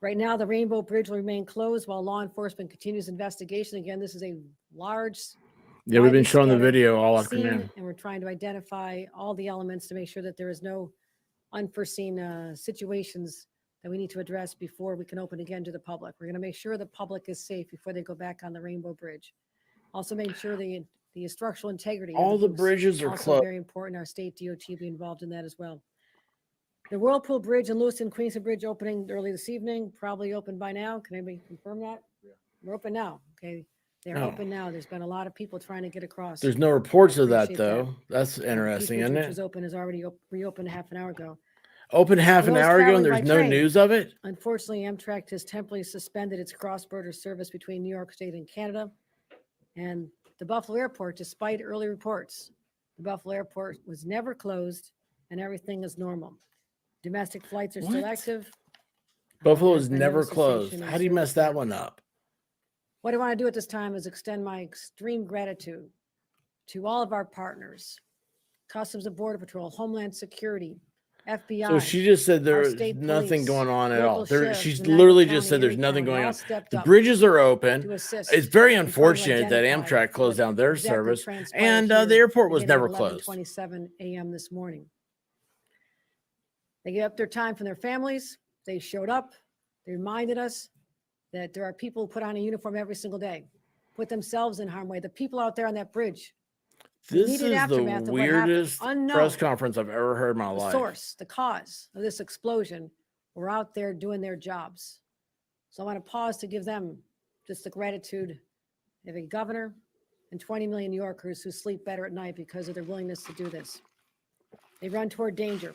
Right now, the Rainbow Bridge will remain closed while law enforcement continues investigation. Again, this is a large. Yeah, we've been widely showing the scattered video all scene, afternoon. and we're trying to identify all the elements to make sure that there is no unforeseen situations that we need to address before we can open again to the public. We're going to make sure the public is safe before they go back on the Rainbow Bridge. Also make sure the structural integrity. All the loops, bridges are also closed. very important. Our state DOT will be involved in that as well. The Whirlpool Bridge and Lewiston Queenston Bridge opening early this evening, probably open by now. Can anybody confirm that? Yeah. We're open now. Okay. They're open now. There's been a lot of people trying to get across. There's no reports of that, Appreciate though. That's interesting, Keith Bridge, isn't which it? was open, is already reopened a half an hour ago. Open half For an those hour ago, and traveling there's by no train, news of it? Unfortunately, Amtrak has temporarily suspended its cross-border service between New York State and Canada. And the Buffalo Airport, despite early reports, the Buffalo Airport was never closed and everything is normal. Domestic flights are still What? active. Buffalo There's is been no never closed. cessation in How do you mess service that there. one up? What I want to do at this time is extend my extreme gratitude to all of our partners, Customs and Border Patrol, Homeland Security, FBI. So she just said our there's state nothing police, going on at all. local There, sheriffs, she's Ventura literally just County, said there's Erie nothing County, going all on. stepped The up bridges are to open. assist It's very in trying to unfortunate that identify Amtrak closed what down their exactly service, transpired and here the airport was beginning never at closed. 11:27 a.m. this morning. They gave up their time from their families. They showed up. They reminded us that there are people who put on a uniform every single day, put themselves in harm's way. The people out there on that bridge. This immediate is the aftermath of what happened, weirdest unknown. press conference I've ever heard in my The life. source, the cause of this explosion, were out there doing their jobs. So I want to pause to give them just the gratitude of a governor and 20 million New Yorkers who sleep better at night because of their willingness to do this. They run toward danger.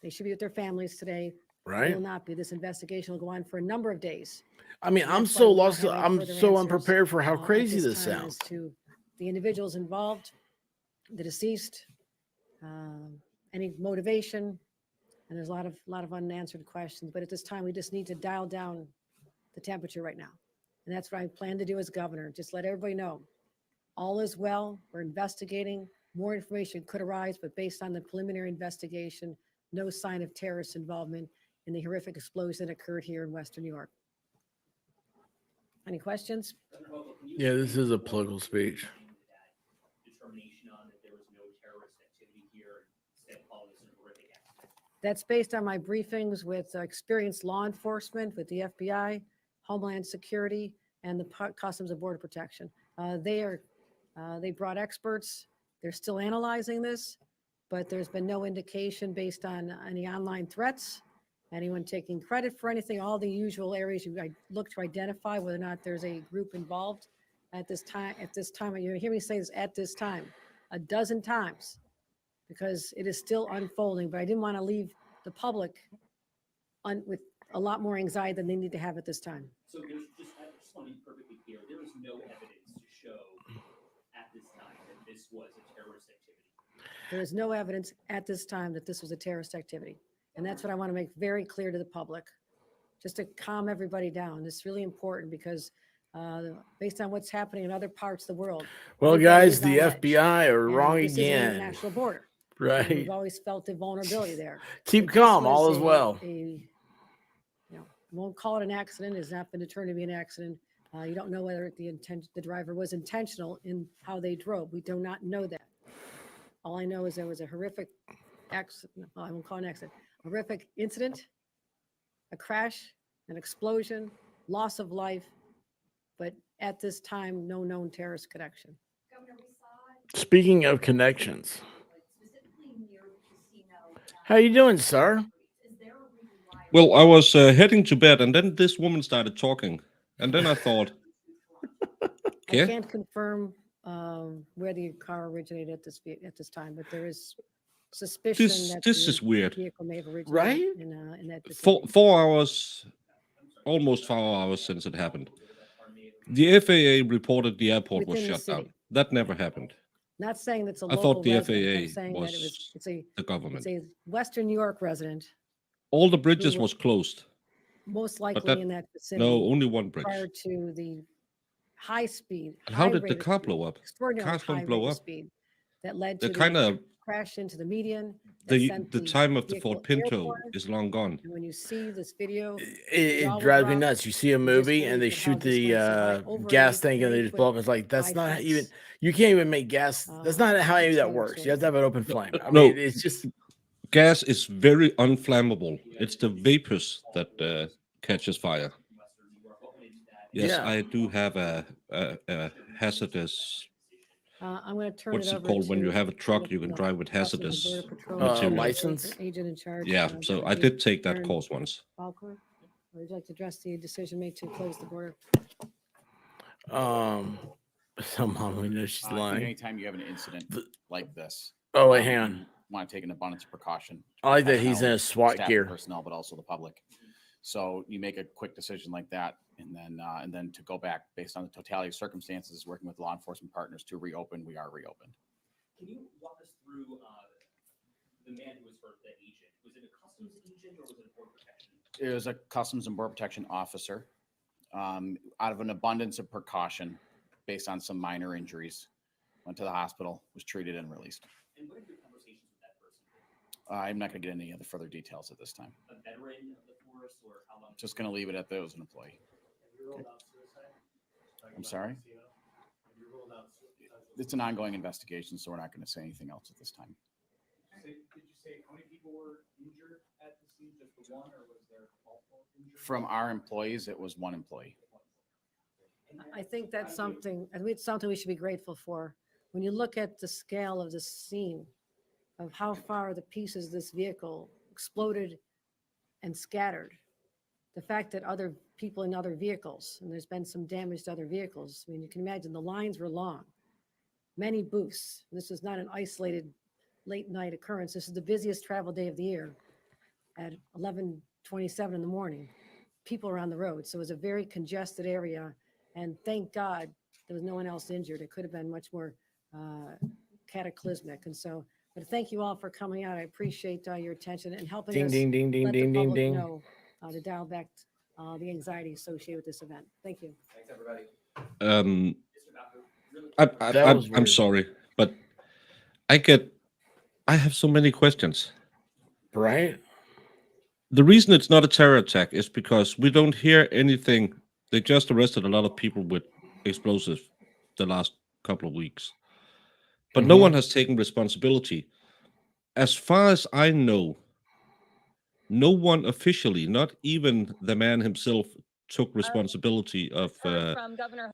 They should be with their families today. They Right? will not be. This investigation will go on for a number of days. I mean, And I'm that's why so we don't lost. have any I'm further so answers, unprepared for how at crazy this time sounds. as to the individuals involved, the deceased, any motivation, and there's a lot of unanswered questions. But at this time, we just need to dial down the temperature right now, and that's what I plan to do as governor. Just let everybody know all is well. We're investigating. More information could arise, but based on the preliminary investigation, no sign of terrorist involvement in the horrific explosion that occurred here in Western New York. Any questions? Yeah, this is a political speech. Determination on that there was no terrorist activity here, instead calling this a horrific accident. That's based on my briefings with experienced law enforcement, with the FBI, Homeland Security, and the Customs and Border Protection. They brought experts. They're still analyzing this, but there's been no indication based on any online threats, anyone taking credit for anything, all the usual areas I look to identify whether or not there's a group involved at this time. You hear me say this at this time, a dozen times, because it is still unfolding, but I didn't want to leave the public with a lot more anxiety than they need to have at this time. So I just want to be perfectly clear, there is no evidence to show at this time that this was a terrorist activity. There is no evidence at this time that this was a terrorist activity. And that's what I want to make very clear to the public, just to calm everybody down. It's really important because based on what's happening in other parts of the world. Well, everybody guys, is the on edge. FBI are And wrong this is an again. international border. And Right. we've always felt the vulnerability there. Keep But this calm. was All is well. I won't call it an accident. It's not been determined to be an accident. You don't know whether the driver was intentional in how they drove. We do not know that. All I know is there was a horrific accident. Well, I won't call it an accident. Horrific incident, a crash, an explosion, loss of life, but at this time, no known terrorist connection. Speaking of connections, how you doing, sir? Well, I was heading to bed, and then this woman started talking, and then I thought, I okay, can't confirm where the car originated at this time, but there is suspicion that this the is weird. vehicle may have originated Right? in that four vicinity. 4 hours, almost 4 hours since it happened. The FAA reported the airport was Within the shut down. city. That never happened. Not saying that's a I local thought the resident. I'm FAA saying that was it's the government. a Western New York resident, All the bridges who was closed. most But likely that, in that vicinity. no, only one bridge. Prior to the high speed. And how high did the rate of car speed, blow up? Extraordinarily Cars don't high blow rate of up. speed that led They're to kind the of crash into the median. That the sent the time of the vehicle Ford Pinto airborne. is long gone. And when you see this video, It jaw will drives me drop. nuts. You see a You just movie and believe they that how shoot this went. So by the gas tank and they just blow up. It's like that's not even. You can't even make gas. That's not how any of that works. You have to have an open flame. I No, mean, it's just gas is very unflammable. It's the vapors that catches fire. Yes, Yeah. I do have a hazardous. I'm going to turn What's it it over called when you to have a truck you can the drive with Customs and hazardous Border Patrol material? license? agent in charge. Yeah, so I did take that course once. Falkler, would you like to address the decision made to close the border? Somehow we know she's I think lying. anytime you have an incident like this, Oh, wait, hang on. you want to take an abundance of precaution. I like that protect he's not in a only SWAT staff gear. personnel, but also the public. So you make a quick decision like that, and then to go back based on the totality of circumstances, working with law enforcement partners to reopen, we are reopened. Can you walk us through the man who was hurt, the agent? Was it a customs agent or was it a border protection? It was a Customs and Border Protection officer. Out of an abundance of precaution, based on some minor injuries, went to the hospital, was treated and released. And what are your conversations with that person? I'm not going to get into any other further details at this time. A veteran of the force, or how long? Just going to leave it at that as an employee. Have you ruled out suicide? I'm sorry? Have you ruled out suicide? It's an ongoing investigation, so we're not going to say anything else at this time. Did you say how many people were injured at the scene? Just the one, or was there multiple injuries? From our employees, it was one employee. I think that's something, I mean, it's something we should be grateful for. When you look at the scale of this scene, of how far the pieces of this vehicle exploded and scattered, the fact that other people in other vehicles, and there's been some damage to other vehicles. I mean, you can imagine the lines were long, many booths. This is not an isolated late night occurrence. This is the busiest travel day of the year at 11:27 in the morning. People are on the road. So it was a very congested area. And thank God there was no one else injured. It could have been much more cataclysmic. And so, but thank you all for coming out. I appreciate your attention and helping Ding, us ding, ding, ding, let the ding, ding, public ding. know to dial back the anxiety associated with this event. Thank you. Thanks, everybody. I'm sorry, but I have so many questions. Right? The reason it's not a terror attack is because we don't hear anything. They just arrested a lot of people with explosives the last couple of weeks. But no one has taken responsibility. As far as I know, no one officially, not even the man himself, took responsibility of From Governor.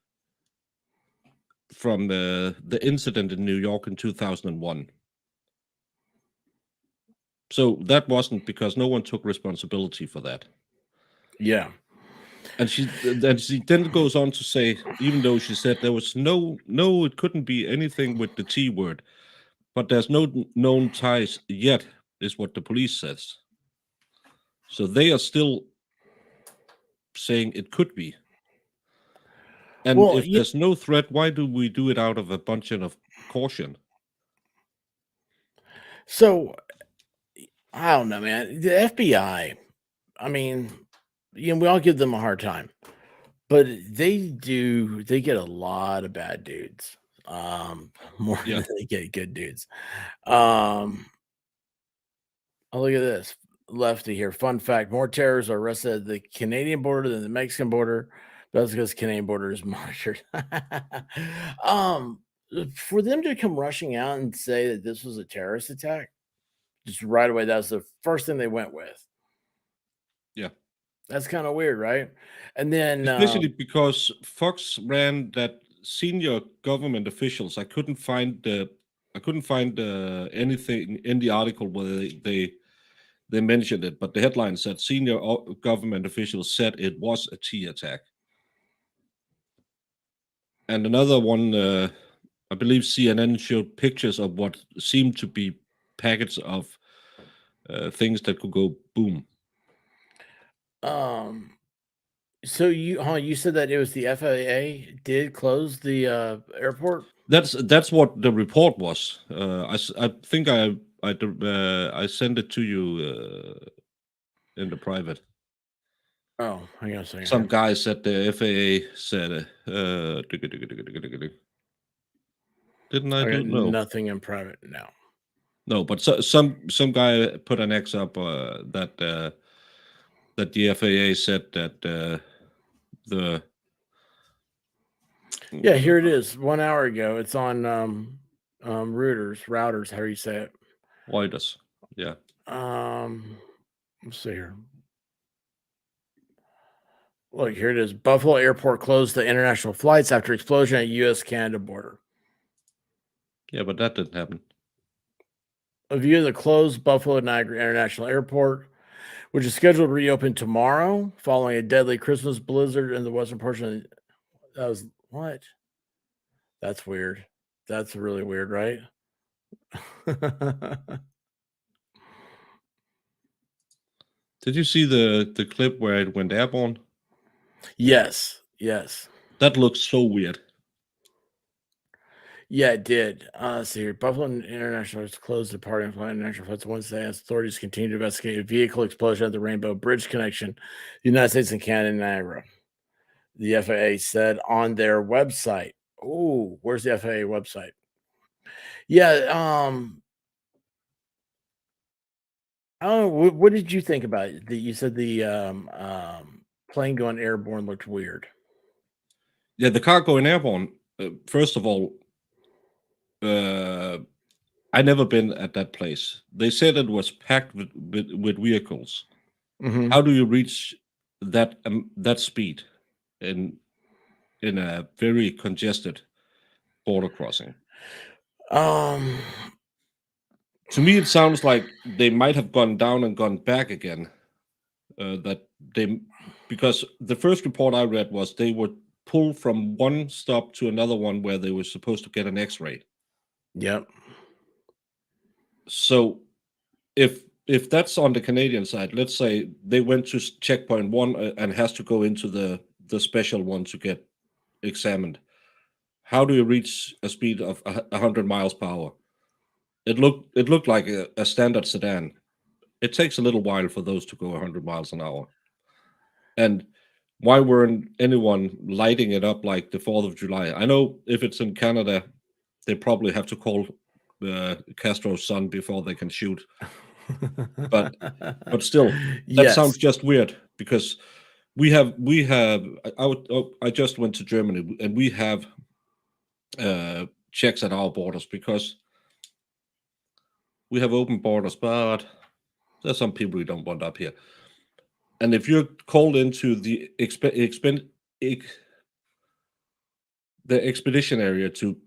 from the incident in New York in 2001. So that wasn't because no one took responsibility for that. Yeah. And she then goes on to say, even though she said there was no, it couldn't be anything with the T word, but there's no known ties yet, is what the police says. So they are still saying it could be. And Well, if there's no threat, why do we do it out of a bunch of caution? So I don't know, man. The FBI, I mean, you know, we all give them a hard time, but they get a lot of bad dudes. More than they get good dudes. Oh, look at this. Lefty here. Fun fact: more terrorists are arrested at the Canadian border than the Mexican border. That's because Canadian border is monitored. For them to come rushing out and say that this was a terrorist attack, just right away, that's the first thing they went with. Yeah. That's kind of weird, right? And then especially because Fox ran that senior government officials. I couldn't find anything in the article where they mentioned it, but the headline said senior government officials said it was a T attack. And another one, I believe CNN showed pictures of what seemed to be packets of things that could go boom. So you said that it was the FAA did close the airport? That's what the report was. I think I sent it to you in the private. Oh, hang on a second. Some guys at the FAA said, didn't I do? No. Nothing in private now. No, but some guy put an X up that the FAA said that the Yeah, here it is. 1 hour ago. It's on routers, how do you say it? Reuters. Yeah. Let's see here. Look, here it is. Buffalo Airport closed the international flights after explosion at U.S.-Canada border. Yeah, but that didn't happen. A view of the closed Buffalo Niagara International Airport, which is scheduled to reopen tomorrow following a deadly Christmas blizzard in the western portion. That was what? That's weird. That's really weird, right? Did you see the clip where it went airborne? Yes. Yes. That looks so weird. Yeah, it did. See here. Buffalo International has closed the party and flight international flights Wednesday as authorities continue to investigate a vehicle explosion at the Rainbow Bridge connection, the United States and Canada and Niagara. The FAA said on their website. Oh, where's the FAA website? Yeah, I don't know. What did you think about it? You said the plane going airborne looked weird. Yeah, the car going airborne. First of all, I never been at that place. They said it was packed with vehicles. Mhm. How do you reach that speed in a very congested border crossing? To me, it sounds like they might have gone down and gone back again. Because the first report I read was they would pull from one stop to another one where they were supposed to get an X-ray. Yep. So if that's on the Canadian side, let's say they went to checkpoint 1 and has to go into the special one to get examined. How do you reach a speed of 100 miles per hour? It looked like a standard sedan. It takes a little while for those to go 100 miles an hour. And why weren't anyone lighting it up like the 4th of July? I know if it's in Canada, they probably have to call Castro's son before they can shoot. but still, that Yes. sounds just weird because I just went to Germany and we have checks at our borders because we have open borders, but there's some people we don't want up here. And if you're called into the expedition area to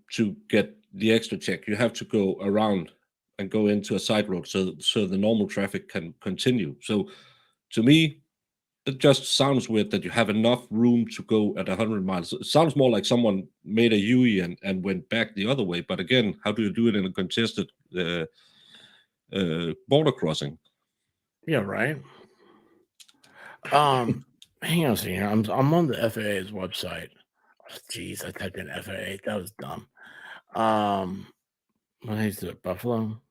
get the extra check, you have to go around and go into a side road so the normal traffic can continue. So to me, it just sounds weird that you have enough room to go at 100 miles. It sounds more like someone made a U and went back the other way. But again, how do you do it in a contested border crossing? Yeah, right. Hang on a second. I'm on the FAA's website. Jeez, I typed in FAA. That was dumb. What is it? Buffalo?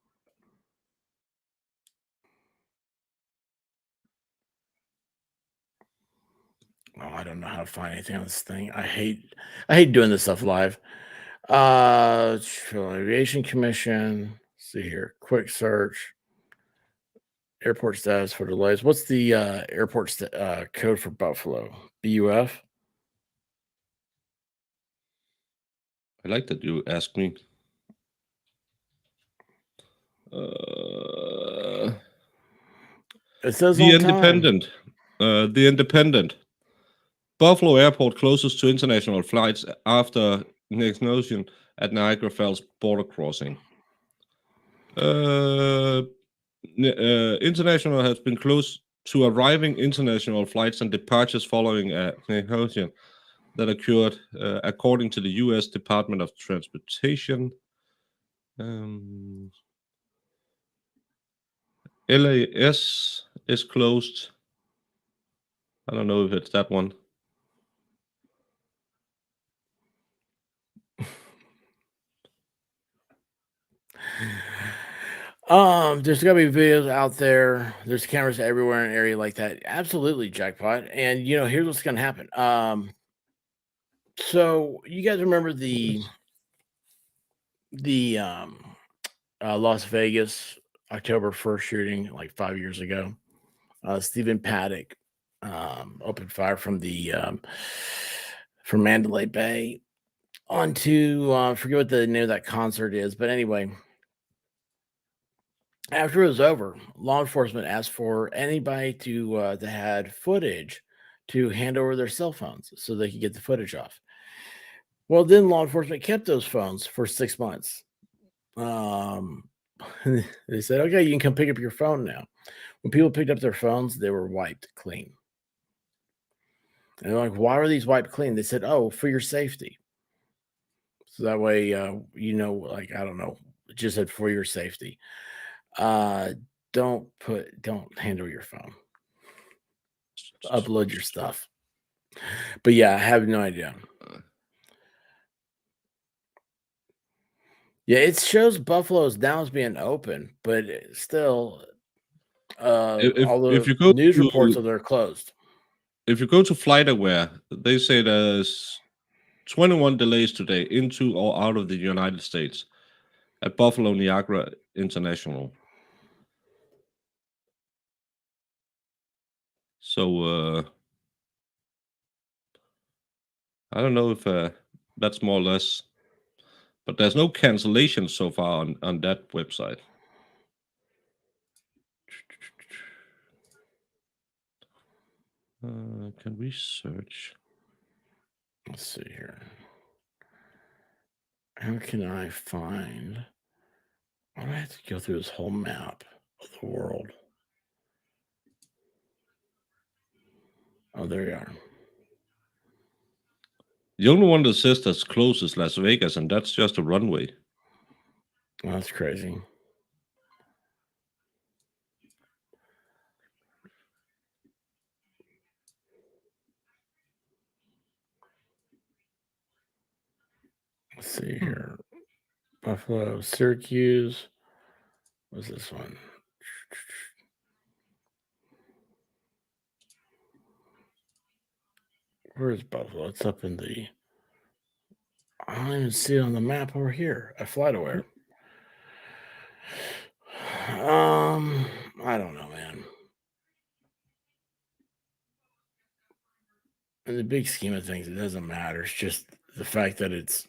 Oh, I don't know how to find anything on this thing. I hate doing this stuff live. Civil Aviation Commission. Let's see here. Quick search. Airport status for delays. What's the airport code for Buffalo? BUF? I like that you asked me. It says The on time. Independent. The Independent. Buffalo Airport closes to international flights after an explosion at Niagara Falls border crossing. International has been closed to arriving international flights and departures following an explosion that occurred, according to the U.S. Department of Transportation. LAS is closed. I don't know if it's that one. There's gotta be videos out there. There's cameras everywhere in an area like that. Absolutely, jackpot. And here's what's gonna happen. So you guys remember the Las Vegas October 1st shooting like 5 years ago? Stephen Paddock opened fire from from Mandalay Bay onto forget what the name of that concert is, but anyway, after it was over, law enforcement asked for anybody that had footage to hand over their cell phones so they could get the footage off. Well, then law enforcement kept those phones for 6 months. They said, okay, you can come pick up your phone now. When people picked up their phones, they were wiped clean. And they're like, why were these wiped clean? They said, oh, for your safety. So that way, like, I don't know, it just said for your safety. Don't handle your phone. Upload your stuff. But yeah, I have no idea. Yeah, it shows Buffalo's now as being open, but still, all If the you go news to reports are they're closed. if you go to FlightAware, they say there's 21 delays today into or out of the United States at Buffalo Niagra International. So I don't know if that's more or less, but there's no cancellation so far on that website. Can we search? Let's see here. How can I find? I have to go through this whole map of the world. Oh, there you are. The only one that says that's close is Las Vegas, and that's just a runway. Oh, that's crazy. Let's see here. Buffalo, Syracuse. What's this one? Where is Buffalo? It's up in the. I don't even see it on the map over here at FlightAware. I don't know, man. In the big scheme of things, it doesn't matter. It's just the fact that it's.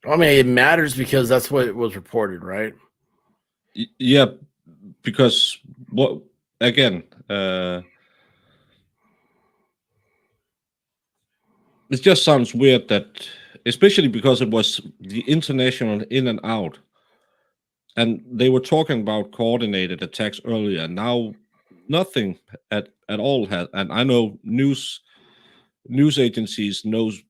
I mean, it matters because that's what was reported, right? Yeah, because what again? It just sounds weird that, especially because it was the international in and out, and they were talking about coordinated attacks earlier. Now, nothing at all has, and I know news agencies knows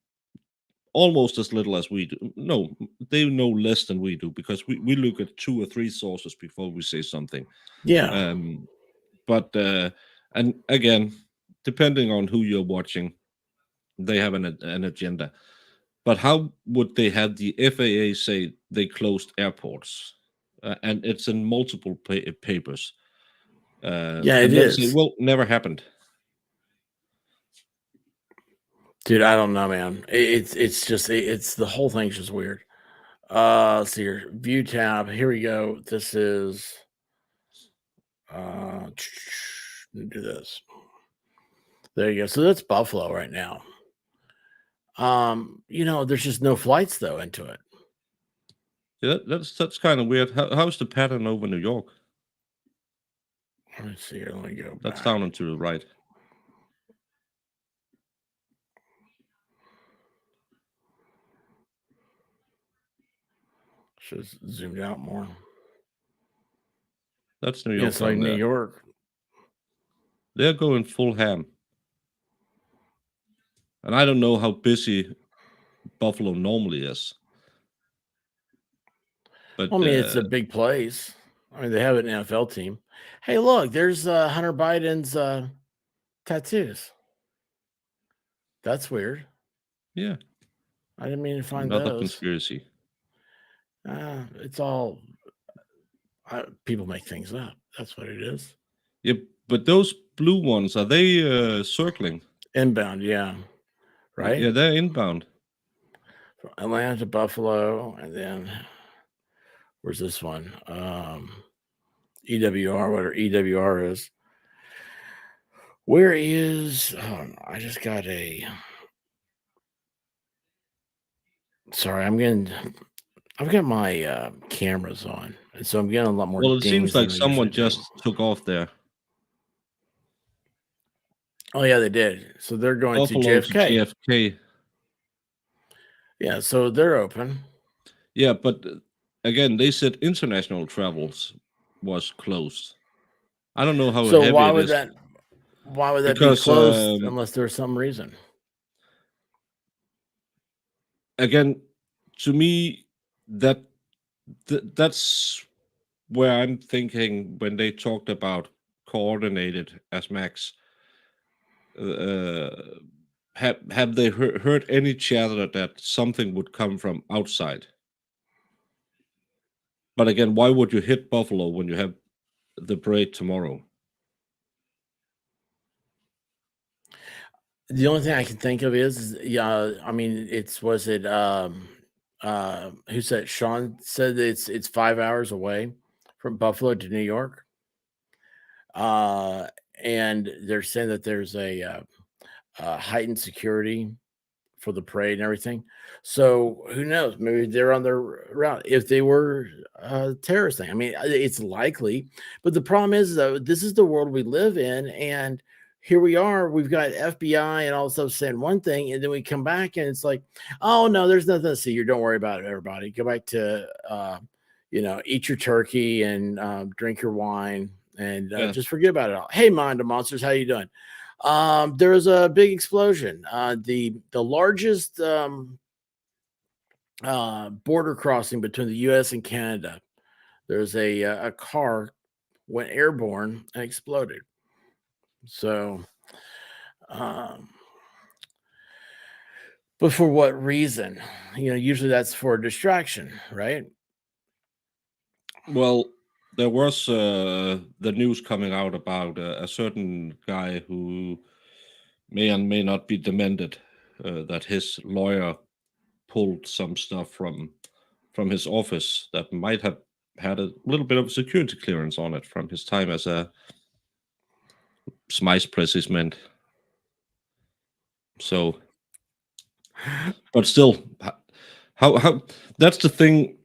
almost as little as we do. No, they know less than we do because we look at 2 or 3 sources before we say something. Yeah. But and again, depending on who you're watching, they have an agenda. But how would they have the FAA say they closed airports? And it's in multiple papers. Yeah, and it then say, is. well, never happened. Dude, I don't know, man. It's just it's the whole thing's just weird. Let's see here. View tab. Here we go. This is do this. There you go. So that's Buffalo right now. There's just no flights though into it. Yeah, that's kind of weird. How's the pattern over New York? Let me see here. Let me go. That's down and to the right. Should have zoomed out more. That's New York. It's like New York. They're going full ham. And I don't know how busy Buffalo normally is. But I mean, it's a big place. I mean, they have an NFL team. Hey, look, there's Hunter Biden's tattoos. That's weird. Yeah. I didn't mean to find another those. conspiracy. It's all People make things up. That's what it is. Yeah, but those blue ones, are they circling? Inbound, yeah. Right? Yeah, they're inbound. From Atlanta to Buffalo, and then where's this one? EWR, whatever EWR is. Where is I just got a sorry, I've got my cameras on, and so I'm getting a lot more Well, it dings seems like than I someone usually do. just took off there. Oh yeah, they did. So they're going to Buffalo to JFK. JFK. Yeah, so they're open. Yeah, but again, they said international travels was closed. I don't know how So heavy why it would is. that be Because closed unless there's some reason? again, to me, that's where I'm thinking when they talked about coordinated as Max. Have they heard any chatter that something would come from outside? But again, why would you hit Buffalo when you have the parade tomorrow? The only thing I can think of is yeah, I mean, was it who said Sean said that it's 5 hours away from Buffalo to New York. And they're saying that there's a heightened security for the parade and everything. So who knows? Maybe they're on their route. If they were a terrorist thing, I mean, it's likely. But the problem is, though, this is the world we live in, and here we are. We've got FBI and all this stuff saying one thing, and then we come back and it's like, oh no, there's nothing to see here. Don't worry about it, everybody. Go back to eat your turkey and drink your wine and Yeah. just forget about it all. Hey, Mind Monsters, how you doing? There was a big explosion. The largest border crossing between the U.S. and Canada. There's a car went airborne and exploded. So, but for what reason? Usually that's for distraction, right? Well, there was the news coming out about a certain guy who may and may not be demented, that his lawyer pulled some stuff from his office that might have had a little bit of security clearance on it from his time as a vice president. So, but still, how that's the thing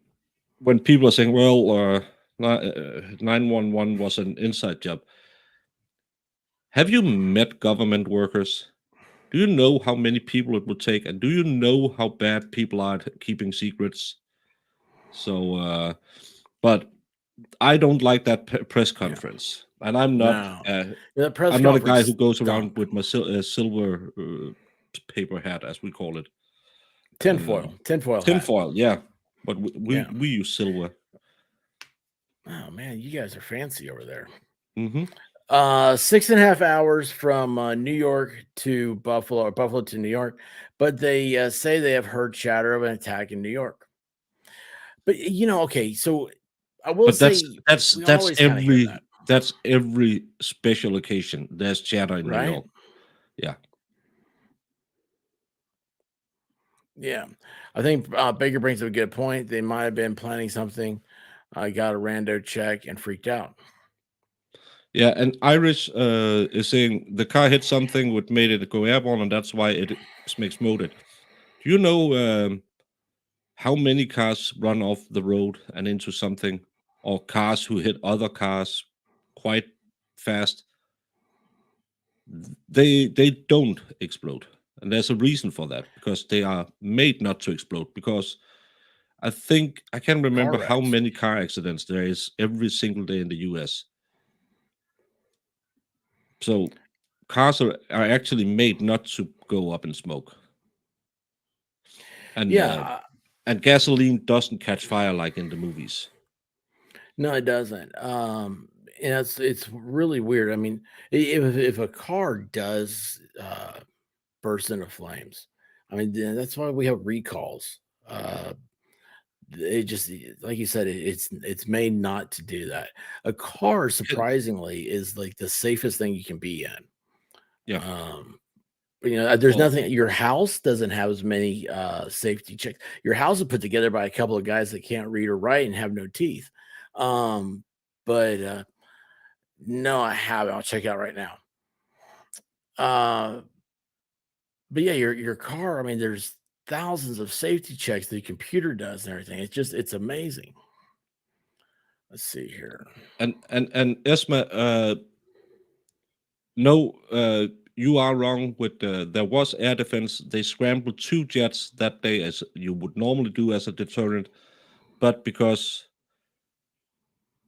when people are saying, well, 911 was an inside job. Have you met government workers? Do you know how many people it would take? And do you know how bad people are at keeping secrets? So, but I don't like that press conference. And I'm not, No. The press I'm not a guy conference who goes stunk. around with my silver paper hat, as we call it. Tinfoil hat. Tinfoil, yeah. But we use silver. Oh man, you guys are fancy over there. Mm-hmm. 6.5 hours from New York to Buffalo, or Buffalo to New York, but they say they have heard chatter of an attack in New York. But okay, so I will But say that's we always kinda hear that's every special occasion. There's chatter in New Right? York. Yeah. Yeah, I think Baker brings up a good point. They might have been planning something. I got a rando check and freaked out. Yeah, and Irish is saying the car hit something which made it go airborne, and that's why it exploded. Do you know how many cars run off the road and into something, or cars who hit other cars quite fast? They don't explode, and there's a reason for that, because they are made not to explode. Because I think I can't remember how wrecks. many car accidents there is every single day in the US. So cars are actually made not to go up in smoke. And Yeah. and gasoline doesn't catch fire like in the movies. No, it doesn't. And it's really weird. I mean, if a car does burst into flames, I mean, that's why we have recalls. it just, like you said, it's made not to do that. A car, surprisingly, is like the safest thing you can be in. Yeah. There's Well- nothing. Your house doesn't have as many safety checks. Your house is put together by a couple of guys that can't read or write and have no teeth. But no, I haven't. I'll check it out right now. But yeah, your car, I mean, there's thousands of safety checks the computer does and everything. It's amazing. Let's see here. And Esma, no, you are wrong with there was air defense. They scrambled 2 jets that day, as you would normally do as a deterrent, but because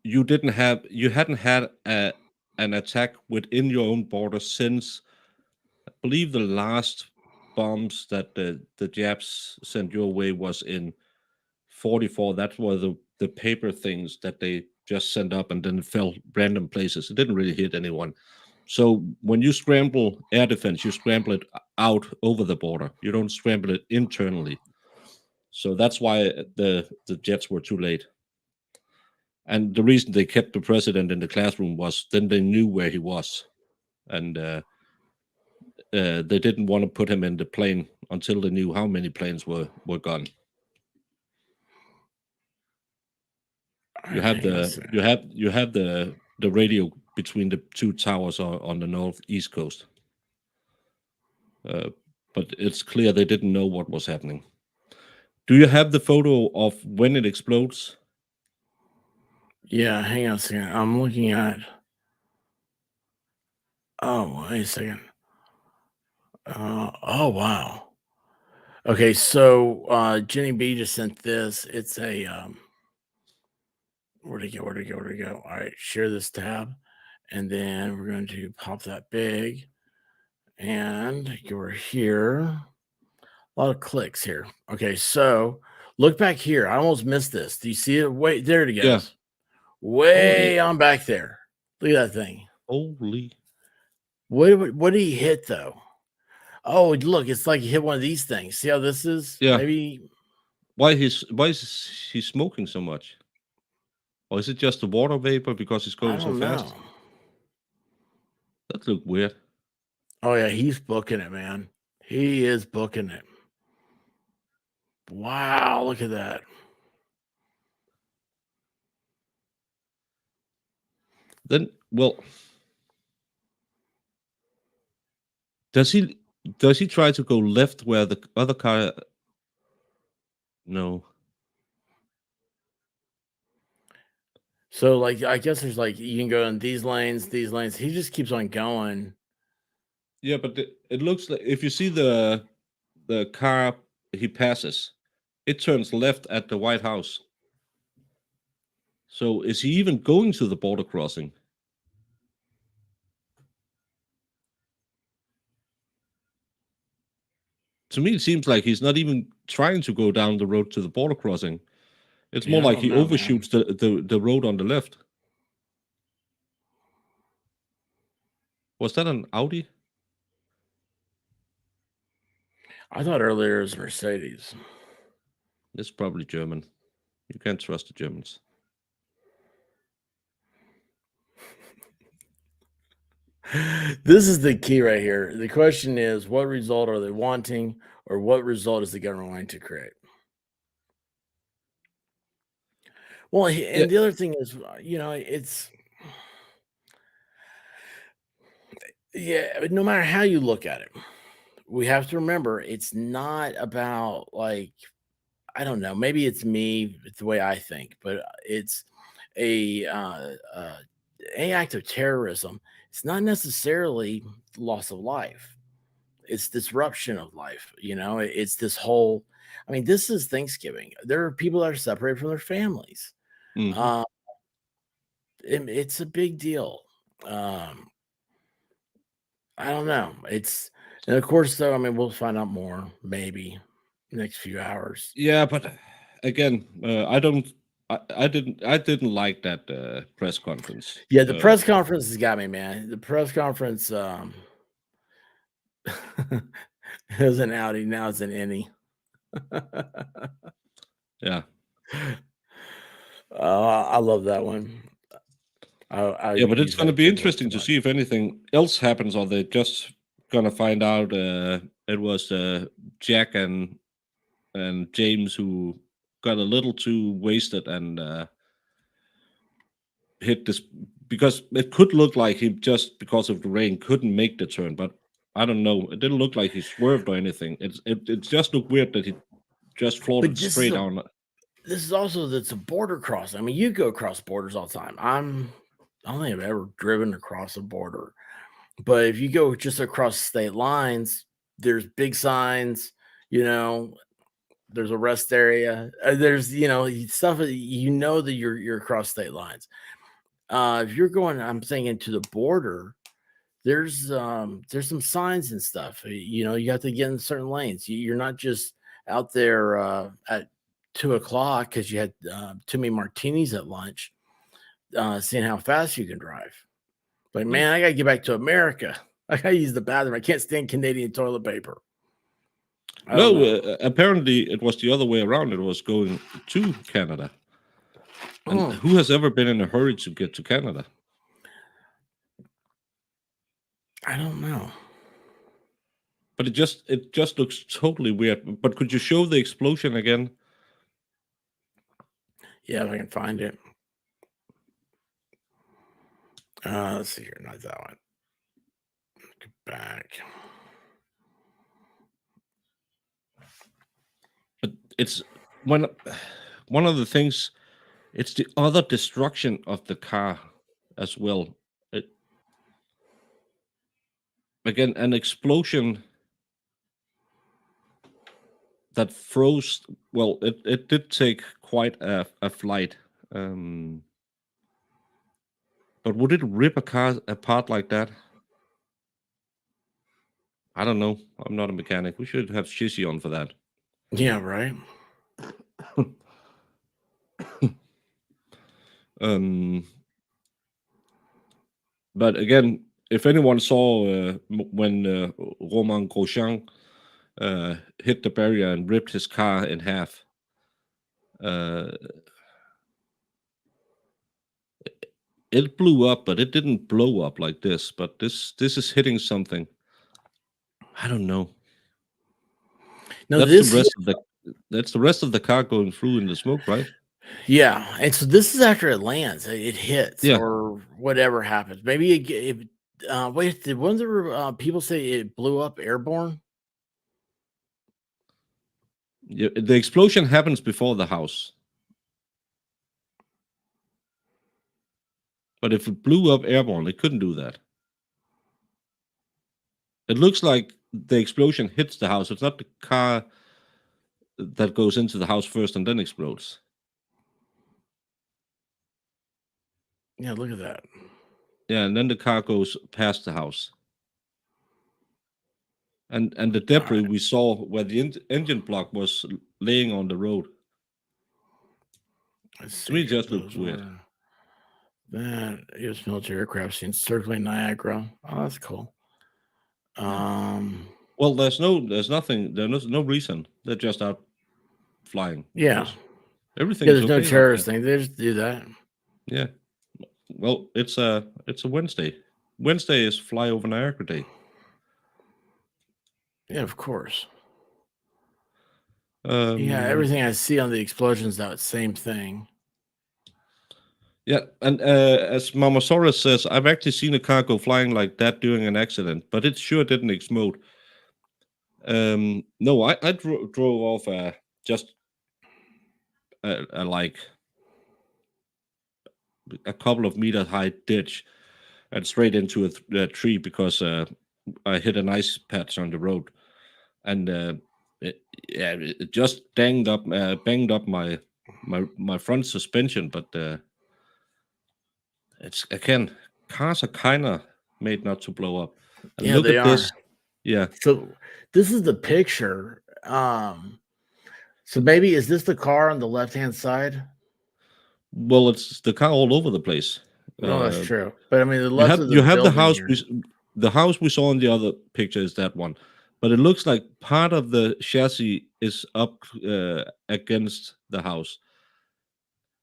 you hadn't had an attack within your own border since, I believe, the last bombs that the Japs sent your way was in 44. That were the paper things that they just sent up, and then it fell random places. It didn't really hit anyone. So when you scramble air defense, you scramble it out over the border. You don't scramble it internally. So that's why the jets were too late. And the reason they kept the president in the classroom was then they knew where he was. And they didn't want to put him in the plane until they knew how many planes were gone. You have the radio between the 2 towers on the northeast coast. But it's clear they didn't know what was happening. Do you have the photo of when it explodes? Yeah, hang on a second. I'm looking at. Oh, wait a second. Oh, wow. Okay, so Jenny B just sent this. It's a where'd it go? All right, share this tab, and then we're going to pop that big, and you're here. A lot of clicks here. Okay, so look back here. I almost missed this. Do you see it? Wait, there it goes. Yeah. Way on back there. Look at that thing. Holy. What did he hit though? Oh, look, it's like he hit one of these things. See how this is? Yeah. Maybe. Why is he smoking so much? Or is it just the water vapor because he's going so fast? Know. That looked weird. Oh yeah, he's booking it, man. He is booking it. Wow, look at that. Then, well, does he try to go left where the other car? No. So, like, I guess there's like you can go in these lanes. He just keeps on going. Yeah, but it looks like if you see the car he passes, it turns left at the White House. So is he even going to the border crossing? To me, it seems like he's not even trying to go down the road to the border crossing. It's more like he overshoots the road on the left. Was that an Audi? I thought earlier it was Mercedes. It's probably German. You can't trust the Germans. This is the key right here. The question is, what result are they wanting, or what result is the government wanting to create? Well, and the other thing is, it's no matter how you look at it, we have to remember it's not about like, I don't know, maybe it's me, it's the way I think, but it's a act of terrorism. It's not necessarily loss of life. It's disruption of life. It's this whole. I mean, this is Thanksgiving. There are people that are separated from their families. Mm-hmm. It's a big deal. I don't know. And of course, though, I mean, we'll find out more maybe next few hours. Yeah, but again, I didn't like that press conference. Yeah, the press conference has got me, man. The press conference it was an Audi, now it's an Innie. Yeah. I love that one. I Yeah, but it's use going to that be term way interesting too to much. see if anything else happens, or they're just going to find out it was Jack and James who got a little too wasted and hit this, because it could look like he just because of the rain couldn't make the turn, but I don't know. It didn't look like he swerved or anything. It just looked weird that he just floored But it straight down. this is also that's a border crossing. I mean, you go across borders all the time. I don't think I've ever driven across a border, but if you go just across state lines, there's big signs. You know, there's a rest area. There's stuff that that you're across state lines. If you're going, I'm thinking to the border. There's some signs and stuff. You have to get in certain lanes. You're not just out there at 2 o'clock because you had too many martinis at lunch, seeing how fast you can drive. Like, man, I gotta get back to America. I gotta use the bathroom. I can't stand Canadian toilet paper. No, apparently it was the other way around. It was going to Canada. And who has ever been in a hurry to get to Canada? I don't know. But it just looks totally weird. But could you show the explosion again? Yeah, if I can find it. Let's see here. Not that one. Get back. But it's one of the things. It's the other destruction of the car as well. Again, an explosion that froze. Well, it did take quite a flight. But would it rip a car apart like that? I don't know. I'm not a mechanic. We should have Shizzy on for that. Yeah, right. But again, if anyone saw when Romain Grosjean hit the barrier and ripped his car in half, it blew up, but it didn't blow up like this. But this is hitting something. I don't know. No, that's the rest of the car going through in the smoke, right? Yeah, and so this is after it lands, it hits, Yeah. or whatever happens. Maybe wait, did one of the people say it blew up airborne? Yeah, the explosion happens before the house. But if it blew up airborne, it couldn't do that. It looks like the explosion hits the house. It's not the car that goes into the house first and then explodes. Yeah, look at that. Yeah, and then the car goes past the house. And the debris we saw where the engine block was laying on the road. To me, it just looks weird. That U.S. military aircraft seen circling Niagara. Oh, that's cool. Well, there's nothing. There's no reason. They're just out flying. Yeah. Everything. Yeah, there's no terrorist thing. They just do that. Yeah. Well, it's a Wednesday. Wednesday is Fly Over Niagara Day. Yeah, of course. Yeah, everything I see on the explosions, that same thing. Yeah, and as Mama Soros says, I've actually seen a car go flying like that during an accident, but it sure didn't explode. No, I drove off just like a couple of meters high ditch and straight into a tree because I hit an ice patch on the road, and it just banged up my front suspension. But it's again, cars are kind of made not to blow up. And Yeah, look they at are. this. Yeah. So this is the picture. So maybe is this the car on the left-hand side? Well, it's the car all over the place. No, that's true. But I mean, the left of the you have the building house. here. The house we saw in the other picture is that one, but it looks like part of the chassis is up against the house,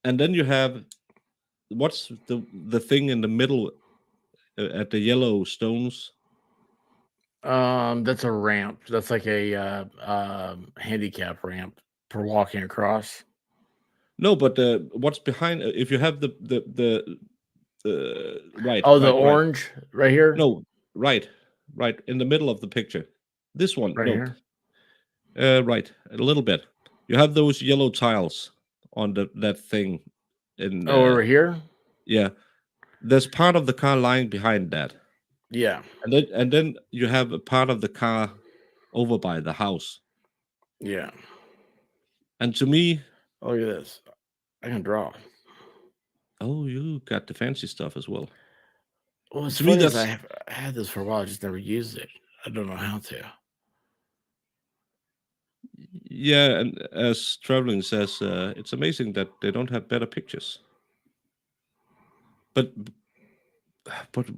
and then you have what's the thing in the middle at the yellow stones? That's a ramp. That's like a handicap ramp for walking across. No, but what's behind? If you have the right. Oh, the right. orange right here. No, right in the middle of the picture. This one, right no. here. Right, a little bit. You have those yellow tiles on that thing. Over here. Yeah, there's part of the car lying behind that. Yeah, and then you have a part of the car over by the house. Yeah. And to me, oh, look at this. I can draw. Oh, you got the fancy stuff as well. Well, it's To me, funny is that's I had this for a while. I just never used it. I don't know how to. yeah. And as Traveling says, it's amazing that they don't have better pictures. But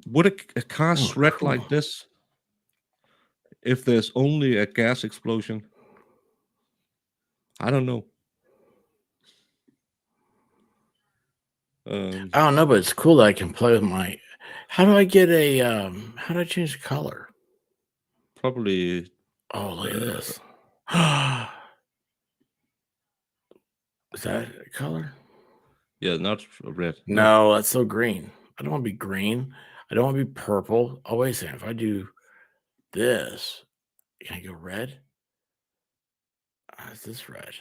would a car shred like this if there's only a gas explosion? I don't know. I don't know, but it's cool that I can play with my. How do I get a? How do I change the color? Probably. Oh, look at this. Is that a color? Yeah, not red. No, that's so green. I don't want to be green. I don't want to be purple. Oh, wait a second. If I do this, can I go red? Is this red?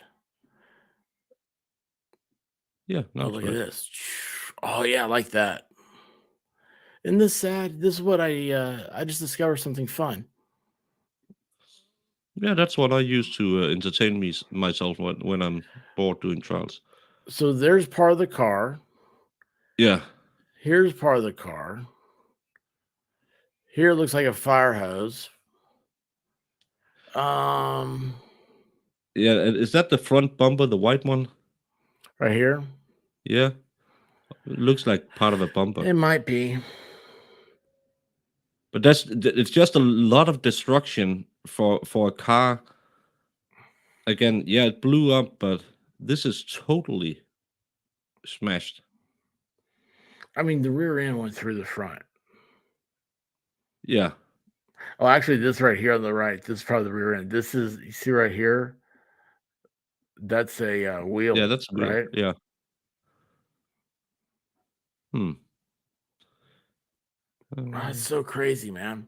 Yeah, Oh, not look red. at this. Oh, yeah, I like that. Isn't this sad? This is what I just discovered something fun. Yeah, that's what I use to entertain myself when I'm bored doing trials. So there's part of the car. Yeah. Here's part of the car. Here it looks like a fire hose. Yeah, is that the front bumper, the white one? Right here? Yeah. It looks like part of a bumper. It might be. But it's just a lot of destruction for a car. Again, yeah, it blew up, but this is totally smashed. I mean, the rear end went through the front. Yeah. Oh, actually, this right here on the right, this is probably the rear end. This is, you see right here? That's a wheel. Yeah, that's wheel. Right? Yeah. That's so crazy, man.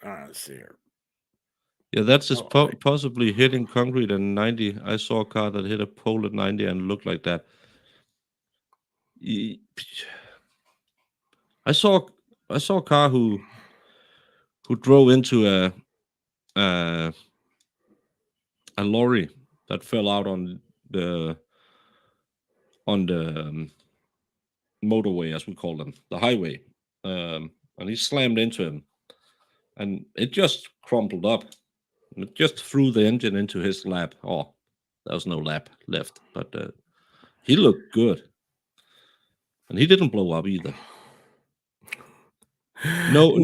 Let's see here. Yeah, that's just possibly hitting concrete at 90. I saw a car that hit a pole at 90 and looked like that. I saw a car who drove into a lorry that fell out on the motorway, as we call them, the highway, and he slammed into him, and it just crumpled up. It just threw the engine into his lap. Oh, there was no lap left, but he looked good, and he didn't blow up either. No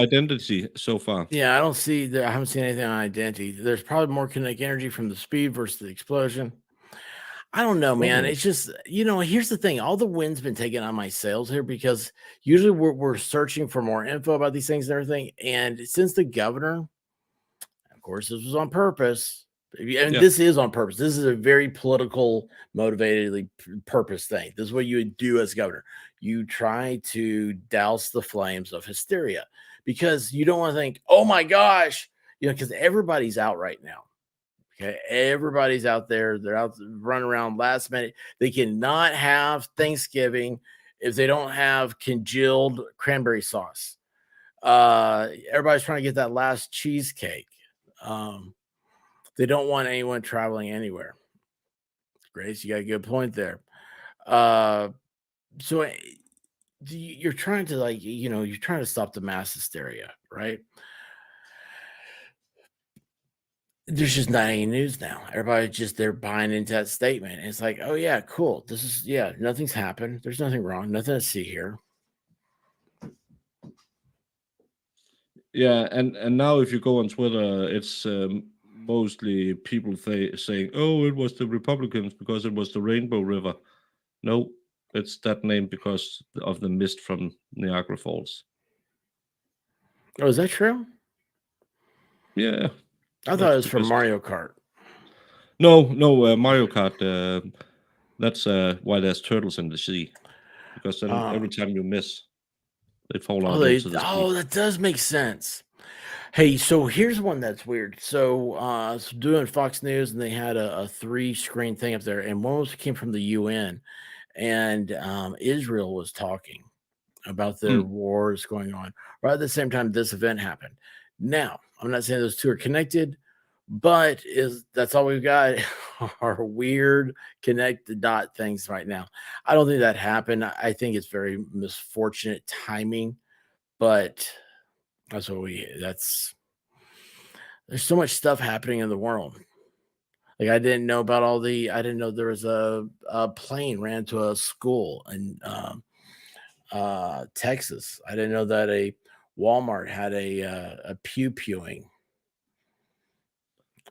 identity so far. Yeah, I don't see that. I haven't seen anything on identity. There's probably more kinetic energy from the speed versus the explosion. I don't know, man. It's just, here's the thing. All the wind's been taken on my sails here because usually we're searching for more info about these things and everything. And since the governor, of course, this was on purpose. And this is on purpose. This is a very political, motivatedly purpose thing. This is what you would do as governor. You try to douse the flames of hysteria because you don't want to think, oh my gosh, because everybody's out right now. Okay, everybody's out there. They're out running around last minute. They cannot have Thanksgiving if they don't have congealed cranberry sauce. Everybody's trying to get that last cheesecake. They don't want anyone traveling anywhere. Grace, you got a good point there. So you're trying to you're trying to stop the mass hysteria, right? There's just not any news now. Everybody's just, they're buying into that statement. It's like, oh yeah, cool. This is, nothing's happened. There's nothing wrong. Nothing to see here. Yeah, and now if you go on Twitter, it's mostly people saying, "Oh, it was the Republicans because it was the Rainbow River." No, it's that name because of the mist from Niagara Falls. Oh, is that true? Yeah, I thought that's it was from because Mario Kart. no, Mario Kart. That's why there's turtles in the sea, because then every time you miss, they fall out into the sea. That does make sense. Hey, so here's one that's weird. So, doing Fox News, and they had a 3-screen thing up there, and one came from the UN, and Israel was talking about the wars going on right at the same time this event happened. Now, I'm not saying those two are connected, but that's all we've got are weird connect the dot things right now. I don't think that happened. I think it's very misfortunate timing, but that's there's so much stuff happening in the world. Like I didn't know there was a plane ran to a school in Texas. I didn't know that a Walmart had a pew-pewing.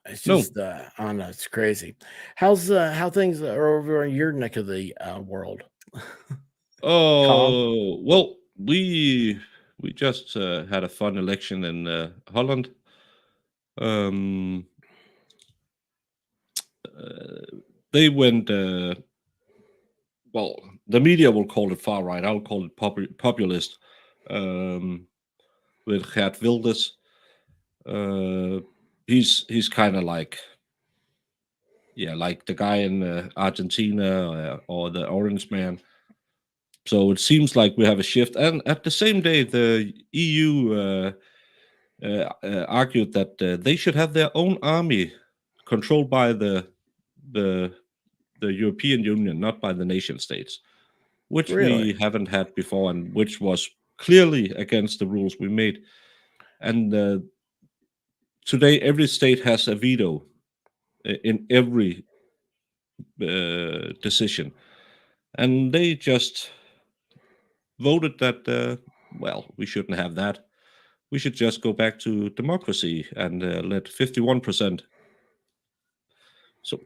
It's just I don't know, it's crazy. How things are over in your neck of the world? Oh, well, we just had a fun election in Holland. They went well, the media will call it far right. I'll call it populist. With Geert Wilders, he's kind of like the guy in Argentina or the Orange Man. So it seems like we have a shift. And at the same day, the EU argued that they should have their own army controlled by the European Union, not by the nation states, which Really? we haven't had before, and which was clearly against the rules we made. And today, every state has a veto in every decision, and they just voted that we shouldn't have that. We should just go back to democracy and let 51%. So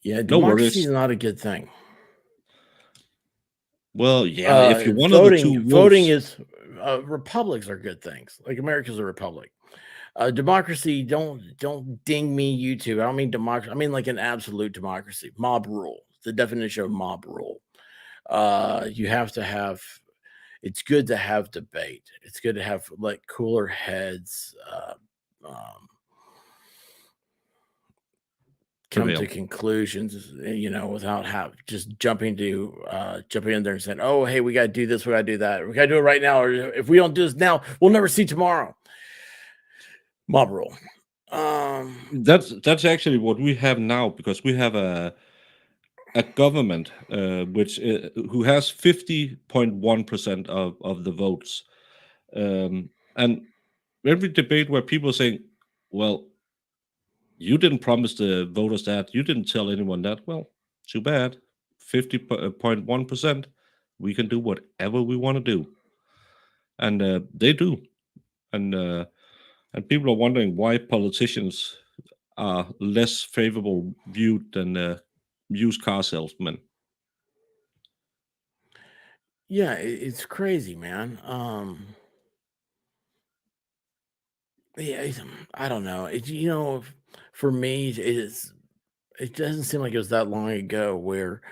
yeah, no democracy is worries. not a good thing. Well, yeah, if you're one of the two voting wolves, is republics are good things. Like America's a republic. Democracy, don't ding me, YouTube. I don't mean democracy. I mean like an absolute democracy. Mob rule. The definition of mob rule. You have to have. It's good to have debate. It's good to have like cooler heads. Come to conclusions, without just jumping in there and saying, "Oh, hey, we got to do this, we got to do that, we got to do it right now, or if we don't do this now, we'll never see tomorrow." Mob rule. That's actually what we have now, because we have a government which who has 50.1% of the votes, and every debate where people are saying, "Well, you didn't promise the voters that, you didn't tell anyone that." Well, too bad. 50.1%. We can do whatever we want to do, and they do, and people are wondering why politicians are less favorable viewed than used car salesmen. Yeah, it's crazy, man. Yeah, I don't know. For me, it doesn't seem like it was that long ago where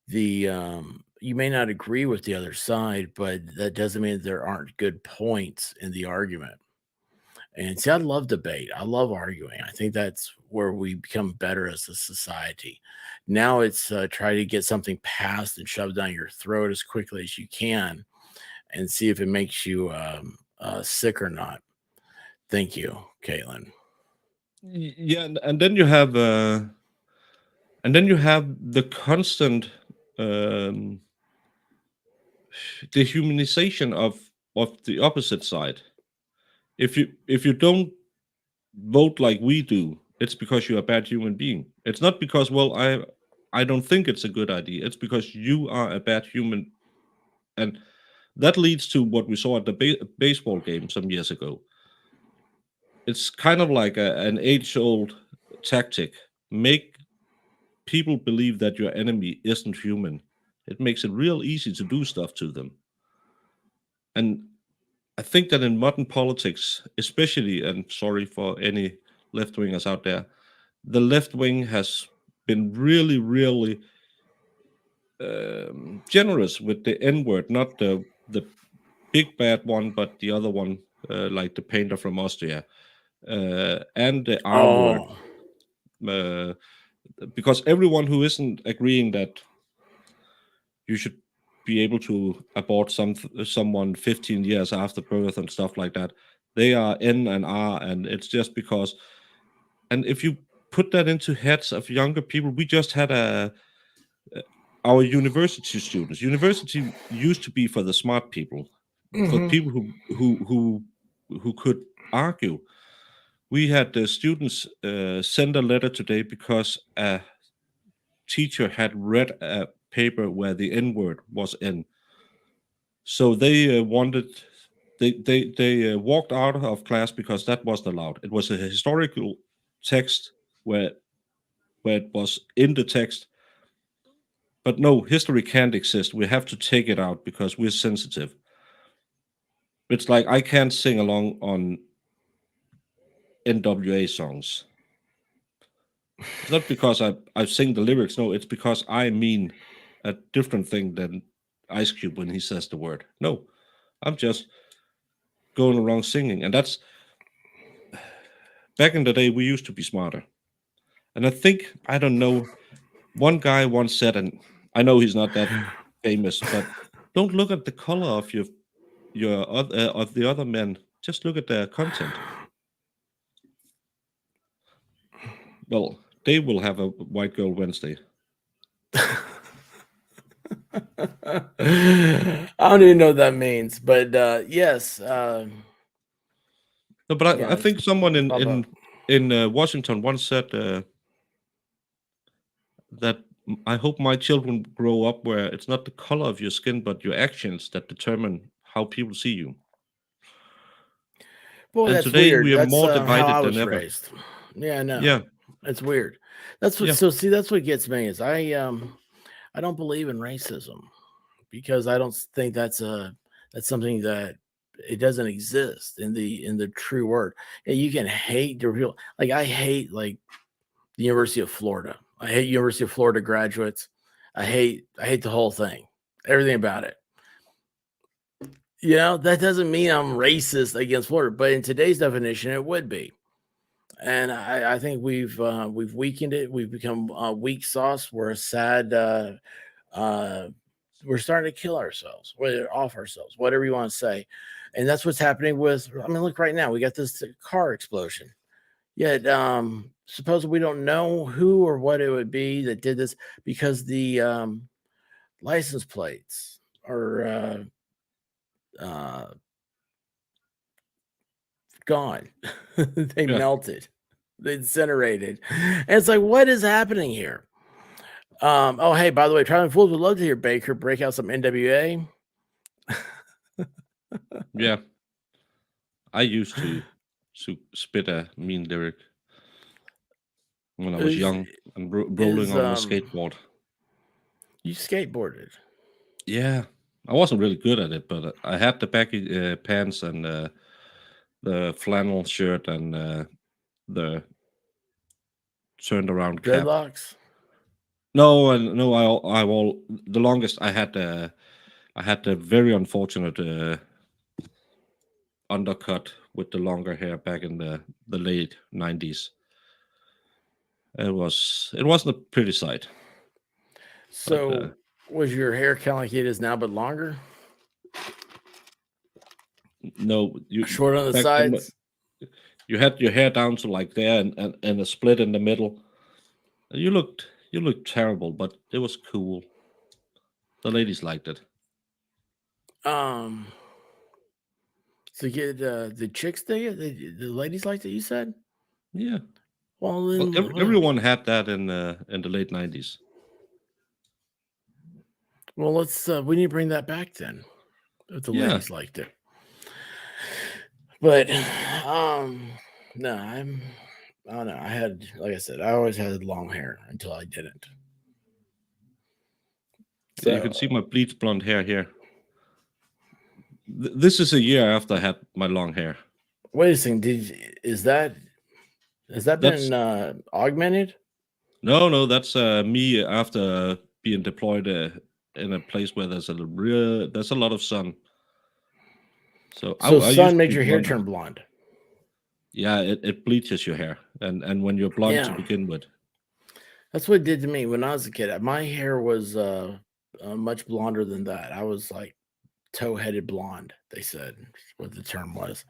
you may not agree with the other side, but that doesn't mean there aren't good points in the argument. And see, I love debate. I love arguing. I think that's where we become better as a society. Now it's try to get something passed and shoved down your throat as quickly as you can, and see if it makes you sick or not. Thank you, Caitlin. Yeah, and then you have the constant dehumanization of the opposite side. If you don't vote like we do, it's because you're a bad human being. It's not because, well, I don't think it's a good idea. It's because you are a bad human, and that leads to what we saw at the baseball game some years ago. It's kind of like an age-old tactic. Make people believe that your enemy isn't human. It makes it real easy to do stuff to them. And I think that in modern politics, especially, and sorry for any left wingers out there, the left wing has been really, really generous with the N word, not the big bad one, but the other one, like the painter from Austria, and the R word. Because everyone who isn't agreeing that you should be able to abort someone 15 years after birth and stuff like that, they are N and R, and it's just because. And if you put that into heads of younger people, we just had our university students. University used to be for the smart people, for people who could argue. We had the students send a letter today because a teacher had read a paper where the N word was in. So they they walked out of class because that wasn't allowed. It was a historical text where it was in the text. But no, history can't exist. We have to take it out because we're sensitive. It's like I can't sing along on NWA songs. It's not because I sing the lyrics. No, it's because I mean a different thing than Ice Cube when he says the word. No, I'm just going around singing. And that's, back in the day, we used to be smarter. And I think, I don't know, one guy once said, and I know he's not that famous, but don't look at the color of of the other men. Just look at their content. Well, they will have a White Girl Wednesday. I don't even know what that means, but yes. No, but yeah, I think someone in Washington once said that I hope my children grow up where it's not the color of your skin, but your actions that determine how people see you. Boy, And that's today weird. we are That's more how divided I than was ever. raised. Yeah, no. Yeah. It's weird. That's what. Yeah. So see, that's what gets me is I don't believe in racism because I don't think that's something that it doesn't exist in the true word. Yeah, you can hate the real, like I hate like the University of Florida. I hate University of Florida graduates. I hate the whole thing, everything about it. You know, that doesn't mean I'm racist against Florida, but in today's definition, it would be. And I think we've weakened it. We've become weak sauce. We're a sad. We're starting to kill ourselves, off ourselves, whatever you want to say. And that's what's happening with. I mean, look right now. We got this car explosion. Yet, suppose we don't know who or what it would be that did this because the license plates are gone. They melted. They incinerated. And it's like, what is happening here? Oh, hey, by the way, Traveling Fools would love to hear Baker break out some NWA. Yeah. I used to spit a mean lyric when I was young and rolling on my skateboard. You skateboarded? Yeah. I wasn't really good at it, but I had the baggy pants and the flannel shirt and the turned around cap. Dreadlocks? No, I the longest I had the very unfortunate undercut with the longer hair back in the late 90s. It wasn't a pretty sight. So but, was your hair kind of like it is now, but longer? No, you short on the sides. You had your hair down to like there and a split in the middle. You looked terrible, but it was cool. The ladies liked it. So get the chicks dig it? The ladies liked it, you said? Yeah. Well, then everyone had that in the late 90s. Well, let's we need to bring that back then. If the ladies liked it. But no, I don't know. I had, like I said, I always had long hair until I didn't. Yeah, you can see my bleached blonde hair here. This is a year after I had my long hair. Wait a second. Has that been augmented? No, that's me after being deployed in a place where there's a lot of sun. So I sun used to made be your hair blonde. turn blonde. Yeah, it bleaches your hair, and when you're blonde to begin with. That's what it did to me when I was a kid. My hair was much blonder than that. I was like toe-headed blonde, they said, what the term was.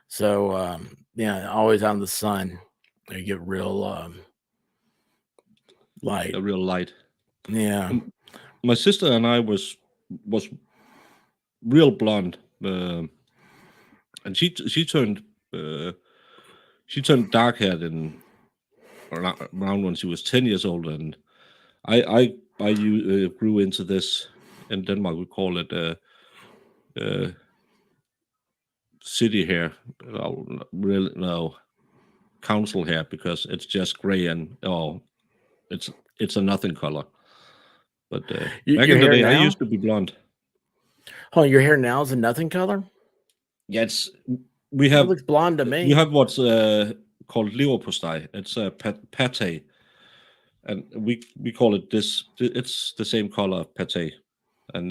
So yeah, always out in the sun, you get real light. A real light. Yeah. My sister and I was real blonde, and she turned dark-haired around when she was 10 years old, and I grew into this. In Denmark, we call it city hair. Really, no, council hair, because it's just gray and it's a nothing color. But back in the day, I used to be blonde. Oh, your hair now is a nothing color? Yeah, we have. It looks blonde to me. We have what's called leverpostej. It's a pate, and we call it this. It's the same color, pate, and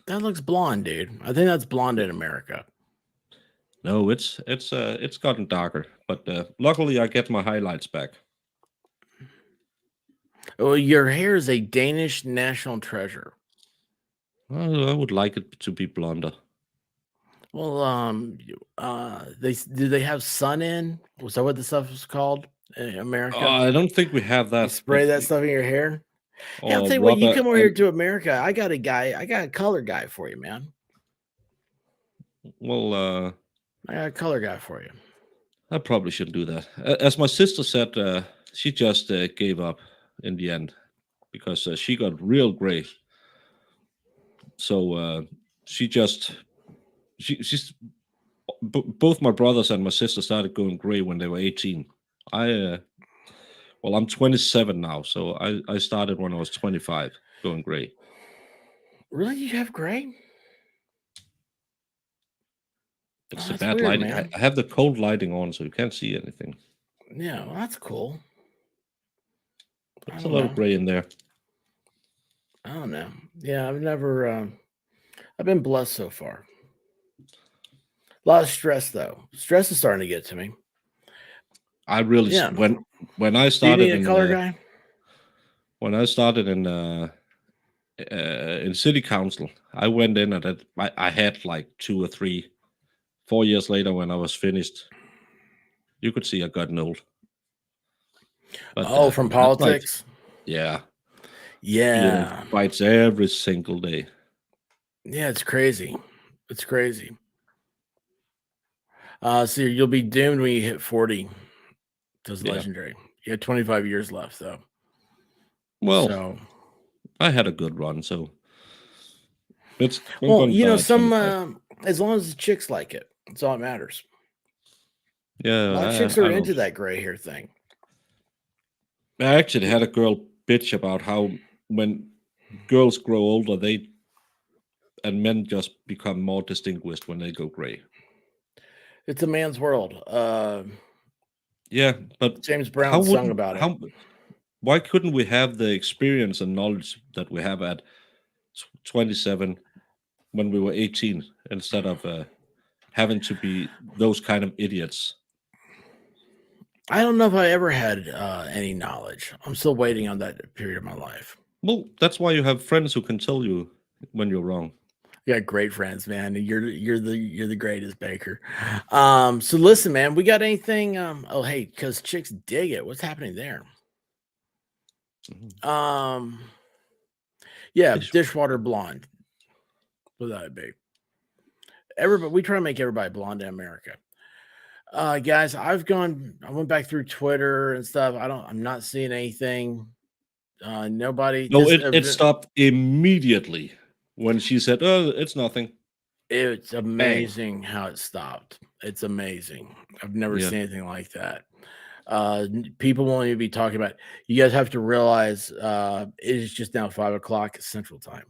that looks blonde, dude. I think that's blonde in America. No, it's gotten darker, but luckily I get my highlights back. Well, your hair is a Danish national treasure. Well, I would like it to be blonder. Well, do they have sun in? Was that what the stuff is called in America? I don't think we have that. You spray that stuff in your hair? Yeah, I'll tell you what, you come over here to America, I got a color guy for you, man. Well, I got a color guy for you. I probably shouldn't do that. As my sister said, she just gave up in the end because she got real gray. So she's both my brothers and my sister started going gray when they were 18. I'm 27 now, so I started when I was 25 going gray. Really? You have gray? It's the bad lighting. I have the cold lighting on, so you can't see anything. Yeah, well, that's cool. There's a lot of gray in there. I don't know. Yeah, I've been blessed so far. A lot of stress, though. Stress is starting to get to me. I really, when I started, do you need a color guy? When I started in city council, I went in and I had like 2 or 3. 4 years later, when I was finished, you could see I gotten old. But, from politics? Yeah. Yeah. Fights every single day. Yeah, it's crazy. It's crazy. So you'll be doomed when you hit 40. That's legendary. You had 25 years left, though. Well, I had a good run, so it's some as long as the chicks like it, that's all that matters. Yeah, a lot of chicks are into that gray hair thing. I actually had a girl bitch about how when girls grow older, and men just become more distinguished when they go gray. It's a man's world. Yeah, but James Brown sung about it. Why couldn't we have the experience and knowledge that we have at 27 when we were 18 instead of having to be those kind of idiots? I don't know if I ever had any knowledge. I'm still waiting on that period of my life. Well, that's why you have friends who can tell you when you're wrong. You got great friends, man. You're the greatest, Baker. So listen, man, we got anything? Oh, hey, because chicks dig it. What's happening there? Yeah, dishwater blonde. What would that be? We try to make everybody blonde in America. Guys, I went back through Twitter and stuff. I'm not seeing anything. Nobody. No, it stopped immediately when she said, "Oh, it's nothing." It's amazing how it stopped. It's amazing. I've never seen anything like that. People won't even be talking about it. You guys have to realize it is just now 5 o'clock Central Time.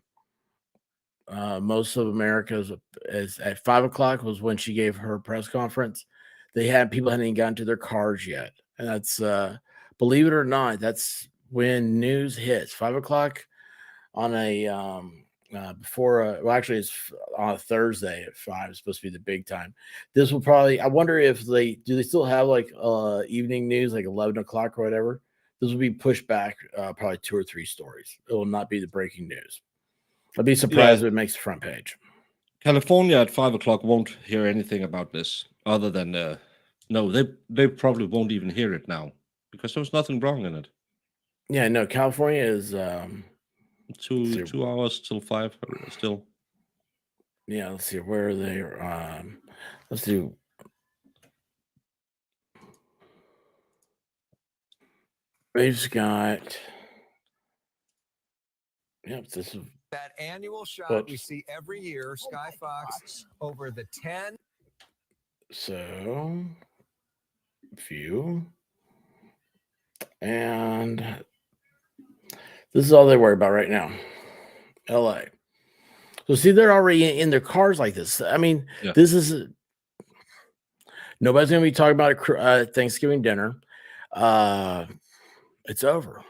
Most of America's is at 5 o'clock was when she gave her press conference. People hadn't even gotten to their cars yet. And that's believe it or not, that's when news hits 5 o'clock on a actually it's on a Thursday at 5. It's supposed to be the big time. This will probably, I wonder if they still have like evening news, like 11 o'clock or whatever. This will be pushed back probably 2 or 3 stories. It will not be the breaking news. I'd be surprised if it makes the front page. California at 5 o'clock won't hear anything about this other than no, they probably won't even hear it now because there's nothing wrong in it. Yeah, no, California is 2 hours till 5 still. Yeah, let's see where are they. Let's do. They've got. Yep, this is that annual shot we see every year. Sky Fox over the 10. So, view, and this is all they worry about right now. LA. So see, they're already in their cars like this. I mean, this is nobody's going to be talking about Thanksgiving dinner. It's over.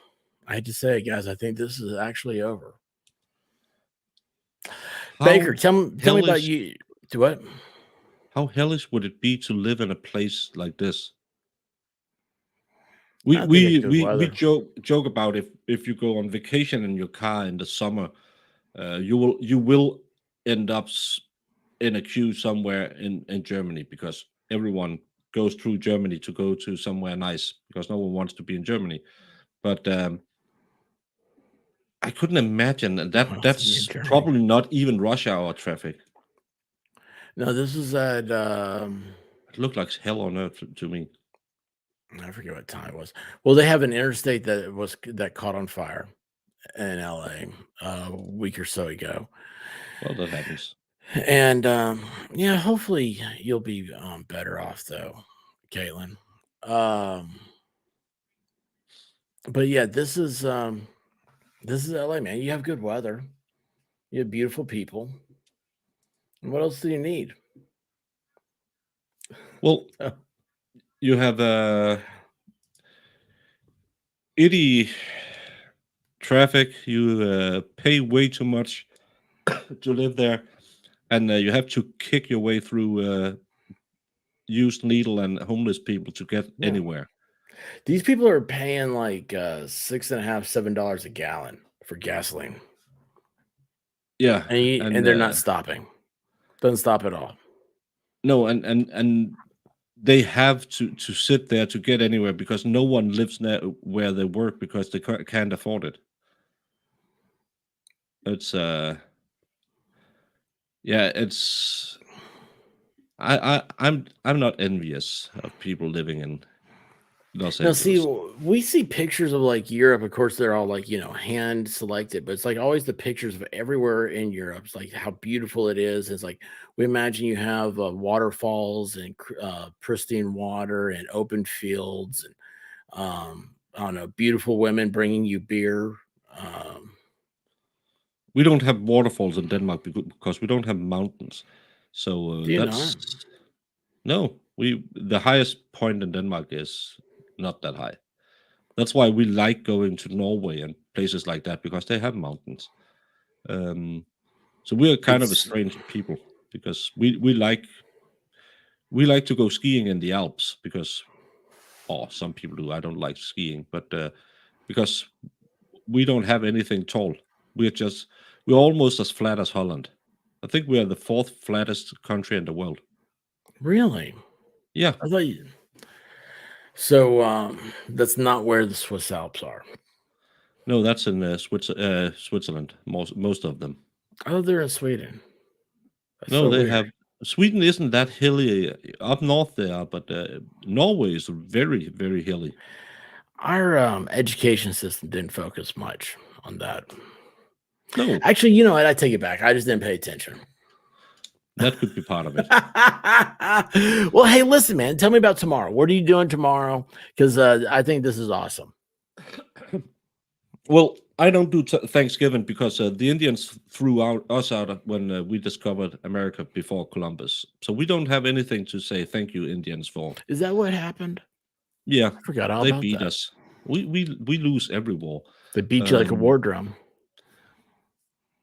I hate to say it, guys. I think this is actually over. Baker, tell me about you. Do what? How hellish would it be to live in a place like this? We joke about if you go on vacation in your car in the summer, you will end up in a queue somewhere in Germany because everyone goes through Germany to go to somewhere nice because no one wants to be in Germany. But I couldn't imagine that's probably not even rush hour traffic. No, this is at. It looked like hell on earth to me. I forget what time it was. Well, they have an interstate that caught on fire in LA a week or so ago. Well, that happens. And yeah, hopefully you'll be better off though, Caitlin. But yeah, this is LA, man. You have good weather. You have beautiful people. And what else do you need? Well, you have itty traffic. You pay way too much to live there, and you have to kick your way through used needle and homeless people to get anywhere. These people are paying like $6.50, $7 a gallon for gasoline. Yeah, and they're not stopping. Doesn't stop at all. No, and they have to sit there to get anywhere because no one lives near where they work because they can't afford it. It's it's I'm not envious of people living in Los Angeles. See, we see pictures of like Europe. Of course, they're all like, hand selected, but it's like always the pictures of everywhere in Europe. It's like how beautiful it is. It's like we imagine you have waterfalls and pristine water and open fields and I don't know, beautiful women bringing you beer. We don't have waterfalls in Denmark because we don't have mountains. So that's no. The highest point in Denmark is not that high. That's why we like going to Norway and places like that because they have mountains. So we are kind of a strange people because we like to go skiing in the Alps because some people do. I don't like skiing, but because we don't have anything tall. We're almost as flat as Holland. I think we are the 4th flattest country in the world. Really? Yeah. I thought you. So that's not where the Swiss Alps are. No, that's in Switzerland. Most of them. Oh, they're in Sweden. That's no, so they weird. have. Sweden isn't that hilly up north there, but Norway is very, very hilly. Our education system didn't focus much on that. No, actually, you know what? I take it back. I just didn't pay attention. That could be part of it. Well, hey, listen, man. Tell me about tomorrow. What are you doing tomorrow? Because I think this is awesome. Well, I don't do Thanksgiving because the Indians threw us out when we discovered America before Columbus. So we don't have anything to say thank you, Indians, for. Is that what happened? Yeah, I forgot all they about beat that. us. We lose every war. They beat you like a war drum.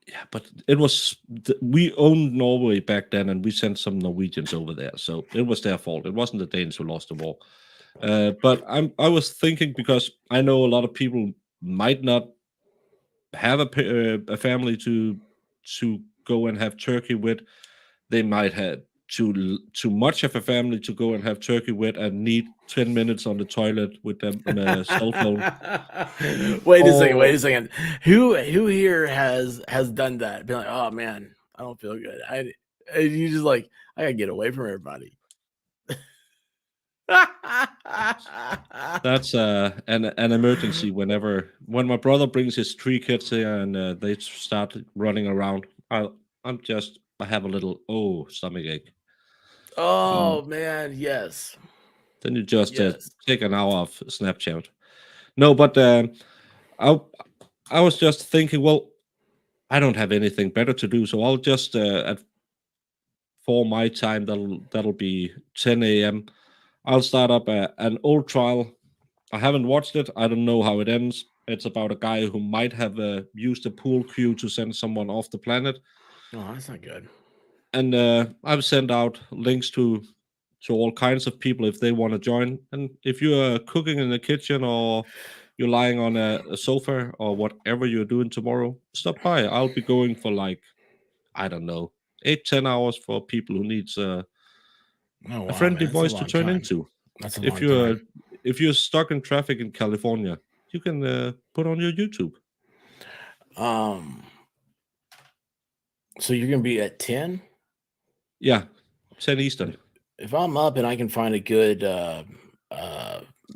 Yeah, but it was we owned Norway back then, and we sent some Norwegians over there, so it was their fault. It wasn't the Danes who lost the war. But I was thinking, because I know a lot of people might not have a family to go and have turkey with. They might have too much of a family to go and have turkey with, and need 10 minutes on the toilet with them on a cell phone. Wait a second. Who here has done that? Be like, oh man, I don't feel good. You just like, I gotta get away from everybody. That's an emergency. When my brother brings his 3 kids here and they start running around, I have a little stomach ache. Oh man, yes. Then you just Yes. take an hour of Snapchat. No, but I was just thinking, well, I don't have anything better to do, so I'll just for my time, that'll be 10 a.m. I'll start up an old trial. I haven't watched it. I don't know how it ends. It's about a guy who might have used a pool cue to send someone off the planet. Oh, that's not good. And I've sent out links to all kinds of people if they want to join. And if you're cooking in the kitchen, or you're lying on a sofa, or whatever you're doing tomorrow, stop by. I'll be going for like, I don't know, 8-10 hours for people who needs a friendly voice to turn into. That's a long time. If you're stuck in traffic in California, you can put on your YouTube. So you're gonna be at 10? Yeah, 10 Eastern. If I'm up and I can find a good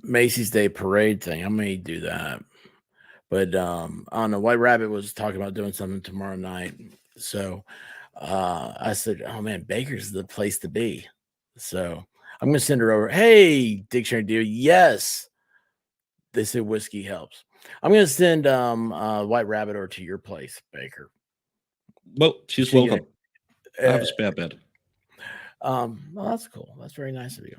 Macy's Day Parade thing, I may do that. But I don't know. White Rabbit was talking about doing something tomorrow night, so I said, "Oh man, Baker's the place to be." So I'm gonna send her over. Hey, Dictionary dear, yes. They say whiskey helps. I'm gonna send White Rabbit over to your place, Baker. Well, she's welcome. I have a spare bed. Well, that's cool. That's very nice of you.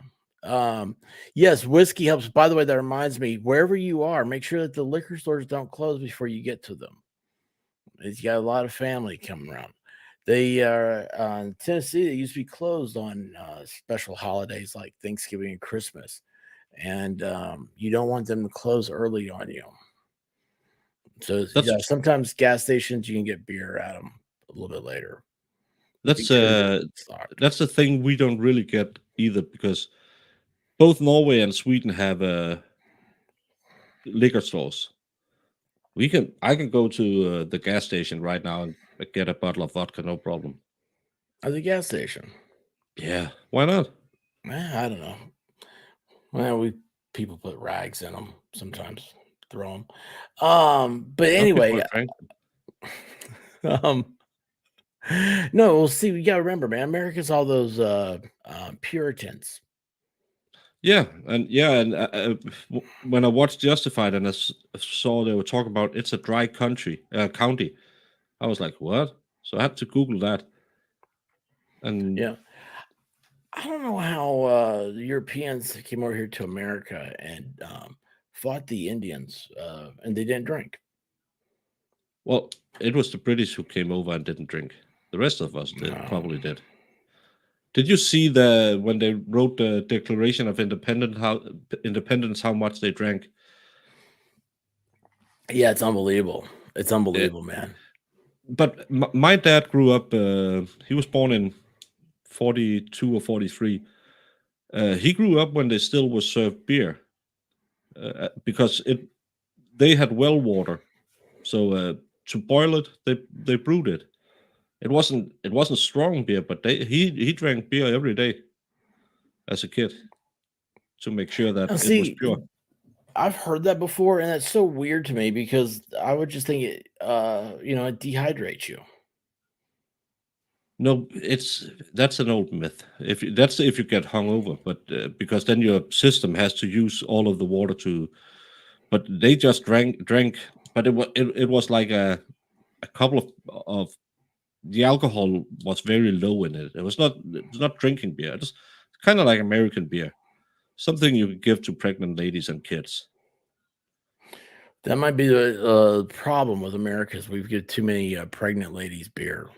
Yes, whiskey helps. By the way, that reminds me, wherever you are, make sure that the liquor stores don't close before you get to them. It's got a lot of family coming around. They are in Tennessee. They used to be closed on special holidays like Thanksgiving and Christmas, and you don't want them to close early on you. So sometimes gas stations, you can get beer at them a little bit later. That's the thing we don't really get either, because both Norway and Sweden have liquor stores. I can go to the gas station right now and get a bottle of vodka, no problem. At the gas station? Yeah, why not? I don't know. Well, people put rags in them sometimes, throw them. But anyway, no, we'll see. We gotta remember, man. America's all those Puritans. Yeah, and when I watched Justified and I saw they were talking about it's a dry county, I was like, what? So I had to Google that. And yeah, I don't know how the Europeans came over here to America and fought the Indians, and they didn't drink. Well, it was the British who came over and didn't drink. The rest of us probably did. Did you see when they wrote the Declaration of Independence, how much they drank? Yeah, it's unbelievable. It's unbelievable, man. But my dad grew up. He was born in 42 or 43. He grew up when they still was served beer, because they had well water, so to boil it, they brewed it. It wasn't strong beer, but he drank beer every day as a kid to make sure that it was pure. I've heard that before, and that's so weird to me, because I would just think it dehydrates you. No, that's an old myth. If you get hungover, but because then your system has to use all of the water to. But they just drank. But it was like a couple of the alcohol was very low in it. It's not drinking beer. It's kind of like American beer, something you could give to pregnant ladies and kids. That might be the problem with America is we've got too many pregnant ladies beer.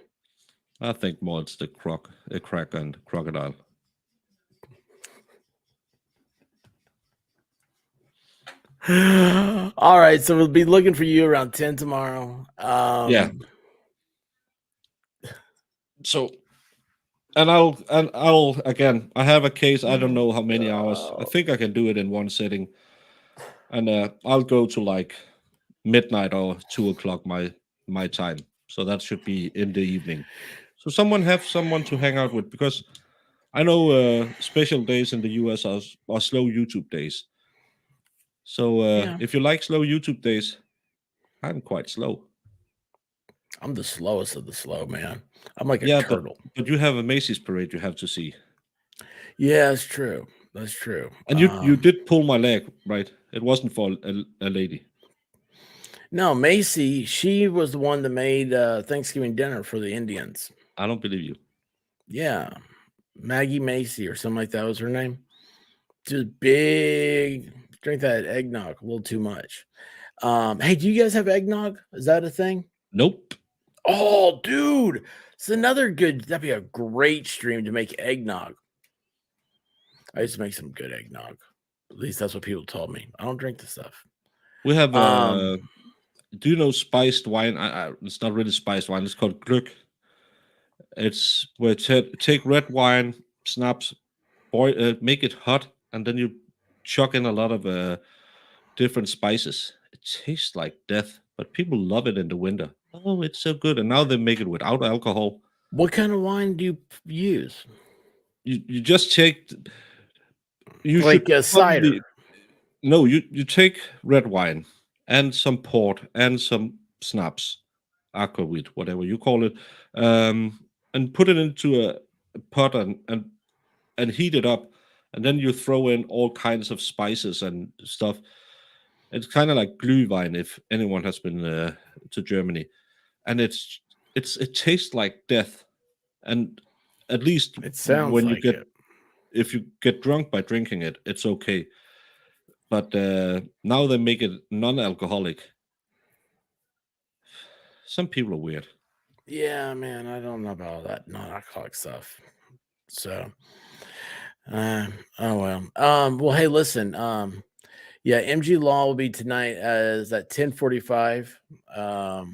I think more it's the crack and crocodile. All right, so we'll be looking for you around 10 tomorrow. Yeah. So, and I'll again. I have a case. I don't know how many hours. I think I can do it in one sitting, and I'll go to like midnight or 2 o'clock my time. So that should be in the evening. So someone to hang out with, because I know special days in the US are slow YouTube days. So if you like slow YouTube days, I'm quite slow. I'm the slowest of the slow, man. I'm like a turtle. But you have a Macy's parade you have to see. Yeah, that's true. That's true. And you did pull my leg, right? It wasn't for a lady. No, Macy, she was the one that made Thanksgiving dinner for the Indians. I don't believe you. Yeah. Maggie Macy or something like that was her name. Just big, drink that eggnog a little too much. Hey, do you guys have eggnog? Is that a thing? Nope. Oh, dude. It's another good, that'd be a great stream to make eggnog. I used to make some good eggnog. At least that's what people told me. I don't drink the stuff. We have do you know spiced wine? It's not really spiced wine. It's called Glück. It's where take red wine, snaps, boil, make it hot, and then you chuck in a lot of different spices. It tastes like death, but people love it in the winter. Oh, it's so good! And now they make it without alcohol. What kind of wine do you use? You just take. You like should a cider. No, you take red wine and some port and some snaps, aquavit, whatever you call it, and put it into a pot and heat it up, and then you throw in all kinds of spices and stuff. It's kind of like Glühwein, if anyone has been to Germany, and it tastes like death. And at least it sounds when like you get it. If you get drunk by drinking it, it's okay. But now they make it non-alcoholic. Some people are weird. Yeah, man, I don't know about all that non-alcoholic stuff. So, oh well. Well, hey, listen. Yeah, MG Law will be tonight as at 10:45. Oh,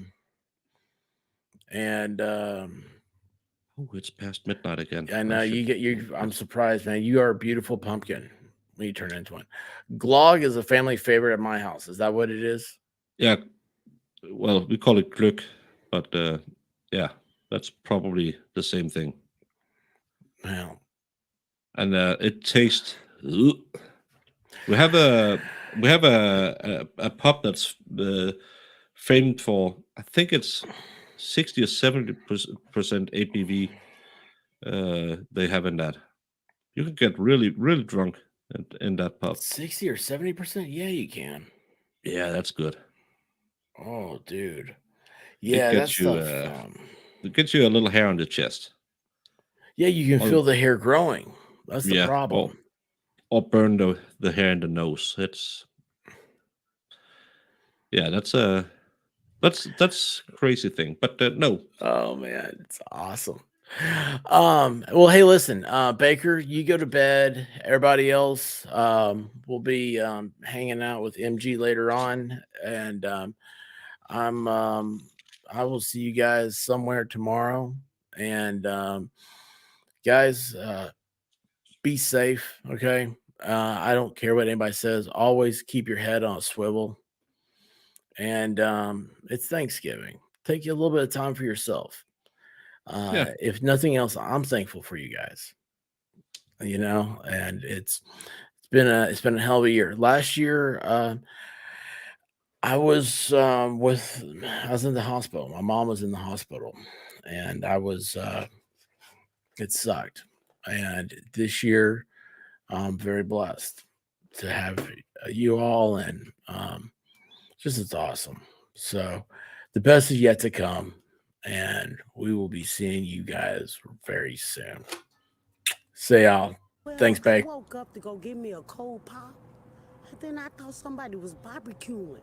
it's past midnight again. I know I'm surprised, man. You are a beautiful pumpkin when you turn into one. Glog is a family favorite at my house. Is that what it is? Yeah. Well, we call it Glück, but yeah, that's probably the same thing. Wow. And it tastes. We have a pub that's famed for, I think it's 60 or 70% ABV. They have in that. You can get really, really drunk in that pub. 60 or 70%? Yeah, you can. Yeah, that's good. Oh, dude. Yeah, that's it gets you a little hair on the chest. Yeah, you can feel the hair growing. That's the problem. Or burn the hair in the nose. That's a crazy thing. But no. Oh man, it's awesome. Well, hey, listen, Baker, you go to bed. Everybody else, will be hanging out with MG later on, and I will see you guys somewhere tomorrow. And guys, be safe, okay? I don't care what anybody says. Always keep your head on a swivel. And it's Thanksgiving. Take you a little bit of time for yourself. If nothing else, I'm thankful for you guys. You know, and it's been a hell of a year. Last year, I was in the hospital. My mom was in the hospital, and I was It sucked. And this year, I'm very blessed to have you all, and just it's awesome. So the best is yet to come, and we will be seeing you guys very soon. Say y'all. Thanks, I babe. woke up to go get me a cold pop, and then I thought somebody was barbecuing.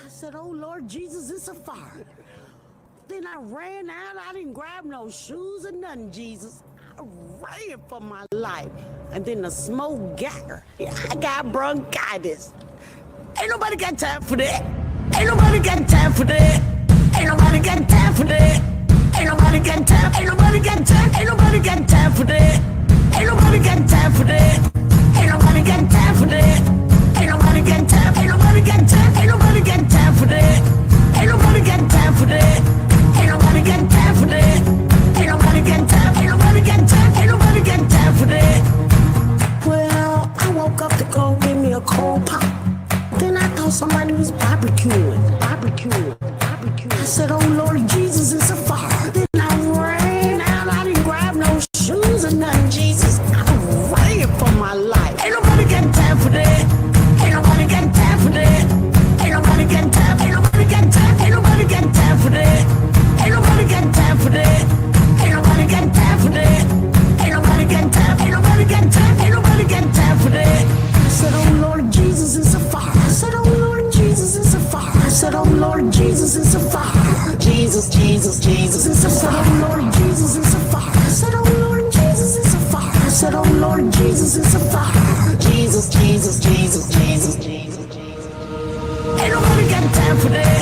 I said, "Oh Lord Jesus, it's a fire." Then I ran out. I didn't grab no shoes or nothing, Jesus. I ran for my life. And then the smoke got her. I got bronchitis. Ain't nobody got time for that. Ain't nobody got time for that. Ain't nobody got time for that. Ain't nobody got time. Ain't nobody got time. Ain't nobody got time for that. Ain't nobody got time for that. Ain't nobody got time for that. Ain't nobody got time. Ain't nobody got time. Ain't nobody got time for that. Ain't nobody got time for that. Ain't nobody got time for that. Ain't nobody got time. Ain't nobody got time. Ain't nobody got time for that. Well, I woke up to go get me a cold pop. Then I thought somebody was barbecuing. I said, "Oh Lord Jesus, it's a fire." Then I ran out. I didn't grab no shoes or nothing, Jesus. I ran for my life. Ain't nobody got time for that. Ain't nobody got time for that. Ain't nobody got time. Ain't nobody got time. Ain't nobody got time for that. Ain't nobody got time for that. Ain't nobody got time for that. Ain't nobody got time. Ain't nobody got time. Ain't nobody got time for that. I said, "Oh Lord Jesus, it's a fire." I said, "Oh Lord Jesus, it's a fire." I said, "Oh Lord Jesus, it's a fire." Jesus, Jesus, Jesus, it's a fire. I said, "Oh Lord Jesus, it's a fire." I said, "Oh Lord Jesus, it's a fire." I said, "Oh Lord Jesus, it's a fire." Jesus, Jesus, Jesus, Jesus, Jesus. Ain't nobody got time for that.